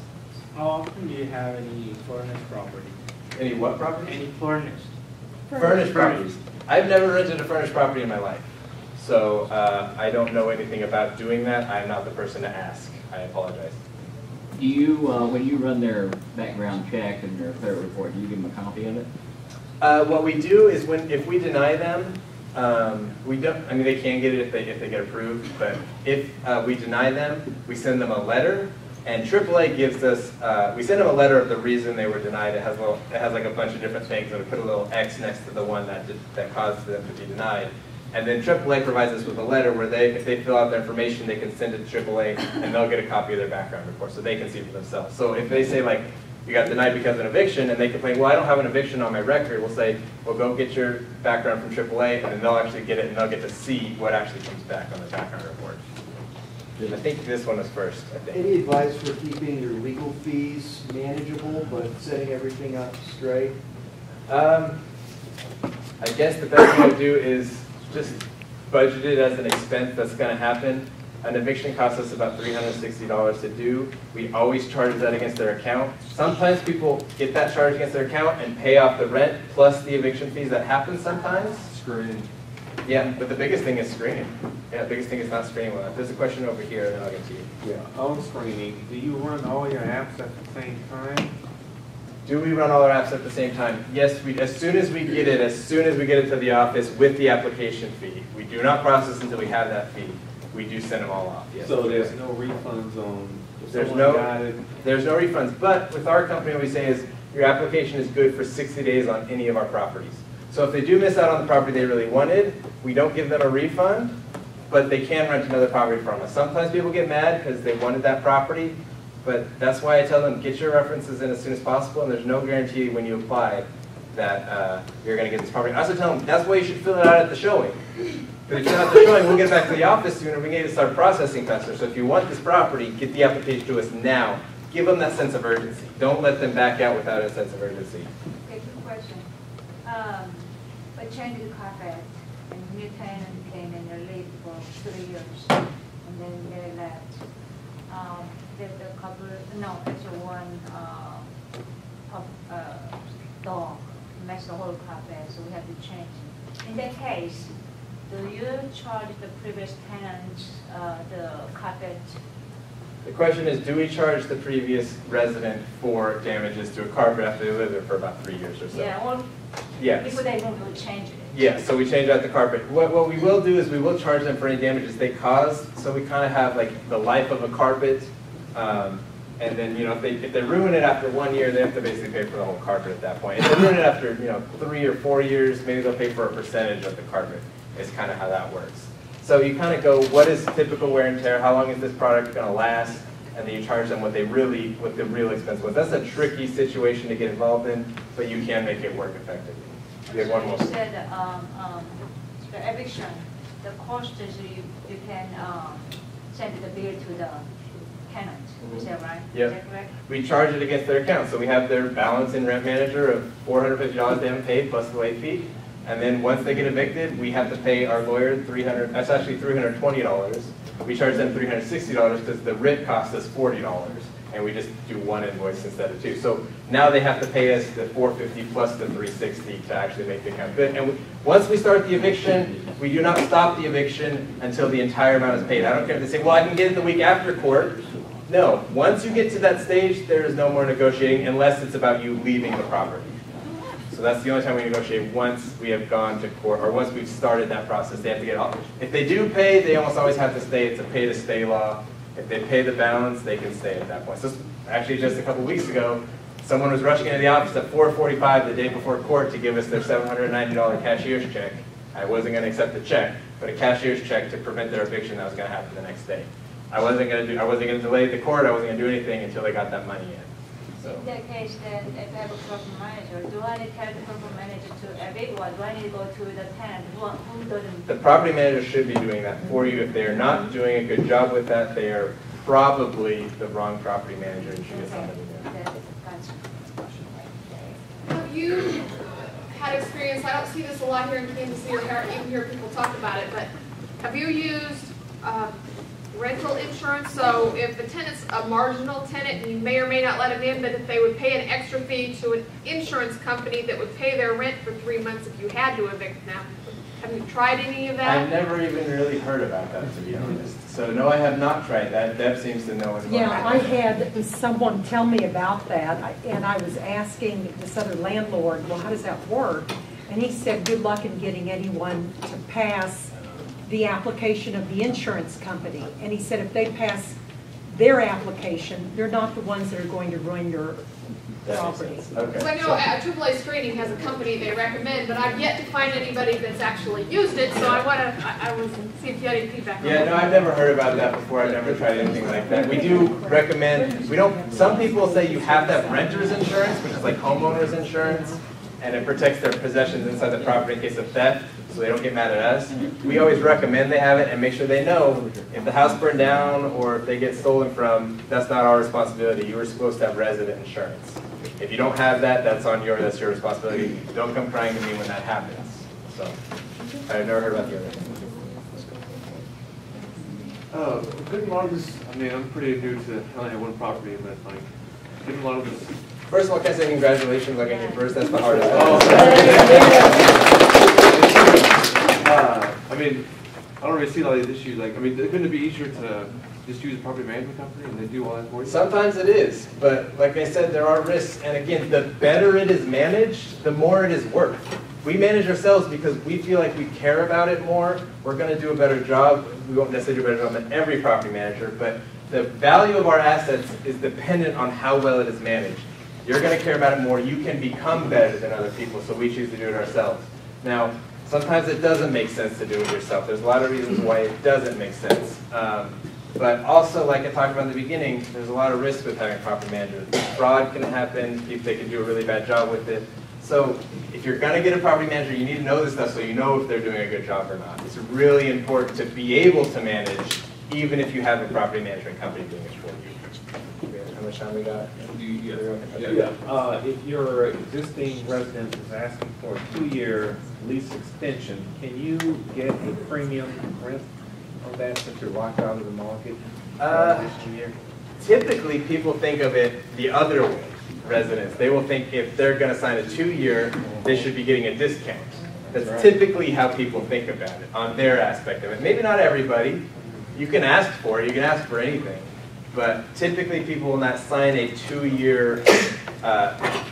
How often do you have any furnished property? Any what property? Any furnished. Furnished properties. I've never rented a furnished property in my life. So I don't know anything about doing that. I'm not the person to ask. I apologize. Do you, when you run their background check and their credit report, do you give them a copy of it? What we do is if we deny them, we don't. I mean, they can get it if they get approved. But if we deny them, we send them a letter, and AAA gives us. We send them a letter of the reason they were denied. It has like a bunch of different things, and we put a little X next to the one that caused them to be denied. And then AAA provides us with a letter where if they fill out their information, they can send it to AAA, and they'll get a copy of their background report, so they can see for themselves. So if they say, like, you got denied because of an eviction, and they complain, well, I don't have an eviction on my record, we'll say, well, go get your background from AAA, and then they'll actually get it, and they'll get to see what actually comes back on the background report. I think this one was first, I think. Any advice for keeping your legal fees manageable, but setting everything up straight? I guess the best thing to do is just budget it as an expense that's going to happen. An eviction costs us about $360 to do. We always charge that against their account. Sometimes people get that charge against their account and pay off the rent plus the eviction fees. That happens sometimes. Screening. Yeah, but the biggest thing is screening. Yeah, the biggest thing is not screening well. If there's a question over here, then I'll get to you. Yeah, on screening, do you run all your apps at the same time? Do we run all our apps at the same time? Yes, as soon as we get it to the office with the application fee. We do not process until we have that fee. We do send them all off. Yes. So there's no refunds on. There's no refunds. But with our company, what we say is your application is good for 60 days on any of our properties. So if they do miss out on the property they really wanted, we don't give them a refund, but they can rent another property from us. Sometimes people get mad because they wanted that property. But that's why I tell them, get your references in as soon as possible, and there's no guarantee when you apply that you're going to get this property. I also tell them, that's why you should fill it out at the showing. Because if you fill out the showing, we'll get back to the office sooner, we can start processing faster. So if you want this property, get the application to us now. Give them that sense of urgency. Don't let them back out without a sense of urgency. Okay, good question. I changed the carpet, and new tenant came and they lived for 3 years, and then they left. The couple, no, actually one dog messed the whole carpet, so we have to change it. In that case, do you charge the previous tenant the carpet The question is, do we charge the previous resident for damages to a carpet after they lived there for about 3 years or so? Yeah, well, Yes. before they move, we'll change it. Yeah, so we change out the carpet. What we will do is we will charge them for any damages they caused. So we kind of have like the life of a carpet. And then, you know, if they ruin it after 1 year, they have to basically pay for the whole carpet at that point. If they ruin it after, you know, 3 or 4 years, maybe they'll pay for a percentage of the carpet. Is kind of how that works. So you kind of go, what is typical wear and tear? How long is this product going to last? And then you charge them what the real expense was. That's a tricky situation to get involved in, but you can make it work effectively. You have one more. You said the eviction, the cost is you can send the bill to the tenant. Is that right? Yep. Is that correct? We charge it against their account. So we have their balance in Rent Manager of $450 they haven't paid plus the late fee. And then once they get evicted, we have to pay our lawyer that's actually $320. We charge them $360 because the writ cost us $40. And we just do one invoice instead of two. So now they have to pay us the $450 plus the $360 to actually make the account good. And once we start the eviction, we do not stop the eviction until the entire amount is paid. I don't care if they say, well, I can get it the week after court. No, once you get to that stage, there is no more negotiating unless it's about you leaving the property. So that's the only time we negotiate once we have gone to court, or once we've started that process. They have to get off. If they do pay, they almost always have to stay. It's a pay-to-stay law. If they pay the balance, they can stay at that point. So actually, just a couple weeks ago, someone was rushing into the office at 4:45 the day before court to give us their $790 cashier's check. I wasn't going to accept the check, but a cashier's check to prevent their eviction that was going to happen the next day. I wasn't going to delay the court. I wasn't going to do anything until they got that money in. So. In that case, then, if I have a property manager, do I need to tell the property manager to evict, or do I need to go to the tenant? Who doesn't? The property manager should be doing that for you. If they are not doing a good job with that, they are probably the wrong property manager and should get somebody there. Have you had experience, I don't see this a lot here in Kansas City, or even hear people talk about it, but have you used rental insurance? So if the tenant's a marginal tenant, and you may or may not let them in, but if they would pay an extra fee to an insurance company that would pay their rent for 3 months if you had to evict them. Have you tried any of that? I've never even really heard about that, to be honest. So no, I have not tried that. Deb seems to know as well. Yeah, I had someone tell me about that, and I was asking this other landlord, well, how does that work? And he said, good luck in getting anyone to pass the application of the insurance company. And he said if they pass their application, they're not the ones that are going to ruin your property. Because I know AAA Screening has a company they recommend, but I've yet to find anybody that's actually used it, so I want to, I was see if you had any feedback on that. Yeah, no, I've never heard about that before. I've never tried anything like that. We do recommend, some people say you have to have renter's insurance, which is like homeowner's insurance, and it protects their possessions inside the property in case of theft, so they don't get mad at us. We always recommend they have it and make sure they know if the house burned down or if they get stolen from, that's not our responsibility. You were supposed to have resident insurance. If you don't have that, that's your responsibility. Don't come crying to me when that happens. So, I've never heard about the other one. Given a lot of this, I mean, I'm pretty new to, I only have one property, but like, given a lot of this. First of all, can I say congratulations on getting first? That's the hardest I mean, I don't really see a lot of these issues. Like, I mean, couldn't it be easier to just use a property management company and they do all that for you? Sometimes it is, but like I said, there are risks. And again, the better it is managed, the more it is worth. We manage ourselves because we feel like we care about it more. We're going to do a better job. We won't necessarily do a better job than every property manager, but the value of our assets is dependent on how well it is managed. You're going to care about it more. You can become better than other people, so we choose to do it ourselves. Now, sometimes it doesn't make sense to do it yourself. There's a lot of reasons why it doesn't make sense. But also, like I talked about in the beginning, there's a lot of risk with having a property manager. Fraud can happen. They can do a really bad job with it. So if you're going to get a property manager, you need to know this stuff so you know if they're doing a good job or not. It's really important to be able to manage, even if you have a property management company doing it for you. How much time we got? If your existing resident is asking for a 2-year lease extension, can you get a premium rent on that since you're locked out of the market this year? Typically, people think of it the other way, residents. They will think if they're going to sign a 2-year, they should be getting a discount. That's typically how people think about it, on their aspect of it. Maybe not everybody. You can ask for it. You can ask for anything. But typically, people will not sign a 2-year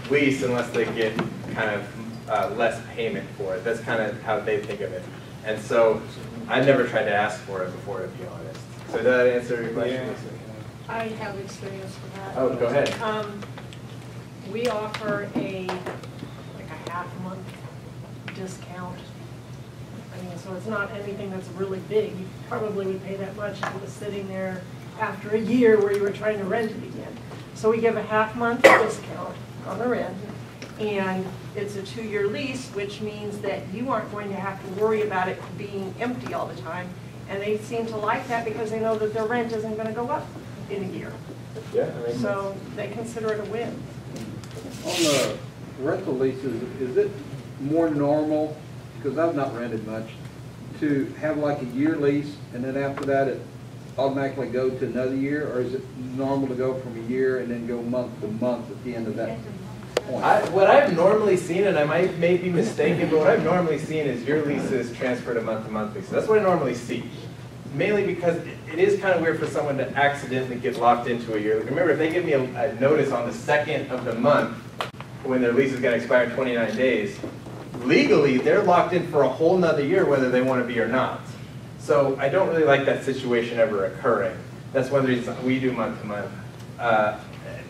lease unless they get kind of less payment for it. That's kind of how they think of it. And so I've never tried to ask for it before, to be honest. So did that answer your question? Yeah. I have experience with that. Oh, go ahead. We offer like a half-month discount. I mean, so it's not anything that's really big. You probably would pay that much if it was sitting there after a year where you were trying to rent it again. So we give a half-month discount on the rent, and it's a 2-year lease, which means that you aren't going to have to worry about it being empty all the time. And they seem to like that because they know that their rent isn't going to go up in a year. Yeah, So they consider it a win. On the rental leases, is it more normal, because I've not rented much, to have like a year lease and then after that it automatically go to another year, or is it normal to go from a year and then go month to month at the end of that point? What I've normally seen, and I may be mistaken, but what I've normally seen is your leases transfer to month-to-month leases. That's what I normally see. Mainly because it is kind of weird for someone to accidentally get locked into a year. Remember, if they give me a notice on the 2nd of the month when their lease is going to expire in 29 days, legally they're locked in for a whole nother year whether they want to be or not. So I don't really like that situation ever occurring. That's one of the reasons we do month-to-month.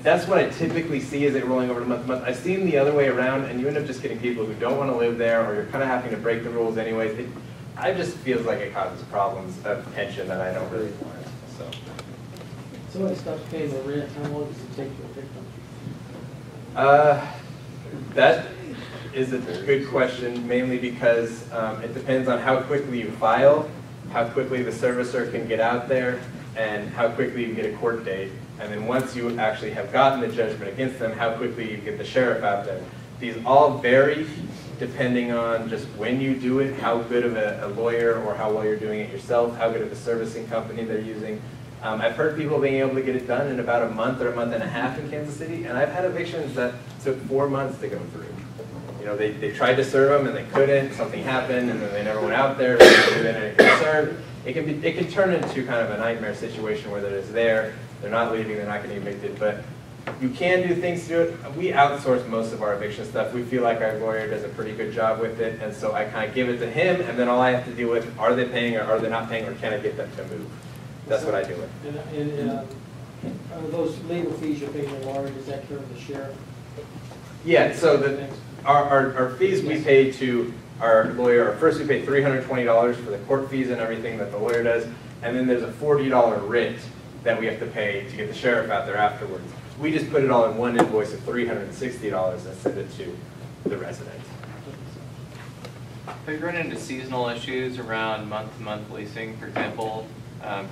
That's what I typically see, is it rolling over to month-to-month. I've seen the other way around, and you end up just getting people who don't want to live there, or you're kind of having to break the rules anyways. I just feels like it causes problems of tension that I don't really want. So. Somebody stops paying the rent, how long does it take to evict them? That is a good question, mainly because it depends on how quickly you file, how quickly the servicer can get out there, and how quickly you get a court date. And then once you actually have gotten the judgment against them, how quickly you get the sheriff out there. These all vary depending on just when you do it, how good of a lawyer or how well you're doing it yourself, how good of a servicing company they're using. I've heard people being able to get it done in about a month or a month and a half in Kansas City, and I've had evictions that took 4 months to go through. You know, they tried to serve them and they couldn't, something happened, and then they never went out there, and then it got served. It can turn into kind of a nightmare situation where they're just there, they're not leaving, they're not getting evicted, but you can do things to do it. We outsource most of our eviction stuff. We feel like our lawyer does a pretty good job with it, and so I kind of give it to him, and then all I have to deal with, are they paying or are they not paying, or can I get them to move? That's what I do with. And are those legal fees you're paying the lawyer, does that cover the sheriff? Yeah, so our fees we pay to our lawyer, first we pay $320 for the court fees and everything that the lawyer does, and then there's a $40 writ that we have to pay to get the sheriff out there afterwards. We just put it all in one invoice of $360 and send it to the resident. Have you run into seasonal issues around month-to-month leasing? For example,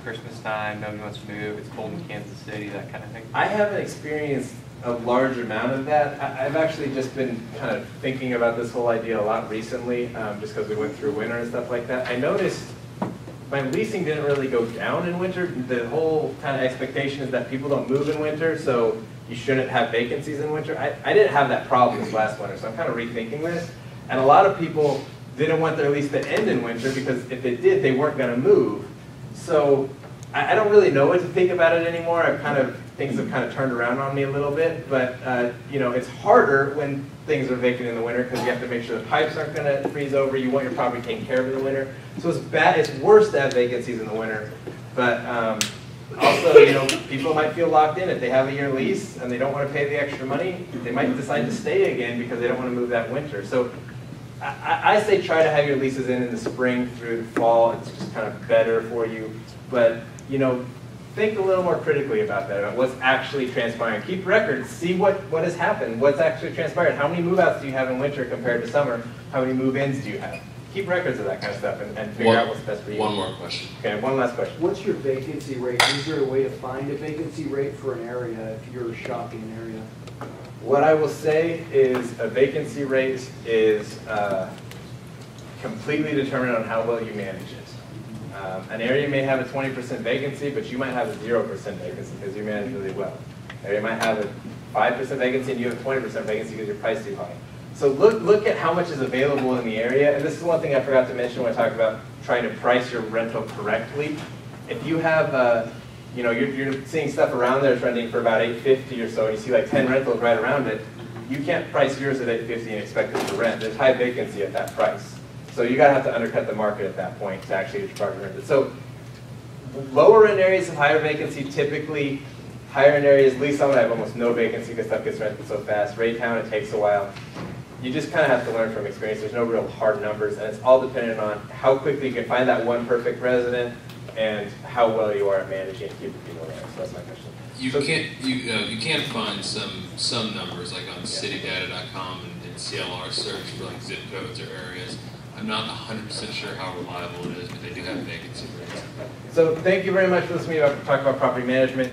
Christmas time, nobody wants to move, it's cold in Kansas City, that kind of thing? I haven't experienced a large amount of that. I've actually just been kind of thinking about this whole idea a lot recently, just because we went through winter and stuff like that. I noticed my leasing didn't really go down in winter. The whole kind of expectation is that people don't move in winter, so you shouldn't have vacancies in winter. I didn't have that problem this last winter, so I'm kind of rethinking this. And a lot of people didn't want their lease to end in winter because if it did, they weren't going to move. So I don't really know what to think about it anymore. Things have kind of turned around on me a little bit, but you know, it's harder when things are vacant in the winter because you have to make sure the pipes aren't going to freeze over. You want your property taken care of in the winter. So it's worse to have vacancies in the winter. But also, you know, people might feel locked in if they have a year lease and they don't want to pay the extra money. They might decide to stay again because they don't want to move that winter. So I say try to have your leases in the spring through the fall. It's just kind of better for you. But you know, think a little more critically about that, about what's actually transpiring. Keep records, see what has happened, what's actually transpired. How many move-outs do you have in winter compared to summer? How many move-ins do you have? Keep records of that kind of stuff and figure out what's best for you. One more question. Okay, one last question. What's your vacancy rate? Is there a way to find a vacancy rate for an area if you're shopping an area? What I will say is a vacancy rate is completely determined on how well you manage it. An area may have a 20% vacancy, but you might have a 0% vacancy because you manage really well. An area might have a 5% vacancy and you have a 20% vacancy because you're priced too high. So look at how much is available in the area. And this is one thing I forgot to mention when I talked about trying to price your rental correctly. If you have you know, you're seeing stuff around there that's renting for about $850 or so, and you see like 10 rentals right around it. You can't price yours at $850 and expect it to rent. There's high vacancy at that price. So you gotta have to undercut the market at that point to actually get your property rented. So lower end areas of higher vacancy, typically higher end areas, Lease, some have almost no vacancy because stuff gets rented so fast. Raytown, it takes a while. You just kind of have to learn from experience. There's no real hard numbers, and it's all dependent on how quickly you can find that one perfect resident and how well you are at managing and keeping people there. So that's my question. You can find some numbers like on citydata.com and CLR search for like zip codes or areas. I'm not 100% sure how reliable it is, but they do have vacancy rates. So thank you very much for listening to me talk about property management.